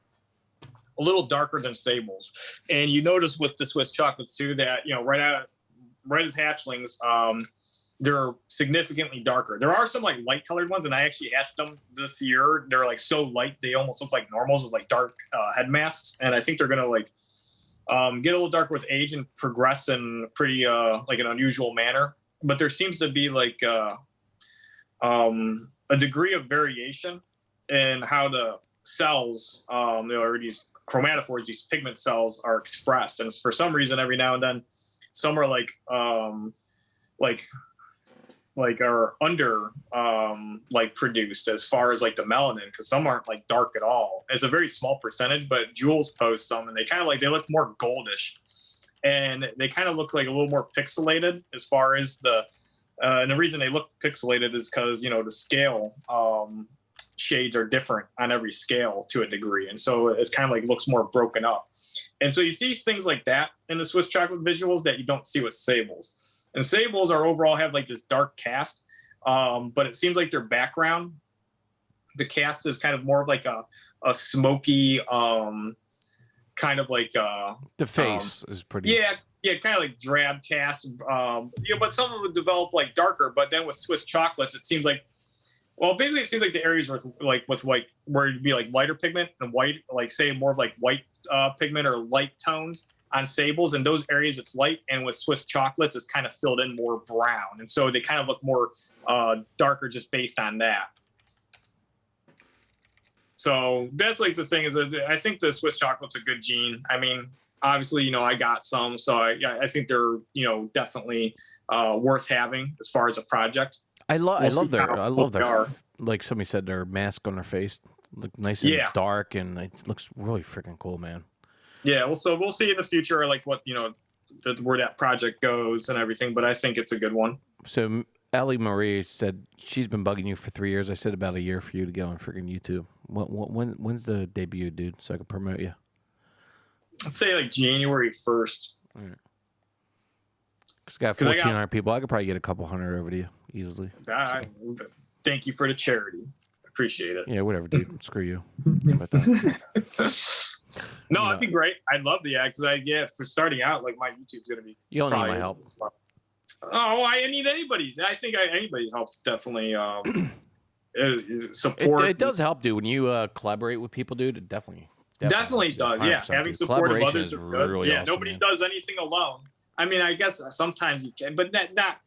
a little darker than Sables. And you notice with the Swiss chocolates too that, right as hatchlings, they're significantly darker. There are some like light colored ones, and I actually hatched them this year. They're like so light they almost look like normals with like dark head masks. And I think they're gonna like get a little darker with age and progress in pretty like an unusual manner. But there seems to be like a degree of variation in how the cells, or these chromatophores, these pigment cells, are expressed. And for some reason, every now and then, some are like are under produced as far as like the melanin, because some aren't like dark at all. It's a very small percentage, but Jules posts some, and they kind of they look more goldish, and they kind of look like a little more pixelated as far as the. And the reason they look pixelated is because the scale shades are different on every scale to a degree, and so it's kind of like looks more broken up. And so you see things like that in the Swiss chocolate visuals that you don't see with Sables. And Sables are overall have like this dark cast, but it seems like their background, the cast is kind of more of like a smoky, kind of like the face is pretty. Yeah, kind of like drab cast. But some of it would develop like darker. But then with Swiss chocolates, it seems like, basically it seems like the areas with where it'd be like lighter pigment and white, like say more of like white pigment or light tones on Sables, and those areas it's light, and with Swiss chocolates it's kind of filled in more brown, and so they kind of look more darker just based on that. So that's like the thing is that I think the Swiss chocolate's a good gene. I mean, obviously, you know, I got some, so I think they're, you know, definitely worth having as far as a project. I love their they like somebody said, their mask on their face look nice and dark, and it looks really freaking cool, man. Yeah, well, so we'll see in the future, like what, you know, where that project goes and everything, but I think it's a good one. So Ellie Marie said she's been bugging you for 3 years. I said about a year for you to get on freaking YouTube. When's the debut, dude, so I can promote you? Let's say like January 1st. All right. Because I got 1,400 people. I could probably get a couple hundred over to you easily. Thank you for the charity. Appreciate it. Yeah, whatever, dude. Screw you. How about that? No, it'd be great. I'd love the because for starting out, like my YouTube's gonna be. You don't need my help. Oh, I need anybody's. I think anybody's helps definitely support. It does help, dude. When you collaborate with people, dude, it definitely does. Yeah, having support of others is good. Really awesome, nobody man. does anything alone. I mean, I guess sometimes you can, but not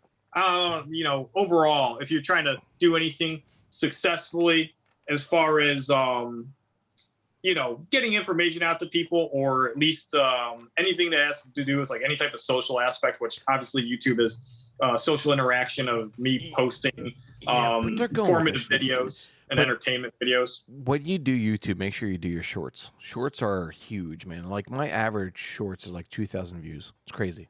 you know, overall, if you're trying to do anything successfully as far as you know, getting information out to people, or at least anything that has to do with like any type of social aspect, which obviously YouTube is social interaction of me posting informative videos and entertainment videos. When you do YouTube, make sure you do your shorts. Shorts are huge, man. Like my average shorts is like 2,000 views. It's crazy.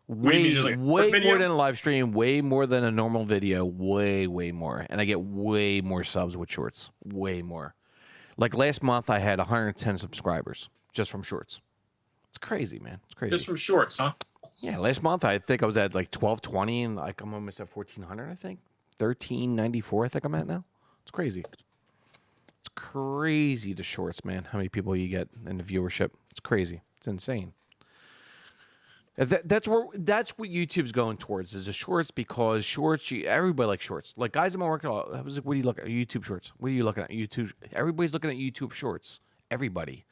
Way more than a live stream, way more than a normal video, way more. And I get way more subs with shorts, way more. Like last month, I had 110 subscribers just from shorts. It's crazy, man. It's crazy. Just from shorts, huh? Yeah, last month I think I was at like 1,220, and like I'm almost at 1,400. I think 1,394. I think I'm at now. It's crazy. It's crazy the shorts, man. How many people you get in the viewership? It's crazy. It's insane. That's what YouTube's going towards is the shorts, because shorts, everybody likes shorts. Like guys I'm working on, I was like, what do you look at? YouTube shorts. What are you looking at? YouTube. Everybody's looking at YouTube shorts. Everybody.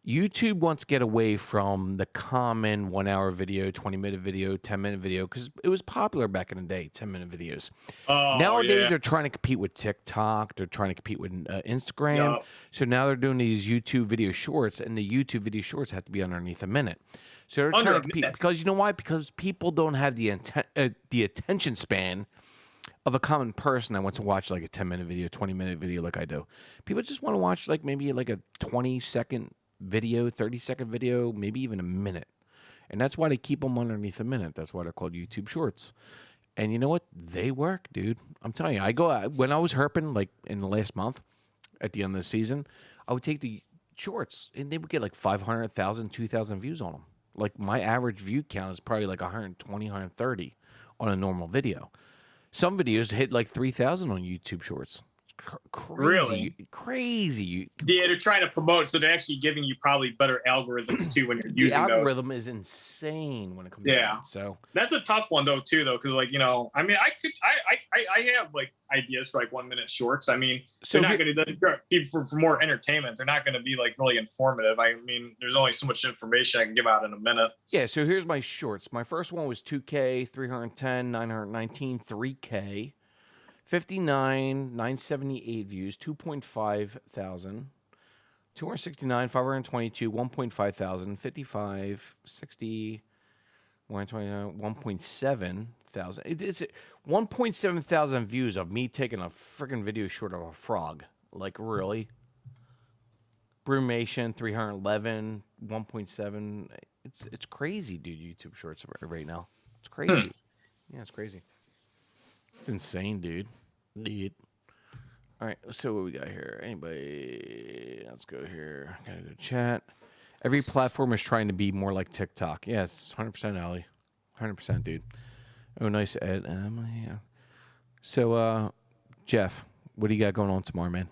YouTube wants to get away from the common 1 hour video, 20-minute video, 10-minute video, because it was popular back in the day, 10-minute videos. Nowadays, they're trying to compete with TikTok. They're trying to compete with Instagram. Yep. So now they're doing these YouTube video shorts, and the YouTube video shorts have to be underneath a minute. So they're trying to compete because you know why? Because people don't have the attention span of a common person that wants to watch like a 10-minute video, 20-minute video like I do. People just want to watch like maybe like a 20-second video, 30-second video, maybe even a minute. And that's why they keep them underneath a minute. That's why they're called YouTube shorts. And you know what? They work, dude. I'm telling you. When I was herping like in the last month at the end of the season, I would take the shorts and they would get like 500, 1,000, 2,000 views on them. Like my average view count is probably like 120, 130 on a normal video. Some videos hit like 3,000 on YouTube shorts. Crazy. Yeah, they're trying to promote, so they're actually giving you probably better algorithms too when you're using those. The algorithm is insane when it comes to that. So that's a tough one though too, because like, you know, I mean, I have like ideas for like 1 minute shorts. I mean, so they're not going to be for more entertainment. They're not going to be like really informative. I mean, there's only so much information I can give out in a minute. Yeah. So here's my shorts. My first one was 2K, 310, 919, 3K. 59, 978 views, 2.5 thousand, 269, 522, 1.5 thousand, 55, 60, 129, 1.7 thousand. It's 1.7 thousand views of me taking a freaking video short of a frog. Like, really? Brumation, 311, 1.7. It's crazy, dude, YouTube shorts right now. It's crazy. Yeah, it's crazy. It's insane, dude. All right, so what we got here? Anybody? Let's go here. Gotta go chat. Every platform is trying to be more like TikTok. Yes, 100%, Ali. 100%, dude. Oh, nice, Ed. Yeah. So, Jeff, what do you got going on tomorrow, man?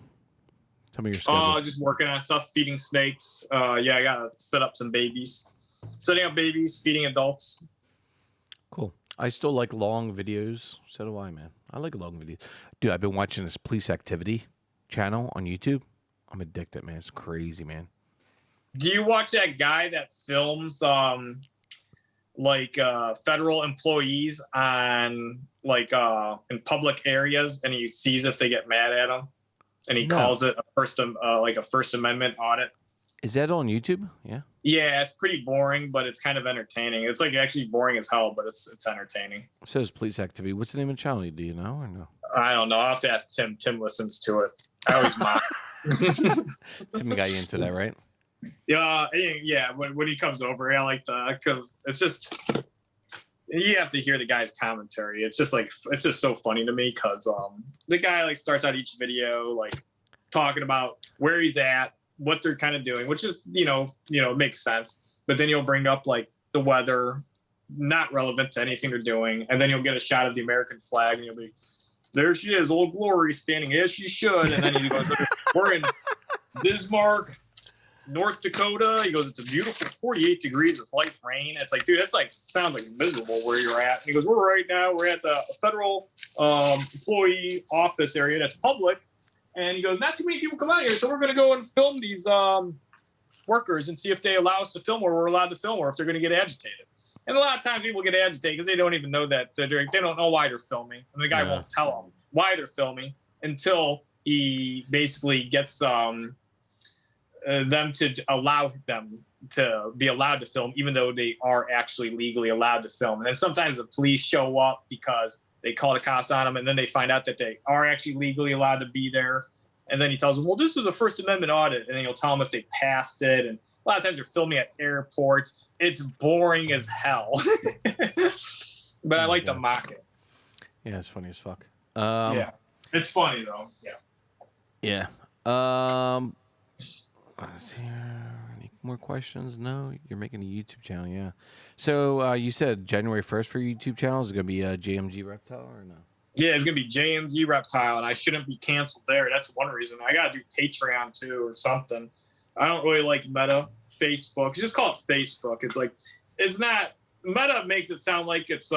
Tell me your schedule. Just working on stuff, feeding snakes. Yeah, I gotta set up some babies. Setting up babies, feeding adults. Cool. I still like long videos. So do I, man. I like long videos. Dude, I've been watching this police activity channel on YouTube. I'm addicted, man. It's crazy, man. Do you watch that guy that films federal employees on in public areas, and he sees if they get mad at him? and he No. calls it a First Amendment audit. Is that on YouTube? Yeah. Yeah, it's pretty boring, but it's kind of entertaining. It's like actually boring as hell, but it's entertaining. It says police activity. What's the name of the channel? Do you know or no? I don't know. I'll have to ask Tim. Tim listens to it. I always mock. Tim got you into that, right? Yeah. When he comes over, I like because it's just you have to hear the guy's commentary. It's just so funny to me because the guy like starts out each video like talking about where he's at, what they're kind of doing, which is makes sense. But then you'll bring up like the weather, not relevant to anything they're doing, and then you'll get a shot of the American flag, and you'll be, there she is, Old Glory, standing as she should, and then he goes, we're in Bismarck, North Dakota. He goes, it's a beautiful 48 degrees with light rain. It's like, dude, that's like sounds like miserable where you're at. And he goes, we're at the federal employee office area that's public. And he goes, not too many people come out here, so we're going to go and film these workers and see if they allow us to film or we're allowed to film or if they're going to get agitated. And a lot of times people get agitated because they don't even know that they don't know why they're filming. And the guy won't tell them why they're filming until he basically gets them to allow them to be allowed to film, even though they are actually legally allowed to film. And then sometimes the police show up because they call the cops on them, and then they find out that they are actually legally allowed to be there. And then he tells them, well, this is a First Amendment audit. And then he'll tell them if they passed it. And a lot of times they're filming at airports. It's boring as hell. But I like to mock it. Yeah, it's funny as fuck. Yeah. It's funny, though. Yeah. Yeah. Let's see here. Any more questions? No? You're making a YouTube channel, yeah. So you said January 1st for your YouTube channel. Is it going to be JMG Reptile or no? Yeah, it's going to be JMG Reptile, and I shouldn't be canceled there. That's one reason. I got to do Patreon, too, or something. I don't really like Meta, Facebook. Just call it Facebook. It's like, it's not, Meta makes it sound like it's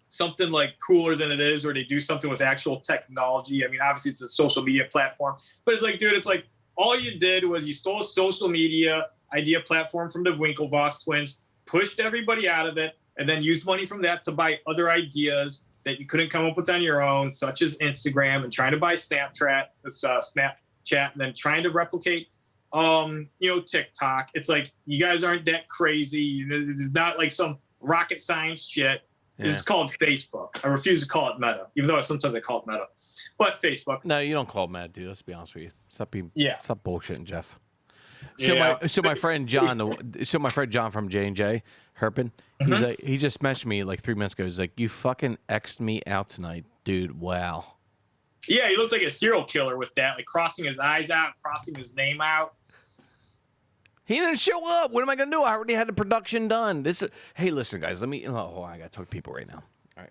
something like cooler than it is, or they do something with actual technology. I mean, obviously it's a social media platform, but it's like, dude, it's like all you did was you stole a social media idea platform from the Winklevoss twins, pushed everybody out of it, and then used money from that to buy other ideas that you couldn't come up with on your own, such as Instagram, and trying to buy Snapchat, and then trying to replicate TikTok. It's like, you guys aren't that crazy. It's not like some rocket science shit. Yeah. It's called Facebook. I refuse to call it Meta, even though sometimes I call it Meta. But Facebook. No, you don't call it Meta, dude. Let's be honest with you. Stop bullshitting, Jeff. Yeah. So my friend John from J&J Herping, he's like, he just messaged me like 3 minutes ago. He's like, you fucking X'd me out tonight, dude. Wow. Yeah, he looked like a serial killer with that, like crossing his eyes out, crossing his name out. He didn't show up. What am I gonna do? I already had the production done. Hey, listen, guys. I gotta talk to people right now. All right.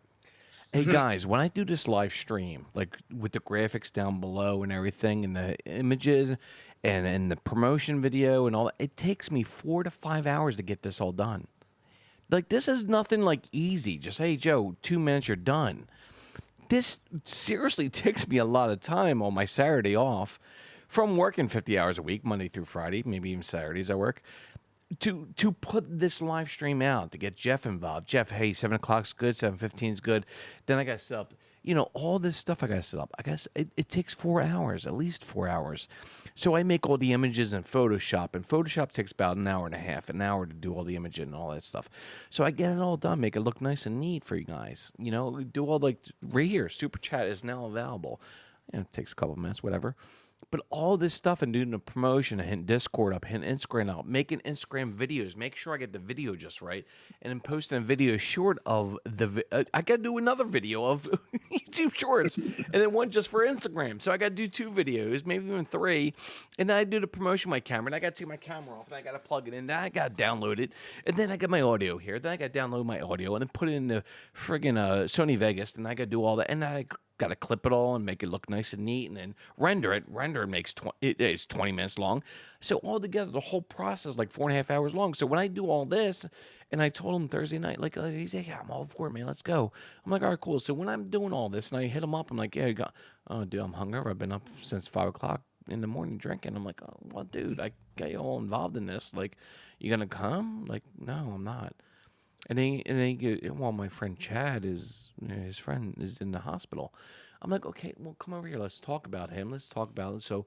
Hey, guys, when I do this live stream, like with the graphics down below and everything, and the images, and the promotion video and all that, it takes me 4 to 5 hours to get this all done. Like, this is nothing like easy. Just, hey, Joe, 2 minutes, you're done. This seriously takes me a lot of time on my Saturday off from working 50 hours a week, Monday through Friday, maybe even Saturdays I work, to put this live stream out, to get Jeff involved. Jeff, hey, 7 o'clock's good, 7:15 is good. Then I got to set up, all this stuff I got to set up. I guess it takes 4 hours, at least 4 hours. So I make all the images in Photoshop, and Photoshop takes about an hour and a half, an hour to do all the imaging and all that stuff. So I get it all done, make it look nice and neat for you guys. Do all right here, Super Chat is now available. It takes a couple minutes, whatever. But all this stuff and doing the promotion, hitting Discord up, hitting Instagram out, making Instagram videos, make sure I get the video just right, and then posting a video short of I got to do another video of YouTube Shorts, and then one just for Instagram. So I got to do 2 videos, maybe even 3, and then I do the promotion with my camera, and I got to take my camera off, and I got to plug it in, then I got to download it, and then I got my audio here, then I got to download my audio, and then put it in the friggin' Sony Vegas, and I got to do all that, and I got to clip it all and make it look nice and neat, and then render it. Render makes it's 20 minutes long. So altogether, the whole process is like 4.5 hours long. So when I do all this, and I told him Thursday night, he's like, yeah, I'm all for it, man. Let's go. I'm like, all right, cool. So when I'm doing all this, and I hit him up, I'm like, yeah, dude, I'm hungover. I've been up since 5 o'clock in the morning drinking. I'm like, oh, well, dude, I got you all involved in this. Like, you gonna come? Like, no, I'm not. And then my friend Chad his friend is in the hospital. I'm like, okay, well, come over here. Let's talk about him. Let's talk about it. So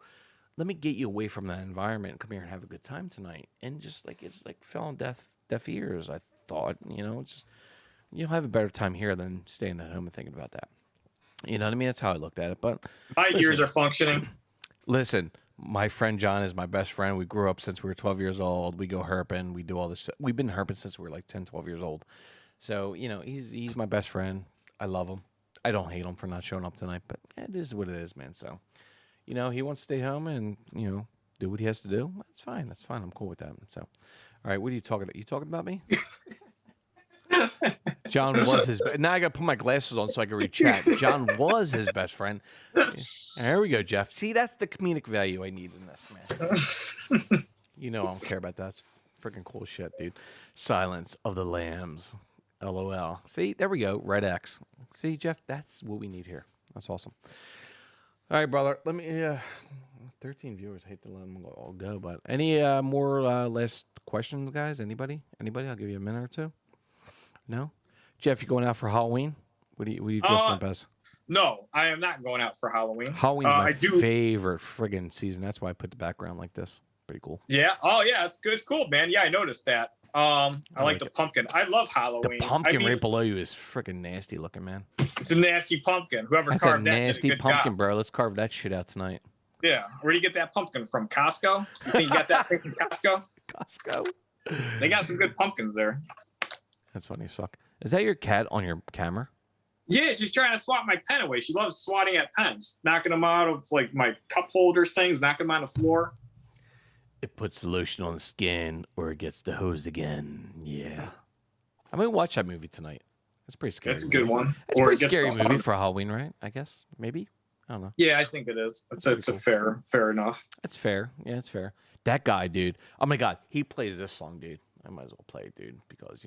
let me get you away from that environment and come here and have a good time tonight. And just like, it's like fell on deaf ears. I thought, you'll have a better time here than staying at home and thinking about that. You know what I mean? That's how I looked at it. But my ears are functioning. Listen, my friend John is my best friend. We grew up since we were 12 years old. We go herping. We do all this. We've been herping since we were like 10, 12 years old. So, he's my best friend. I love him. I don't hate him for not showing up tonight, but it is what it is, man. So, he wants to stay home and, do what he has to do. That's fine. That's fine. I'm cool with that. So, all right, what are you talking about? You talking about me? John was his. Now I got to put my glasses on so I can read chat. John was his best friend. There we go, Jeff. See, that's the comedic value I need in this, man. I don't care about that. It's freaking cool shit, dude. Silence of the Lambs. LOL. See, there we go. Red X. See, Jeff, that's what we need here. That's awesome. All right, brother. Let me. 13 viewers. I hate to let them all go, but any more last questions, guys? Anybody? I'll give you a minute or two. No, Jeff, you going out for Halloween? What are you dressing up as? No, I am not going out for Halloween. Halloween's my favorite friggin' season. That's why I put the background like this. Pretty cool. Yeah. Oh, yeah. It's good. It's cool, man. Yeah, I noticed that. I like the pumpkin. I love Halloween. The pumpkin right below you is freaking nasty looking, man. It's a nasty pumpkin. Whoever That's carved a that nasty did a good pumpkin, job. bro. Let's carve that shit out tonight. Yeah. Where do you get that pumpkin from? Costco? You think you got that thing from Costco? Costco. They got some good pumpkins there. That's funny as fuck. Is that your cat on your camera? Yeah, she's trying to swat my pen away. She loves swatting at pens, knocking them out of like my cup holders things, knocking them on the floor. It puts the lotion on the skin or it gets the hose again. Yeah. I'm going to watch that movie tonight. It's pretty scary. It's a good one. It's a pretty scary movie for Halloween, right? I guess. Maybe. I don't know. Yeah, I think it is. It's cool. a fair enough. It's fair. Yeah, it's fair. That guy, dude. Oh my God. He plays this song, dude. I might as well play it, dude, because,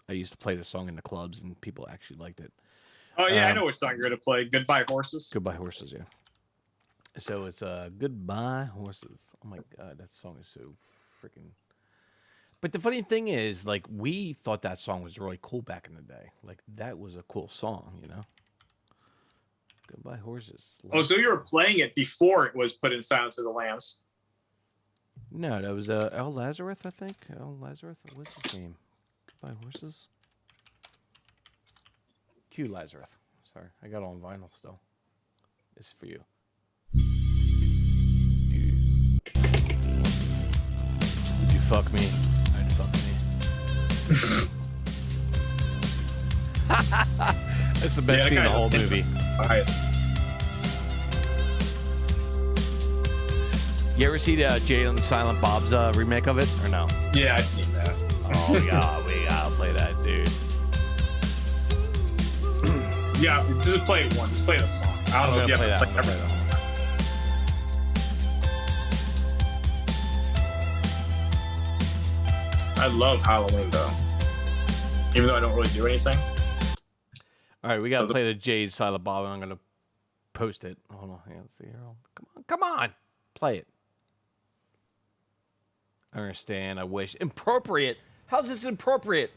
I used to play this song in the clubs and people actually liked it. Oh, yeah, I know which song you're going to play. Goodbye Horses. Goodbye Horses, yeah. So it's Goodbye Horses. Oh my God, that song is so freaking. But the funny thing is, like, we thought that song was really cool back in the day. Like, that was a cool song, Goodbye Horses. Oh, so you were playing it before it was put in Silence of the Lambs? No, that was El Lazarus, I think. El Lazarus? What's his name? Goodbye Horses? Q Lazarus. Sorry, I got it on vinyl still. It's for you. Would you fuck me? I'd fuck me. That's the best scene in the whole movie. Highest. You ever see Jay and Silent Bob's remake of it, or no? Yeah, I've seen that. Oh, we gotta play that, dude. Yeah, just play it once. Play the song. I don't know if you have to play everything. I love Halloween, though. Even though I don't really do anything. All right, we got to play the Jade Silent Bob, and I'm going to post it. Hold on. Hang on. Let's see here. Come on. Play it. I understand. I wish. Inappropriate. How's this inappropriate?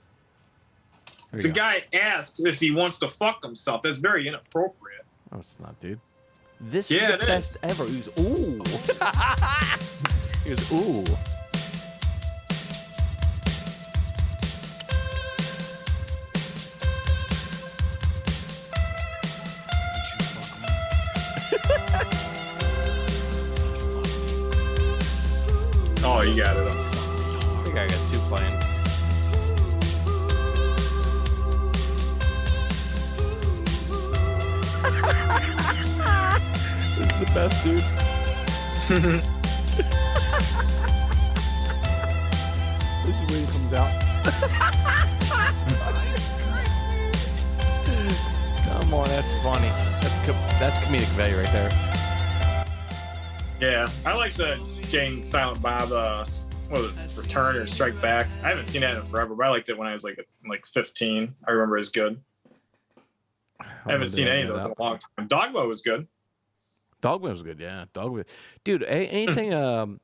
The guy asks if he wants to fuck himself. That's very inappropriate. No, it's not, dude. This is the best ever. He was, ooh. He was, ooh. Oh, you got it. I think I got two playing. This is the best, dude. This is where he comes out. Come on, that's funny. That's comedic value right there. Yeah, I like the Jane Silent Bob, Return or Strike Back. I haven't seen that in forever, but I liked it when I was like 15. I remember it was good. I haven't seen any of those in a long time. Dogma was good. Dogma was good, yeah. Dogma, dude. Anything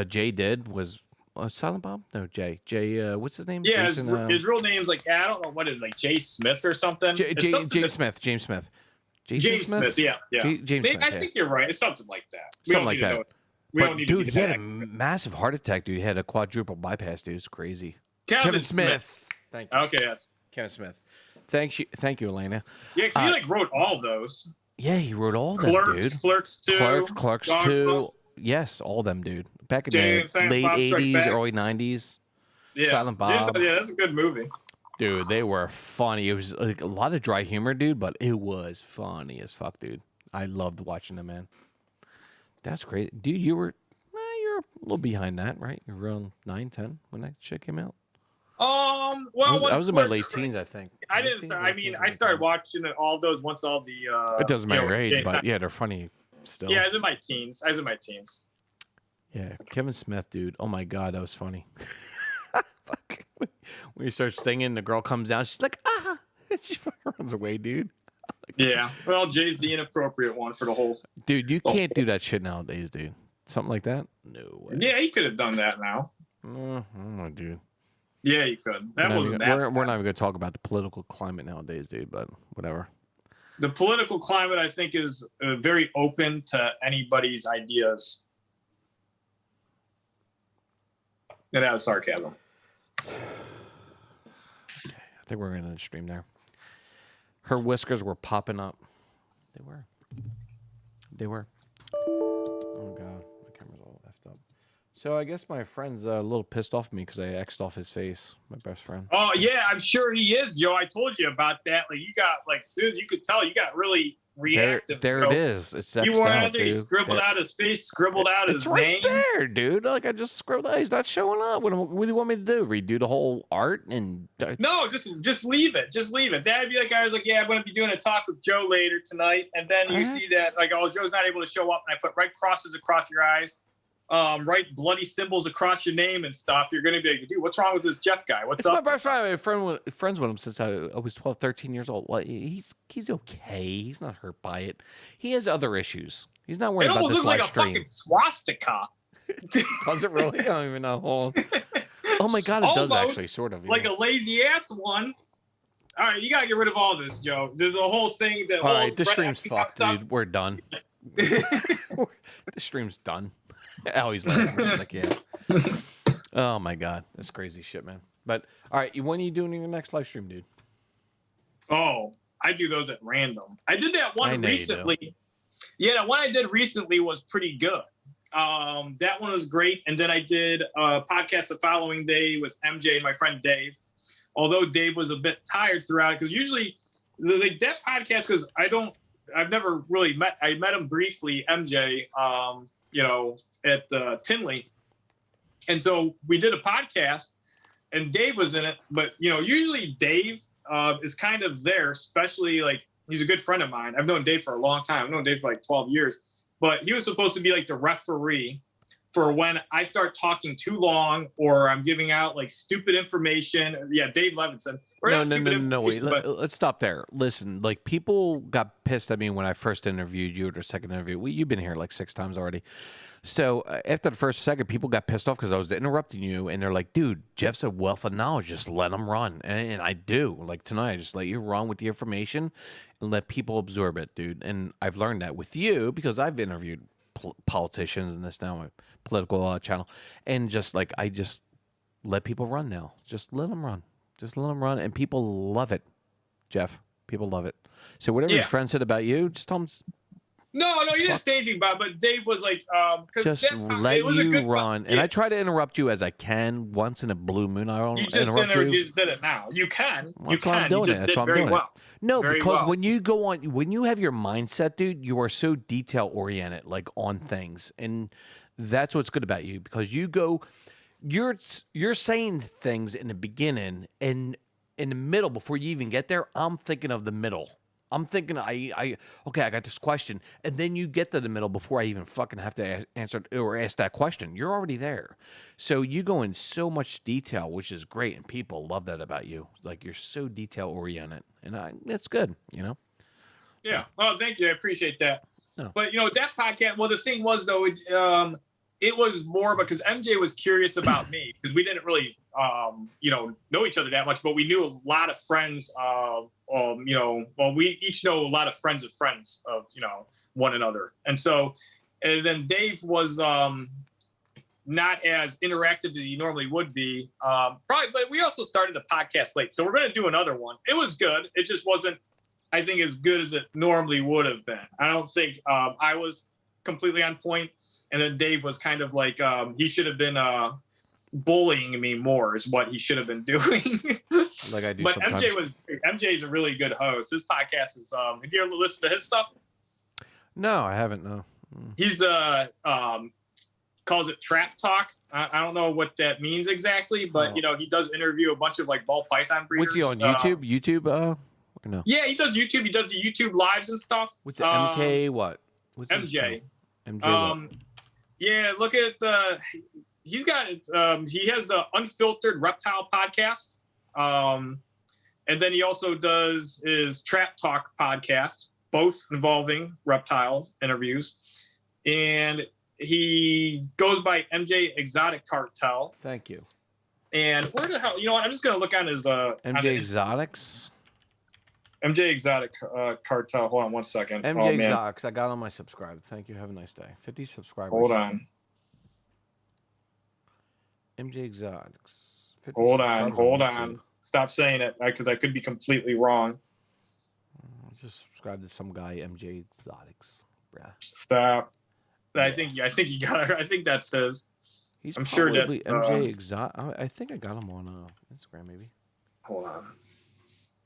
Jay did was Silent Bob? No, Jay. Jay, what's his name? Yeah, Jason, his real name's like I don't know what it is, like Jay Smith or something. James Smith. James Smith. Yeah. James Smith. I think you're right. It's something like that. Something like that. But dude, he had a accurate. massive heart attack, dude. He had a quadruple bypass, dude. It's crazy. Kevin Smith. Thank you. Okay, that's Kevin Smith. Thank you, Elena. yeah. Because he like wrote all of those. Yeah, he wrote all of them, dude. Clerks 2. Clerks Dog 2. Bones. Yes, all of them, dude. Back in James, the Silent late Bob Strike 80s, Back. early 90s. Yeah. Silent Bob. Yeah, that's a good movie. Dude, they were funny. It was like a lot of dry humor, dude, but it was funny as fuck, dude. I loved watching them, man. That's great. Dude, you're a little behind that, right? You're around 9, 10 when that shit came out. Well, I was in my late teens, I think. I didn't start. I mean, I started watching all those once all the. It doesn't matter your age, but yeah, they're funny still. Yeah, I was in my teens. Yeah, Kevin Smith, dude. Oh my god, that was funny. Fuck. When you start singing, the girl comes down. She's like, ah, she fucking runs away, dude. Yeah. Well, Jay's the inappropriate one for the whole. Dude, you can't do that shit nowadays, dude. Something like that? No way. Yeah, he could have done that now. Oh, dude. Yeah, he could. That wasn't that. We're not even going to talk about the political climate nowadays, dude, but whatever. The political climate, I think, is very open to anybody's ideas. And that was sarcasm. Okay, I think we're going to stream there. Her whiskers were popping up. They were. Oh, God. My camera's all effed up. So I guess my friend's a little pissed off at me because I X'd off his face, my best friend. Oh, yeah, I'm sure he is, Joe. I told you about that. Like, you got, like, as soon as you could tell, you got really reactive. There it is. It's X'd you were out, out there, he dude. scribbled out his face, scribbled out his It's right name. there, dude. Like, I just scribbled out. He's not showing up. What do you want me to do? Redo the whole art? And No, just leave it. Just leave it. That'd be like, I was like, yeah, I'm going to be doing a talk with Joe later tonight. And then you see that, like, oh, Joe's not able to show up. And I put right crosses across your eyes. Right bloody symbols across your name and stuff. You're going to be like, dude, what's wrong with this Jeff guy? What's it's up? my best friend. I've been friends with him since I was 12, 13 years old. Well, he's okay. He's not hurt by it. He has other issues. He's not worried It about almost this looks like live a stream. fucking swastika. Does it really? I don't even know. Hold on. Oh my god, it does Almost actually, sort of. like a lazy ass one. All right, you got to get rid of all this, Joe. There's a whole thing that. All right, this stream's fucked, dude. We're done. The stream's done. Allie's laughing. She's like, yeah. Oh my god, that's crazy shit, man. But all right, when are you doing your next live stream, dude? Oh, I do those at random. I did that I one know you recently. Yeah, the one I did recently was pretty good. That one was great. And then I did a podcast the following day with MJ and my friend Dave. Although Dave was a bit tired throughout, because usually that podcast, because I've never really I met him briefly, MJ, at Tinley. And so we did a podcast and Dave was in it, but usually Dave is kind of there, especially like he's a good friend of mine. I've known Dave for a long time. I've known Dave for like 12 years, but he was supposed to be like the referee for when I start talking too long or I'm giving out like stupid information. Yeah, Dave Levinson. No. Wait, let's stop there. Listen, like people got pissed at me when I first interviewed you or the second interview. You've been here like 6 times already. So after the first second, people got pissed off because I was interrupting you, and they're like, "Dude, Jeff's a wealth of knowledge. Just let him run." And I do. Like tonight, I just let you run with the information and let people absorb it, dude. And I've learned that with you because I've interviewed politicians and this now my political channel, and just like I just let people run now. Just let them run. Just let them run, and people love it, Jeff. People love it. So whatever your friend said about you, just tell them. No, you didn't say anything about it, but Dave was like, just let you run. And I try to interrupt you as I can once in a blue moon. I don't interrupt you. You just did it now. You can. That's why I'm doing it. That's why I'm doing it. No, very because well. when you have your mindset, dude, you are so detail oriented, like on things. And that's what's good about you, because you're saying things in the beginning and in the middle before you even get there. I'm thinking of the middle. I'm thinking, I got this question, and then you get to the middle before I even fucking have to answer or ask that question. You're already there, so you go in so much detail, which is great, and people love that about you. Like you're so detail oriented, and that's good, Yeah. Oh, thank you. I appreciate that. No. But that podcast. Well, the thing was though, it was more because MJ was curious about me because we didn't really, know each other that much, but we knew a lot of friends. We each know a lot of friends of one another. And so, and then Dave was not as interactive as he normally would be. Probably, but we also started the podcast late. So we're going to do another one. It was good. It just wasn't, I think, as good as it normally would have been. I don't think I was completely on point. And then Dave was kind of like, he should have been bullying me more is what he should have been doing. Like I do but sometimes. MJ is a really good host. His podcast is, have you ever listened to his stuff? No, I haven't, no. He's calls it Trap Talk. I don't know what that means exactly, but he does interview a bunch of like ball python breeders. What's he on YouTube? YouTube, or no? Yeah, he does YouTube. He does the YouTube lives and stuff. What's the MK what? What's his MJ. channel? MJ what? Yeah, look at he's got he has the Unfiltered Reptile podcast. And then he also does his Trap Talk podcast, both involving reptiles interviews. And he goes by MJ Exotic Cartel. Thank you. And where the hell, I'm just going to look on his MJ Exotics. MJ Exotic Cartel. Hold on one second. MJ Exotics. I got on my subscribe. Thank you. Have a nice day. 50 subscribers. Hold on. MJ Exotics. Hold on. Stop saying it because I could be completely wrong. I just subscribed to some guy, MJ Exotics. Bruh. Stop. Yeah. I think you got it. I think that says. I'm sure that's MJ Exotic. I think I got him on Instagram maybe. Hold on.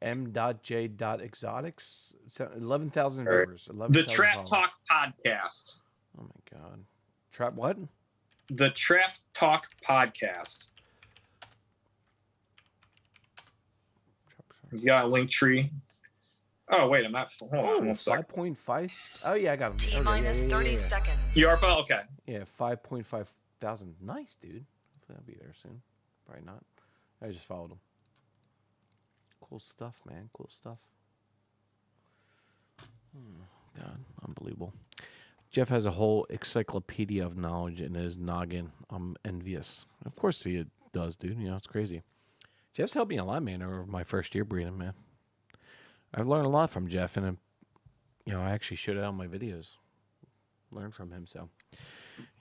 M.J.Exotics. 11,000 viewers. The Trap Talk podcast. Oh my god. Trap what? The Trap Talk podcast. He's got a link tree. Oh wait, I'm not. Hold on one second. 5.5. Oh yeah, I got him. T minus 30 seconds. You are fine. Okay. Yeah, 5.5 thousand. Nice, dude. Hopefully I'll be there soon. Probably not. I just followed him. Cool stuff, man. Cool stuff. God, unbelievable. Jeff has a whole encyclopedia of knowledge in his noggin. I'm envious. Of course he does, dude. It's crazy. Jeff's helped me a lot, man, over my first year breeding, man. I've learned a lot from Jeff, and I actually showed it on my videos. Learned from him, so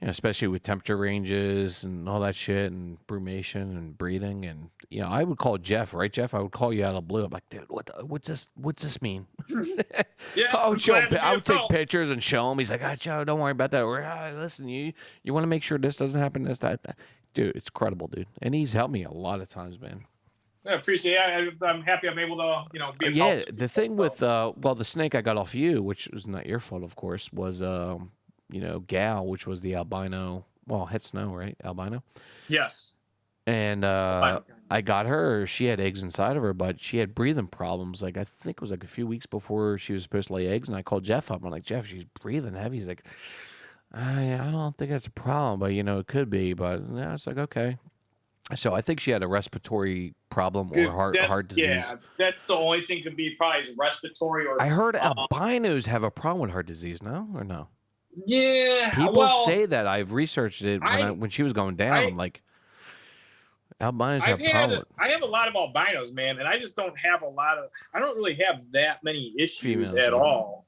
especially with temperature ranges and all that shit, and brumation and breeding, and I would call Jeff, right, Jeff? I would call you out of the blue. I'm like, dude, what's this mean? Yeah, I would take pictures and show him. He's like, Joe, don't worry about that. Or listen, you want to make sure this doesn't happen, this, that. Dude, it's credible, dude, and he's helped me a lot of times, man. I appreciate it. I'm happy I'm able to, be of help. The thing with, the snake I got off you, which was not your fault, of course, was, Gal, which was the albino, het snow, right? Albino? Yes. And I got her. She had eggs inside of her, but she had breathing problems. Like, I think it was like a few weeks before she was supposed to lay eggs, and I called Jeff up. I'm like, Jeff, she's breathing heavy. He's like, I don't think that's a problem, but, it could be. But it's like, okay. So I think she had a respiratory problem or heart disease. Yeah, that's the only thing could be probably is respiratory. Or I heard albinos have a problem with heart disease, no? Or no? Yeah. People say that. I've researched it when she was going down. I'm like, albinos have a problem. I have a lot of albinos, man, and I just don't have I don't really have that many issues at all.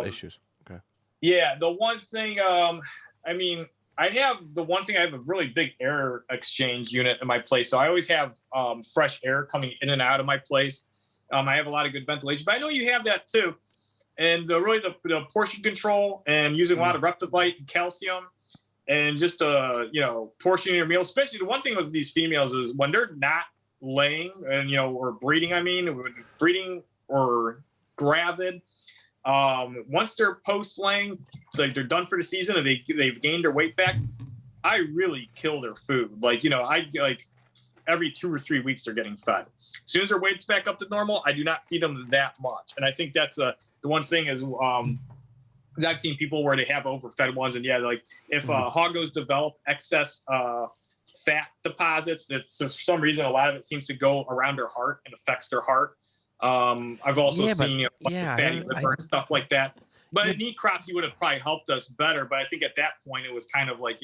Issues. Okay. Yeah, the one thing, I have a really big air exchange unit in my place. So I always have fresh air coming in and out of my place. I have a lot of good ventilation, but I know you have that too. And really the portion control and using a lot of Reptivite and calcium and just, portioning your meal, especially the one thing with these females is when they're not laying and, or breeding, breeding or gravid, once they're post-laying, like they're done for the season and they've gained their weight back, I really kill their food. Every 2 or 3 weeks they're getting fed. As soon as their weight's back up to normal, I do not feed them that much. And I think that's the one thing is I've seen people where they have overfed ones, and if hoggos develop excess fat deposits, that for some reason a lot of it seems to go around their heart and affects their heart. I've also seen fatty liver and stuff like that. But at knee crops, he would have probably helped us better. But I think at that point, it was kind of like,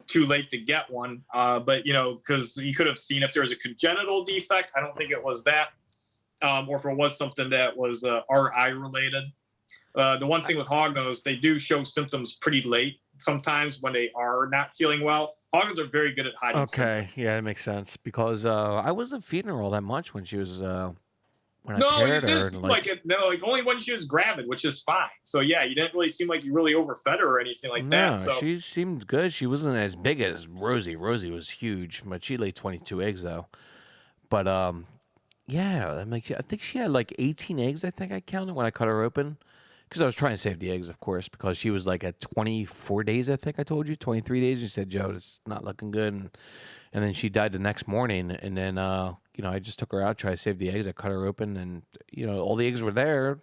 too late to get one. But, because you could have seen if there was a congenital defect. I don't think it was that. Or if it was something that was RI related. The one thing with Hognose, they do show symptoms pretty late sometimes when they are not feeling well. Hognose are very good at hiding symptoms. Yeah, that makes sense because I wasn't feeding her all that much when she was when I No, it paired her. didn't seem like it. No, like only when she was gravid, which is fine. So yeah, you didn't really seem like you really overfed her or anything like that. So she seemed good. She wasn't as big as Rosie. Rosie was huge, but she laid 22 eggs though. But yeah, that makes. I think she had like 18 eggs. I think I counted when I cut her open. Because I was trying to save the eggs, of course, because she was like at 24 days, I think I told you, 23 days. You said, Joe, it's not looking good. And then she died the next morning. And then, I just took her out, tried to save the eggs. I cut her open and, all the eggs were there.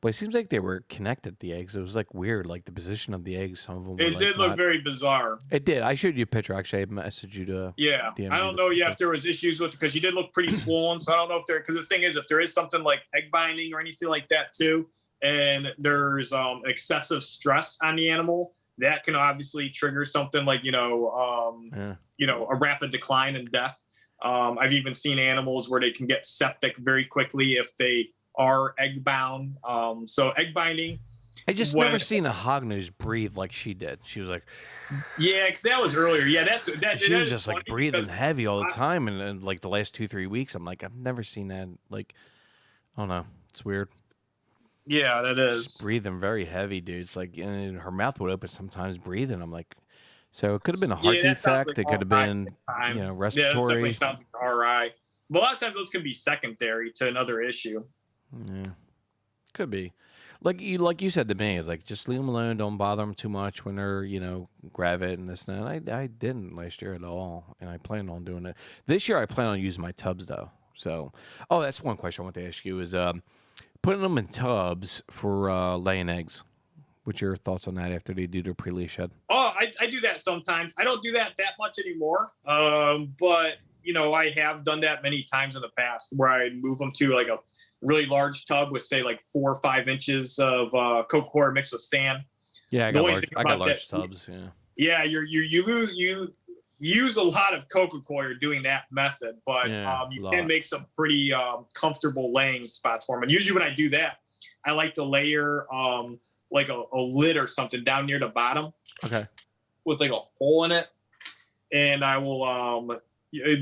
But it seems like they were connected, the eggs. It was like weird, like the position of the eggs. Some of them were it did look very bizarre. It did. I showed you a picture, actually. I messaged you to. Yeah. I don't know if there was issues with it because she did look pretty swollen. So I don't know because the thing is, if there is something like egg binding or anything like that too, and there's excessive stress on the animal, that can obviously trigger something like a rapid decline and death. I've even seen animals where they can get septic very quickly if they are egg bound. So egg binding. I just never seen a hognose breathe like she did. She was like, yeah, because that was earlier. Yeah, she was just like breathing heavy all the time, and like the last 2-3 weeks, I'm like, I've never seen that. Like, I don't know, it's weird. Yeah, that is. She's breathing very heavy, dude. It's like her mouth would open sometimes breathing. I'm like, so it could have been a heart defect. Like it could have been, respiratory. Yeah, that definitely sounds like RI. But a lot of times those can be secondary to another issue. Yeah, could be. Like you said to me, it's like just leave them alone. Don't bother them too much when they're gravid and this and that. I didn't last year at all, and I plan on doing it this year. I plan on using my tubs though. So, that's one question I want to ask you is putting them in tubs for laying eggs. What's your thoughts on that after they do their pre-lease shed? Oh, I do that sometimes. I don't do that much anymore. But I have done that many times in the past where I move them to like a really large tub with say like 4 or 5 inches of coco coir mixed with sand. Yeah, I got large tubs. Yeah. You use a lot of coco coir doing that method, but you can make some pretty comfortable laying spots for them. And usually when I do that, I like to layer like a lid or something down near the bottom. Okay. With like a hole in it, and I will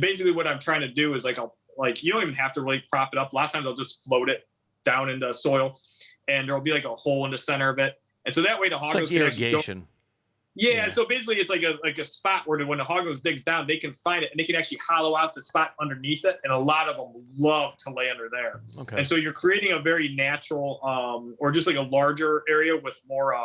basically what I'm trying to do is you don't even have to really prop it up. A lot of times I'll just float it down into soil, and there'll be like a hole in the center of it, and so that way the hognose can irrigation. Yeah, so basically it's like a spot where when the hognose digs down, they can find it and they can actually hollow out the spot underneath it. And a lot of them love to lay under there. Okay. And so you're creating a very natural, or just like a larger area with more,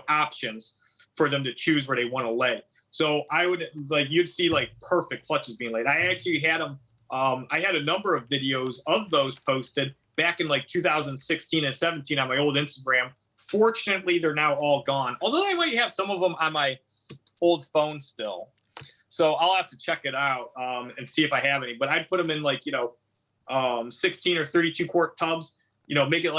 options for them to choose where they want to lay. So I would you'd see like perfect clutches being laid. I actually had them. I had a number of videos of those posted back in like 2016 and 17 on my old Instagram. Fortunately, they're now all gone. Although I might have some of them on my old phone still. So I'll have to check it out and see if I have any. But I'd put them in 16 or 32 quart tubs, make it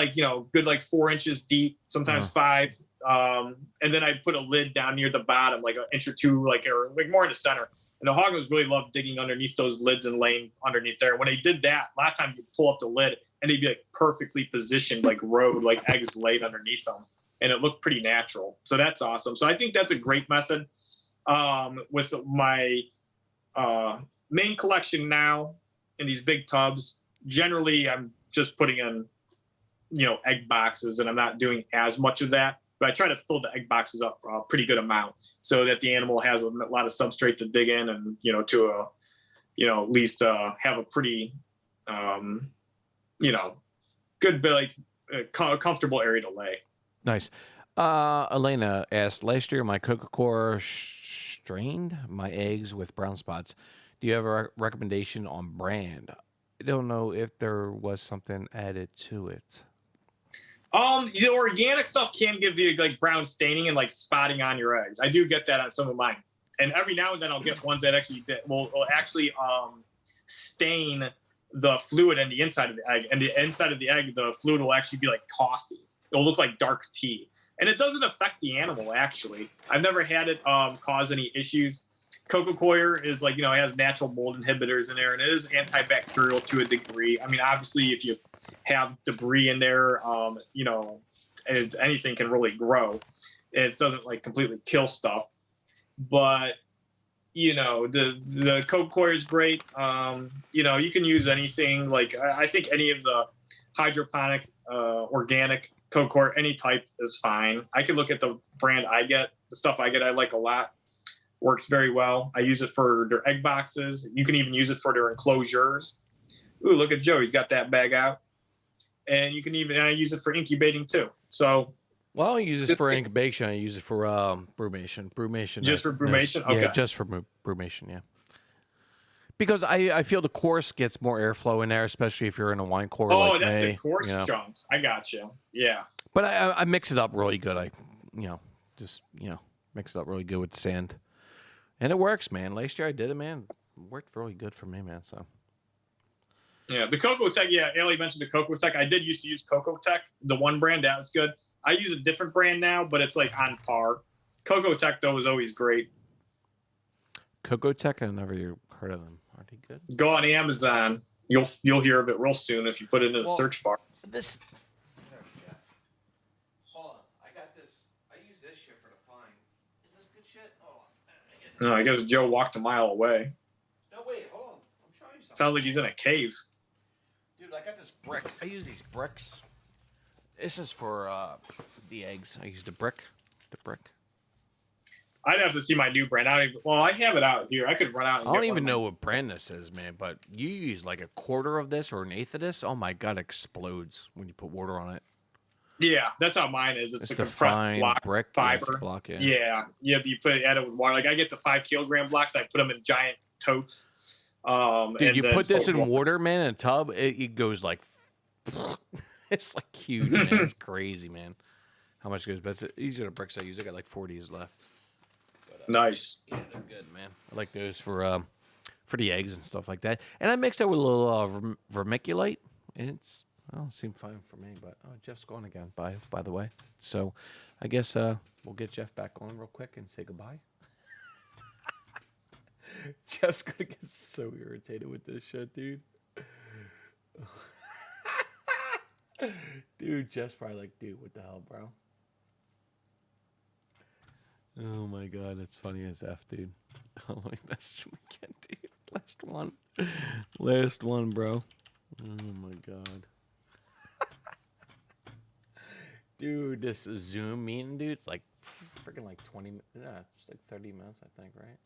good 4 inches deep, sometimes 5. And then I'd put a lid down near the bottom, like an inch or two, or more in the center. And the hognose really loved digging underneath those lids and laying underneath there. When they did that, a lot of times you pull up the lid and they'd be perfectly positioned, rowed, eggs laid underneath them. And it looked pretty natural. So that's awesome. So I think that's a great method. With my main collection now in these big tubs, generally I'm just putting in, egg boxes, and I'm not doing as much of that. But I try to fill the egg boxes up a pretty good amount so that the animal has a lot of substrate to dig in and, to, at least have a pretty, good, comfortable area to lay. Nice. Elena asked, last year my coco coir strained my eggs with brown spots. Do you have a recommendation on brand? I don't know if there was something added to it. The organic stuff can give you brown staining and spotting on your eggs. I do get that on some of mine. And every now and then I'll get ones that actually will actually stain the fluid in the inside of the egg, and the inside of the egg, the fluid will actually be like coffee. It'll look like dark tea, and it doesn't affect the animal. Actually, I've never had it cause any issues. Coco coir is like, it has natural mold inhibitors in there, and it is antibacterial to a degree. I mean, obviously, if you have debris in there, anything can really grow. It doesn't like completely kill stuff, but the coco coir is great. You can use anything. Like I think any of the hydroponic, organic coco coir, any type is fine. I could look at the brand I get. The stuff I get, I like a lot. Works very well. I use it for their egg boxes. You can even use it for their enclosures. Ooh, look at Joe. He's got that bag out. And you can even use it for incubating too. So, well, I use it for incubation. I use it for brumation. Brumation. Just for brumation? Okay. Yeah, just for brumation, yeah. Because I feel the course gets more airflow in there, especially if you're in a wine core. Oh, like that's me, the course chunks. I got you. Yeah. But I mix it up really good. Mix it up really good with the sand. And it works, man. Last year I did it, man. It worked really good for me, man. So. Yeah, the Coco Tech. Yeah, Ellie mentioned the Coco Tech. I did used to use Coco Tech, the one brand. That was good. I use a different brand now, but it's like on par. Coco Tech though was always great. Coco Tech, I never heard of them. Are they good? Go on Amazon. You'll hear of it real soon if you put it in the search bar. This. Hold on, I got this. I use this shit for the fine. Is this good shit? Hold on. No, I guess Joe walked a mile away. No, wait, hold on. I'm showing you something. Sounds like he's in a cave. Dude, I got this brick. I use these bricks. This is for the eggs. I use the brick. I'd have to see my new brand. I have it out here. I could run out and I don't even know what brand this is, man, but you use like a quarter of this or an eighth of this. Oh my God, it explodes when you put water on it. Yeah, that's how mine is. It's a compressed block brick fiber. Block, yeah. You add it with water. Like I get the 5 kilogram blocks. I put them in giant totes. Dude, you put this in water, man, in a tub, it goes like, it's like huge, man. It's crazy, man. How much goes? But these are the bricks I use. I got like 40s left. But, nice. Yeah, they're good, man. I like those for the eggs and stuff like that. And I mix that with a little vermiculite, and it seemed fine for me. But Jeff's gone again, by the way. So I guess we'll get Jeff back on real quick and say goodbye. Jeff's gonna get so irritated with this shit, dude. Dude, Jeff's probably like, dude, what the hell, bro? Oh my God, it's funny as F, dude. Oh, my message him again, dude. Last one, bro. Oh my God. Dude, this Zoom meeting, dude, it's like freaking like 20 minutes. Yeah, it's like 30 minutes, I think, right?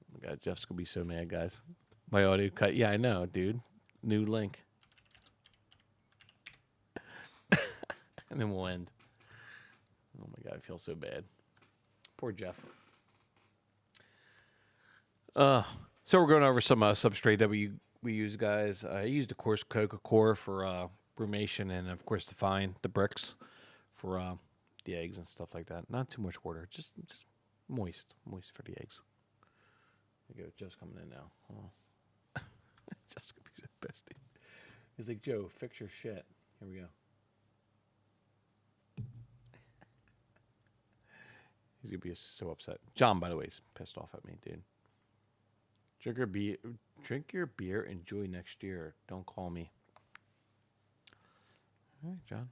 Oh my God, Jeff's gonna be so mad, guys. My audio cut. Yeah, I know, dude. New link. And then we'll end. Oh my God, I feel so bad. Poor Jeff. So we're going over some substrate that we use, guys. I used, of course, Coco coir for brumation, and of course the bricks for the eggs and stuff like that. Not too much water, just moist for the eggs. There you go, Joe's coming in now. Oh. Jeff's gonna be so pissed. He's like, Joe, fix your shit. Here we go. He's gonna be so upset. John, by the way, is pissed off at me, dude. Drink your beer. Enjoy next year. Don't call me. All right, John.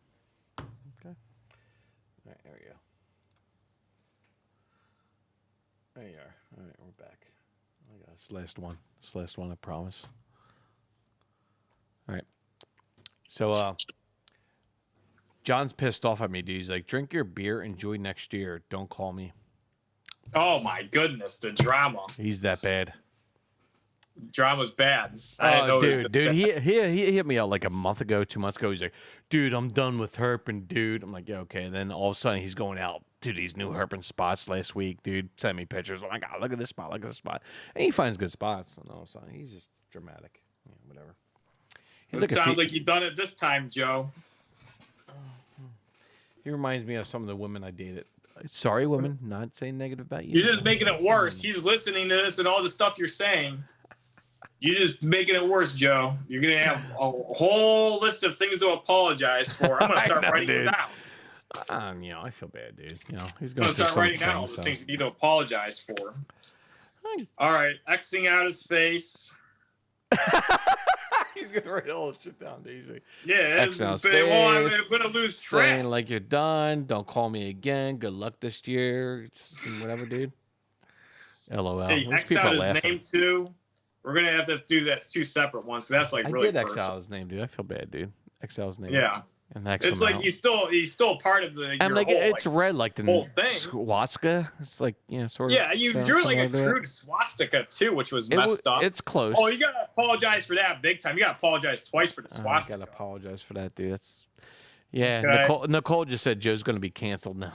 Okay. All right, there we go. There you are. All right, we're back. Oh my God, it's the last one. It's the last one, I promise. All right. So, John's pissed off at me, dude. He's like, drink your beer, enjoy next year. Don't call me. Oh my goodness, the drama. He's that bad. Drama's bad. Dude, he hit me out like a month ago, 2 months ago. He's like, dude, I'm done with herping, dude. I'm like, yeah, okay. And then all of a sudden he's going out to these new herping spots last week, dude. Send me pictures. Oh my God, look at this spot, look at this spot. And he finds good spots. And all of a sudden he's just dramatic. Yeah, whatever. It sounds like you've done it this time, Joe. He reminds me of some of the women I dated. Sorry, women, not saying negative about you. You're just making it worse. He's listening to this and all the stuff you're saying. You're just making it worse, Joe. You're gonna have a whole list of things to apologize for. I'm gonna start writing it down. You know, I feel bad, dude. You know, he's I'm going gonna through start writing down all things. the things you need to apologize for. All right, Xing out his face. He's gonna write all this shit down, easy. Yeah, X out his well, I'm face, gonna lose track. Saying like you're done. Don't call me again. Good luck this year. Whatever, dude. LOL. Hey, These X people out are his laughing. name too. We're gonna have to do that 2 separate ones because that's like I really did X personal. out his name, dude. I feel bad, dude. X out his name. Yeah, And X it's him like out. he's still part of the. And your like whole, it's like, red like the whole thing. swastika. It's like sort of. Yeah, you sounds drew like a similar to crude swastika too, which was it. messed up. It's close. Oh, you gotta apologize for that big time. You gotta apologize twice for the I swastika. gotta apologize for that, dude. That's Okay. Nicole just said Joe's gonna be canceled now.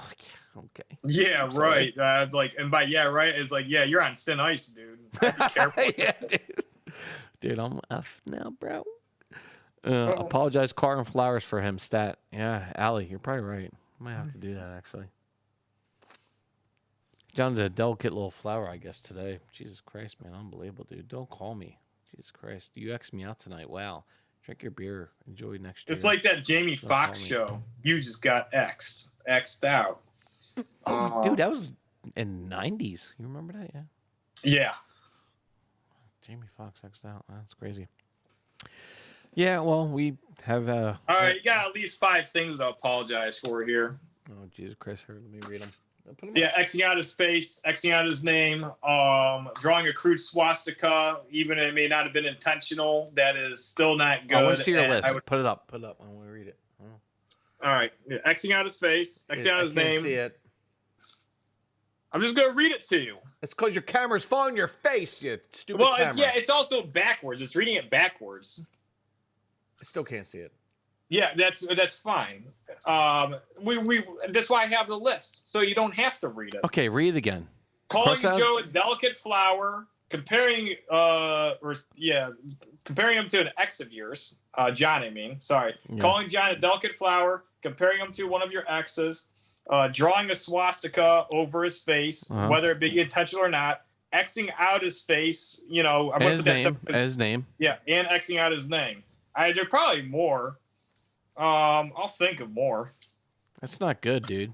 Okay. Yeah, I'm sorry. right. Like, and by right, it's like, yeah, you're on thin ice, dude. Be careful. Yeah, dude, I'm F now, bro. Apologize, car and flowers for him. Stat. Yeah, Allie, you're probably right. Might have to do that actually. John's a delicate little flower, I guess, today. Jesus Christ, man, unbelievable, dude. Don't call me. Jesus Christ, you X me out tonight. Wow. Drink your beer. Enjoy next year. It's like that Jamie Don't Foxx call me. show. You just got X'd out. Oh, dude, that was in '90s. You remember that? Yeah. Yeah. Jamie Foxx X'd out. That's crazy. Yeah, well, we have. All right, you got at least 5 things to apologize for here. Oh, Jesus Christ! Here, let me read them. Yeah, Xing out his face, Xing out his name, drawing a crude swastika, even it may not have been intentional. That is still not good. I want to see your And list. Put it up. Put it up. I want to read it. All right, yeah, Xing out his face, Xing out his name. See it. I'm just gonna read it to you. It's because your camera's falling your face, you stupid Well, camera. it's also backwards. It's reading it backwards. I still can't see it. Yeah, that's fine. We that's why I have the list, so you don't have to read it. Okay, read it again. Calling Cross out- Joe a delicate flower, comparing him to an ex of yours, John. I mean, sorry. Yeah. Calling John a delicate flower, comparing him to one of your exes, drawing a swastika over his face, Uh-huh. whether it be intentional or not, Xing out his face. You know, I And went his to that name. stuff- And his name. yeah, and Xing out his name. There's probably more. I'll think of more. That's not good, dude.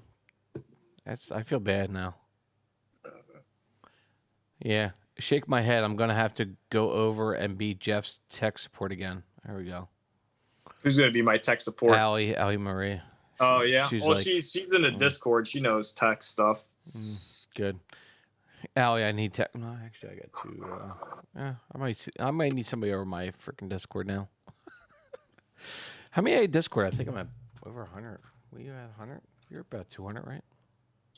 I feel bad now. Yeah. Shake my head. I'm gonna have to go over and be Jeff's tech support again. There we go. Who's gonna be my tech support? Allie Marie. Oh yeah. She's Well, like- she's in the Discord. She knows tech stuff. Good. Allie, I need tech. No, actually, I got two. I might need somebody over my freaking Discord now. How many at Discord? I think I'm at over 100. Were you at 100? You're about 200, right?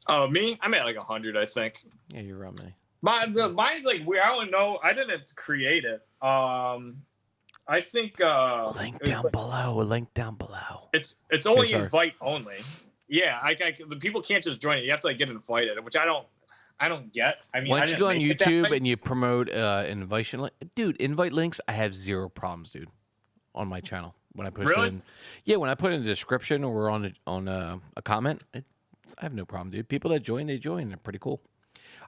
Oh, me? I'm at like 100, I think. Yeah, you're around me. Mine's like weird. I don't know. I didn't create it. I think Link down below. Link down below. it's only sorry. invite only. Yeah, the people can't just join it. You have to like get invited, which I don't get. I mean, Why I don't you didn't go on make it that YouTube way. and you promote invitation link? Dude, invite links, I have zero problems, dude, on my channel. When I post Really? it in, yeah, when I put it in the description or on a comment, I have no problem, dude. People that join, they join. They're pretty cool.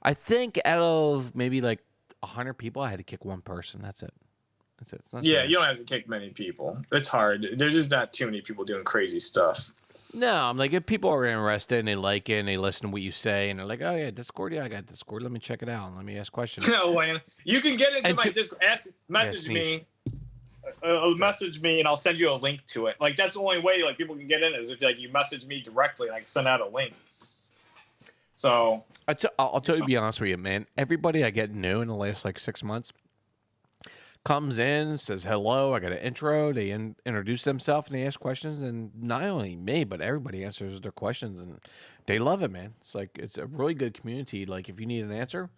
I think out of maybe like 100 people, I had to kick one person. That's it. That's it. It's not Yeah, too you don't have to kick many people. It's hard. There's just not too many people doing crazy stuff. No, I'm like, if people are interested and they like it and they listen to what you say and they're like, oh, yeah, Discord, yeah, I got Discord. Let me check it out and let me ask questions. No, Wayne. You can get into And my to- Discord. Message sneeze. me. Message me and I'll send you a link to it. Like that's the only way like people can get in is if like you message me directly and I can send out a link. So I'll tell you, to be honest with you, man. Everybody I get new in the last like 6 months comes in, says hello. I got an intro. They introduce themselves and they ask questions. And not only me, but everybody answers their questions and they love it, man. It's like it's a really good community. Like if you need an answer,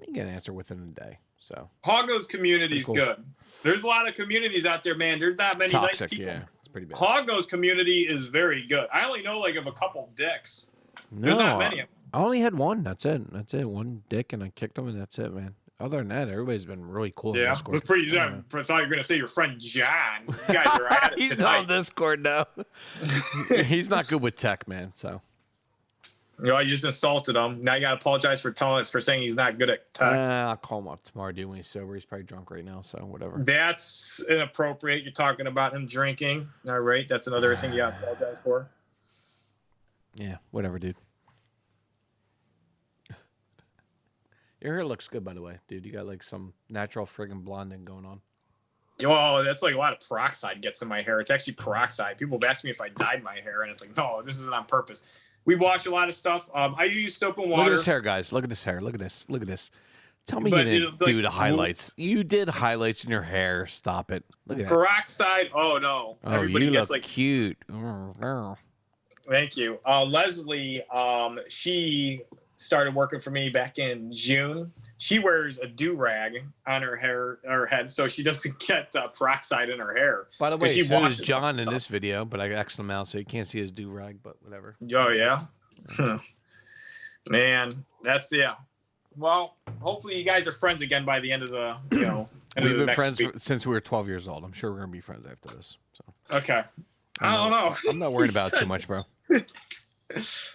you get an answer within a day. So Hognose community is Pretty cool. good. There's a lot of communities out there, man. There's not many toxic, nice people. yeah, it's pretty bad. Hognose community is very good. I only know like of a couple dicks. There's No, not many of them. I only had one. That's it. That's it. One dick, and I kicked him, and that's it, man. Other than that, everybody's been really cool. in Yeah, Discord. it's pretty. Yeah. I thought you were gonna say your friend John. You guys are at it He's tonight. not on Discord now. He's not good with tech, man. So You know, I just insulted him. Now you got to apologize for saying he's not good at tech. I'll call him up tomorrow, dude, when he's sober. He's probably drunk right now, so whatever. That's inappropriate. You're talking about him drinking. All right. That's another thing you got to apologize for. Yeah, whatever, dude. Your hair looks good, by the way, dude. You got like some natural friggin' blonding going on. Oh, that's like a lot of peroxide gets in my hair. It's actually peroxide. People have asked me if I dyed my hair, and it's like, no, this isn't on purpose. We wash a lot of stuff. I use soap and water. Look at this hair, guys. Look at this hair. Look at this. Look at this. Tell me you didn't do the highlights. You did highlights in your hair. Stop it. Look at that. Peroxide. Oh, no. Oh, Everybody you gets look like cute. Thank you. Leslie, she started working for me back in June. She wears a do-rag on her head, so she doesn't get peroxide in her hair. By the way, she so washes is John in this video, but I X'd him out so you can't see his do-rag, but whatever. Oh, yeah? Man, that's, yeah. Well, hopefully you guys are friends again by the end of the, We've been friends since we were 12 years old. I'm sure we're going to be friends after this. So. Okay. I don't know. I'm not worried about it too much, bro.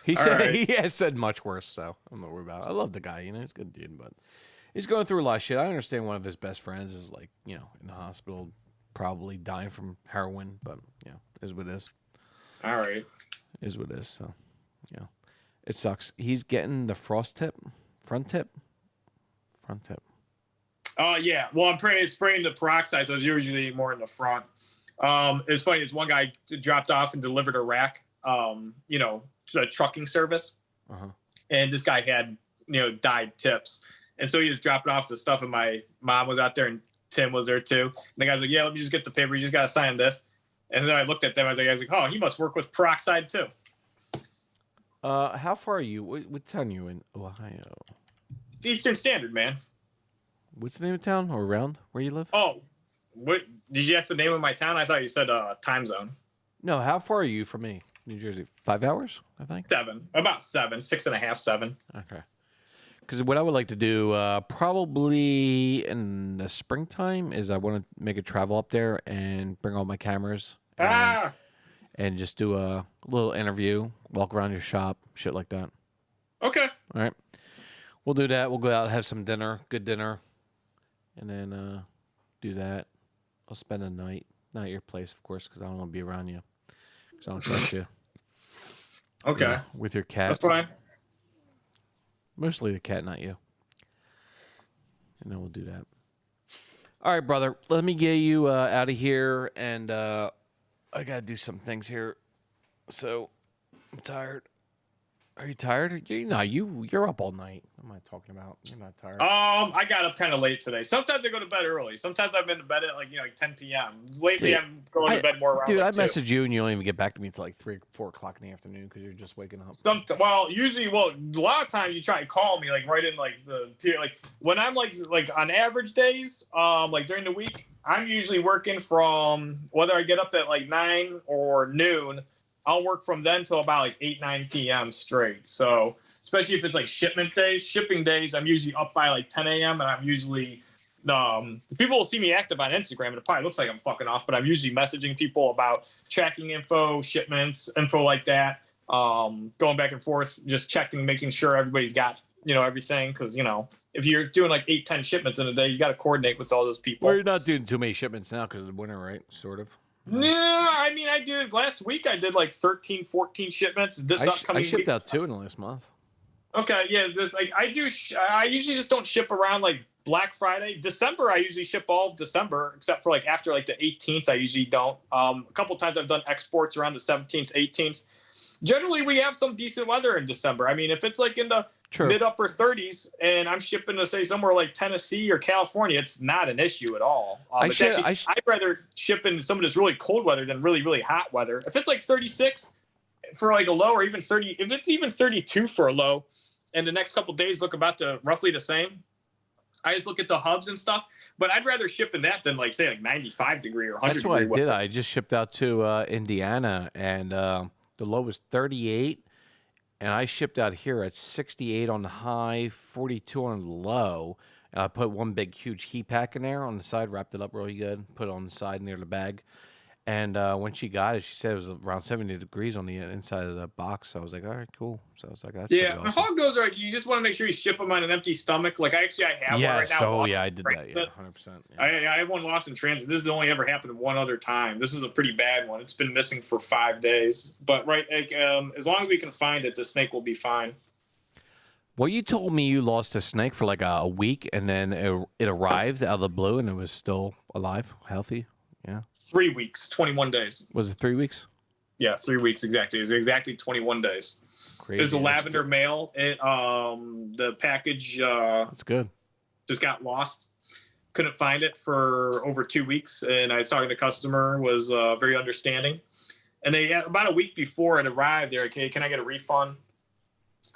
He has said much worse, so I'm not worried about it. I love the guy, he's a good dude, but he's going through a lot of shit. I understand one of his best friends is like, in the hospital, probably dying from heroin, but is what it is. All right. Is what it is. So, it sucks. He's getting the front tip. Oh yeah. Well, I'm spraying the peroxide, so it's usually more in the front. It's funny. This one guy dropped off and delivered a rack. To a trucking service, and this guy had dyed tips, and so he was dropping off the stuff, and my mom was out there, and Tim was there too. And the guy's like, "Yeah, let me just get the paper. You just gotta sign this." And then I looked at them. I was like, "Oh, he must work with peroxide too." How far are you? What town are you in? Ohio. Eastern Standard, man. What's the name of town or around where you live? Oh, what did you ask the name of my town? I thought you said time zone. No, how far are you from me? New Jersey, 5 hours, I think. About 6.5, 7. Okay. Because what I would like to do, probably in the springtime, is I want to make a travel up there and bring all my cameras and just do a little interview, walk around your shop, shit like that. Okay. All right. We'll do that. We'll go out and have some dinner, good dinner, and then do that. I'll spend a night, not at your place, of course, because I don't want to be around you. Because I don't trust you. Okay. With your cat. That's fine. Mostly the cat, not you. And then we'll do that. All right, brother. Let me get you out of here, and I got to do some things here. So, I'm tired. Are you tired? You're up all night. What am I talking about? You're not tired. I got up kind of late today. Sometimes I go to bed early. Sometimes I've been to bed at 10 p.m. Lately, dude, I'm going to bed more around. Dude, I message you and you don't even get back to me until like 3 or 4 o'clock in the afternoon because you're just waking up. Usually, a lot of times you try to call me right in when I'm on average days, during the week, I'm usually working from whether I get up at 9 or noon. I'll work from then till about 8, 9 p.m. straight. So especially if it's shipping days, I'm usually up by 10 a.m. and I'm usually people will see me active on Instagram and it probably looks like I'm fucking off, but I'm usually messaging people about tracking info, shipments, info like that. Going back and forth, just checking, making sure everybody's got everything, because if you're doing 8, 10 shipments in a day, you got to coordinate with all those people. Well, you're not doing too many shipments now because of the winter, right? Sort of. Yeah, I mean, I did last week. I did 13, 14 shipments. I shipped out 2 in the last month. Okay, yeah. I do. I usually just don't ship around Black Friday. December, I usually ship all of December, except for after the 18th. I usually don't. A couple times I've done exports around the 17th, 18th. Generally, we have some decent weather in December. I mean, if it's in the mid-upper 30s and I'm shipping to say somewhere like Tennessee or California, it's not an issue at all. I'd rather ship in some of this really cold weather than really, really hot weather. If it's 36 for a low, or even 30, if it's even 32 for a low, and the next couple of days look about roughly the same, I just look at the hubs and stuff. But I'd rather ship in that than 95 degree or 100 That's what degree I did. I just shipped out to Indiana, and the low was 38. And I shipped out here at 68 on the high, 42 on the low. And I put one big, huge heat pack in there on the side, wrapped it up really good, put it on the side near the bag. And when she got it, she said it was around 70 degrees on the inside of the box. So I was like, all right, cool. So I was like, that's Yeah, pretty awesome. Hognose are like, you just want to make sure you ship them on an empty stomach. Like I have one right now. I did that. Yeah, 100%. Yeah. I have one lost in transit. This has only ever happened one other time. This is a pretty bad one. It's been missing for 5 days. But as long as we can find it, the snake will be fine. Well, you told me you lost a snake for like a week, and then it arrived out of the blue, and it was still alive, healthy. Yeah. 3 weeks, 21 days. Was it 3 weeks? Yeah, 3 weeks exactly. It was exactly 21 days. Crazy. It was a lavender male. The package That's good. just got lost. Couldn't find it for over 2 weeks, and I was talking to the customer, was very understanding. And they about a week before it arrived, they're like, "Hey, can I get a refund?"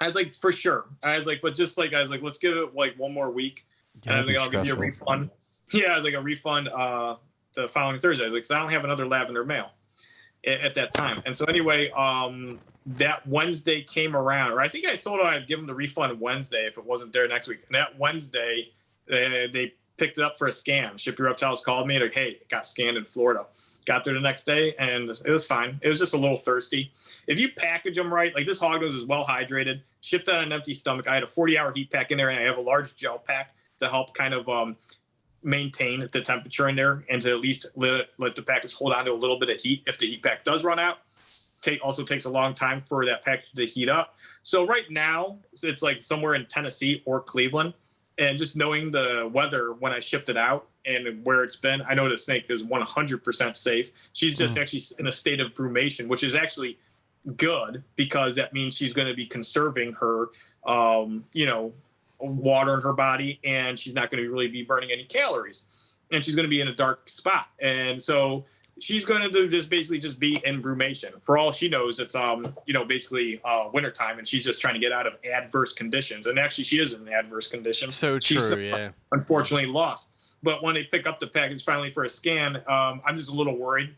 I was like, "For sure." I was like, let's give it like 1 more week. And I was like, "I'll give you a refund." Yeah, I was like, a refund the following Thursday. I was like, "'Cause I don't have another lavender male at that time." And so anyway, that Wednesday came around, or I think I told them I'd give them the refund Wednesday if it wasn't there next week. And that Wednesday, they picked it up for a scan. Ship Your Reptiles called me like, "Hey, it got scanned in Florida." Got there the next day, and it was fine. It was just a little thirsty. If you package them right, like this Hognose is well hydrated, shipped on an empty stomach. I had a 40-hour heat pack in there, and I have a large gel pack to help kind of maintain the temperature in there and to at least let the package hold on to a little bit of heat if the heat pack does run out. Also takes a long time for that package to heat up. So right now, it's like somewhere in Tennessee or Cleveland. And just knowing the weather when I shipped it out and where it's been, I know the snake is 100% safe. She's just actually in a state of brumation, which is actually good because that means she's going to be conserving her, water in her body, and she's not going to really be burning any calories. And she's going to be in a dark spot. And so she's going to basically be in brumation. For all she knows, it's basically wintertime, and she's just trying to get out of adverse conditions. And actually, she is in an adverse condition. So she's true, yeah. Unfortunately lost. But when they pick up the package finally for a scan, I'm just a little worried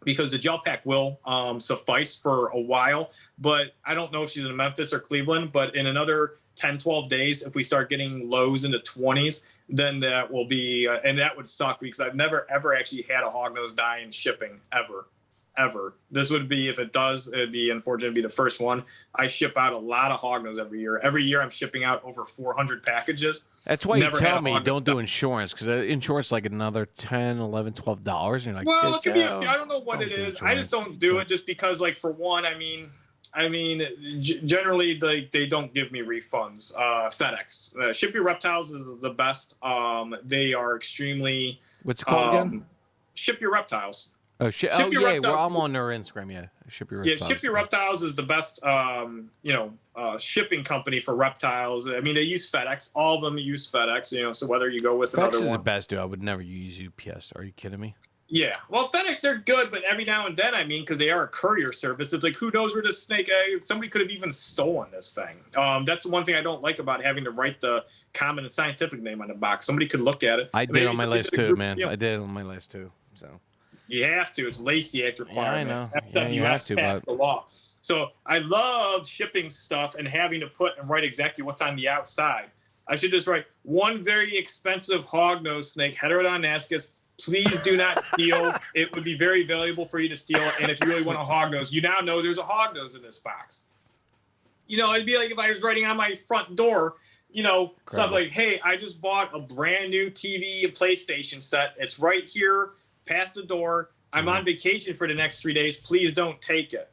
because the gel pack will suffice for a while. But I don't know if she's in Memphis or Cleveland. But in another 10, 12 days, if we start getting lows in the 20s, then that will be, and that would suck because I've never, ever actually had a Hognose die in shipping, ever. This would be, if it does, it'd be unfortunate, it'd be the first one. I ship out a lot of Hognose every year. Every year I'm shipping out over 400 packages. That's why you tell me don't do insurance, because insurance is like another $10, $11, $12. And you're like, well, it could be I don't know what it is. I just don't do it just because, like, for one, I mean, generally they don't give me refunds. FedEx, Ship Your Reptiles is the best. They are extremely. What's it called again? Ship Your Reptiles. Oh, yeah. Well, I'm on their Instagram. Yeah, Ship Your Reptiles. Yeah, Ship Your Reptiles is the best. Shipping company for reptiles. I mean, they use FedEx. All of them use FedEx. So whether you go with another FedEx is one, the best, dude. I would never use UPS. Are you kidding me? Yeah, well, FedEx, they're good, but every now and then, because they are a courier service, it's like, who knows where this snake, somebody could have even stolen this thing. That's the one thing I don't like about having to write the common and scientific name on the box. Somebody could look at it. I did on my list too, man. I did on my list too. So you have to. It's Lacey Act requirement. Yeah, I know. You have to, passed the law. So I love shipping stuff and having to put and write exactly what's on the outside. I should just write one very expensive Hognose snake, Heterodonascus. Please do not steal. It would be very valuable for you to steal. And if you really want a Hognose, you now know there's a Hognose in this box. It'd be like if I was writing on my front door, stuff like, "Hey, I just bought a brand new TV and PlayStation set. It's right here past the door. I'm on vacation for the next 3 days. Please don't take it."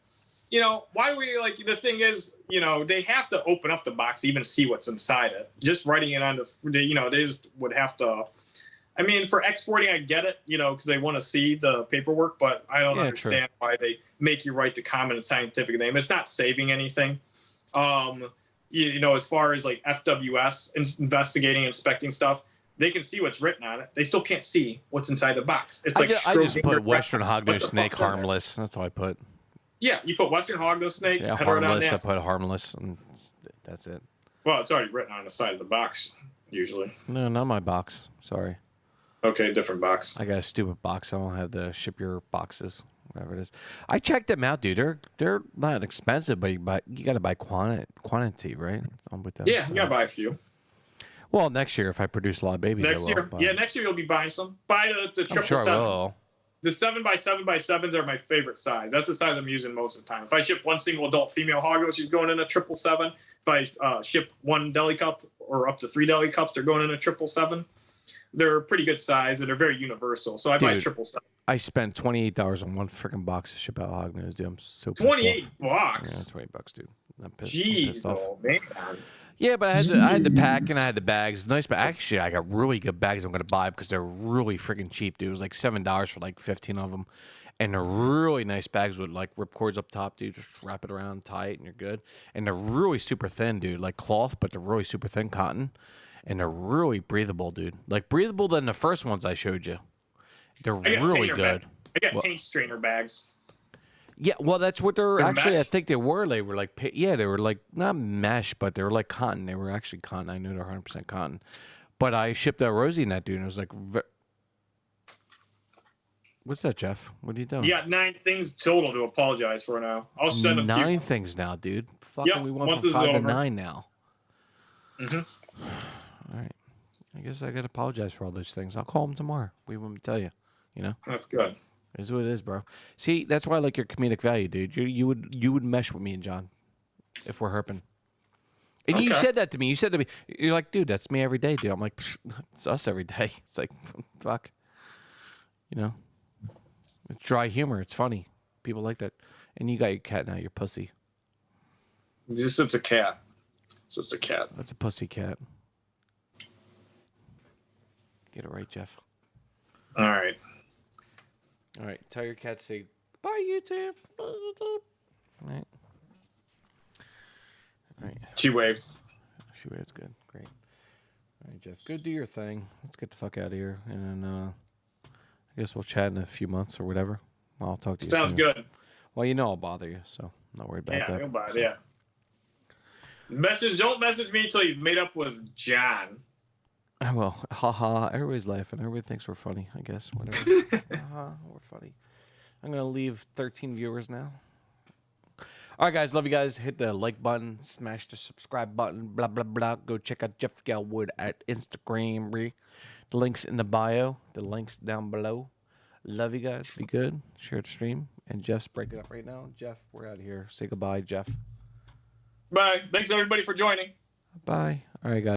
Why do we the thing is, they have to open up the box to even see what's inside it. Just writing it on they just would have to. I mean, for exporting, I get it, because they want to see the paperwork, but I don't understand why they make you write the common and scientific name. It's not saving anything. As far as like FWS, investigating, inspecting stuff, they can see what's written on it. They still can't see what's inside the box. It's like I just put Western Hognose snake harmless. That's all I put. Yeah, you put Western Hognose snake. Yeah, harmless. I put harmless, and that's it. Well, it's already written on the side of the box, usually. No, not my box. Sorry. Okay, different box. I got a stupid box. I don't have the Ship Your boxes, whatever it is. I checked them out, dude. They're not expensive, but you got to buy quantity, right? I'm with them. Yeah, you got to buy a few. Well, next year if I produce a lot of babies, next year, next year you'll be buying some. Buy the 777s. I'm sure I will. the 7x7x7s are my favorite size. That's the size I'm using most of the time. If I ship one single adult female hoggo, she's going in a 777. If I ship one deli cup or up to 3 deli cups, they're going in a 777. They're pretty good size and they're very universal. So I buy 777. I spent $28 on one freaking box to ship out Hognose, dude. I'm so pissed 28 off. bucks. Yeah, $20, dude. I'm pissed. Jeez, off. oh, man. Yeah, but I had the pack and I had the bags. Nice, but actually, I got really good bags I'm going to buy because they're really freaking cheap, dude. It was like $7 for like 15 of them. And they're really nice bags with like rip cords up top, dude. Just wrap it around tight and you're good. And they're really super thin, dude. Like cloth, but they're really super thin cotton. And they're really breathable, dude. Like breathable than the first ones I showed you. They're really good. I got paint strainer bags. Yeah, well, that's what they're actually. Mesh? I think they were. They were like, yeah, they were like not mesh, but they were like cotton. They were actually cotton. I knew they're 100% cotton. But I shipped a Rosie in that, dude. And it was like, what's that, Jeff? What are you doing? You got 9 things total to apologize for now. I'll send them to you. 9 things now, dude. Fucking, Yep, we went once from this is 5 to over. 9 now. Mm-hmm. All right. I guess I gotta apologize for all those things. I'll call them tomorrow. We won't tell you. You know. That's good. It is what it is, bro. See, that's why I like your comedic value, dude. You would mesh with me and John if we're herping. And you said that to me. You said to me, you're like, dude, that's me every day, dude. I'm like, it's us every day. It's like, fuck. You know? It's dry humor. It's funny. People like that. And you got your cat now, your pussy. It's just a cat. It's just a cat. That's a pussy cat. Get it right, Jeff. All right. All right. Tell your cat to say, bye, YouTube. All right. All right. She waved. She waves good. Great. All right, Jeff. Go do your thing. Let's get the fuck out of here. And then I guess we'll chat in a few months or whatever. I'll talk to you Sounds soon. good. Well, you know I'll bother you, so I'm not worried about that. Yeah, bother, yeah. Don't message me until you've made up with John. Well, haha. Everybody's laughing. Everybody thinks we're funny, I guess. Whatever. Haha, we're funny. I'm going to leave 13 viewers now. All right, guys. Love you guys. Hit the like button. Smash the subscribe button. Blah, blah, blah. Go check out Jeff Galewood at Instagram. The link's in the bio. The link's down below. Love you guys. Be good. Share the stream. And Jeff's breaking up right now. Jeff, we're out of here. Say goodbye, Jeff. Bye. Thanks, everybody, for joining. Bye. All right, guys.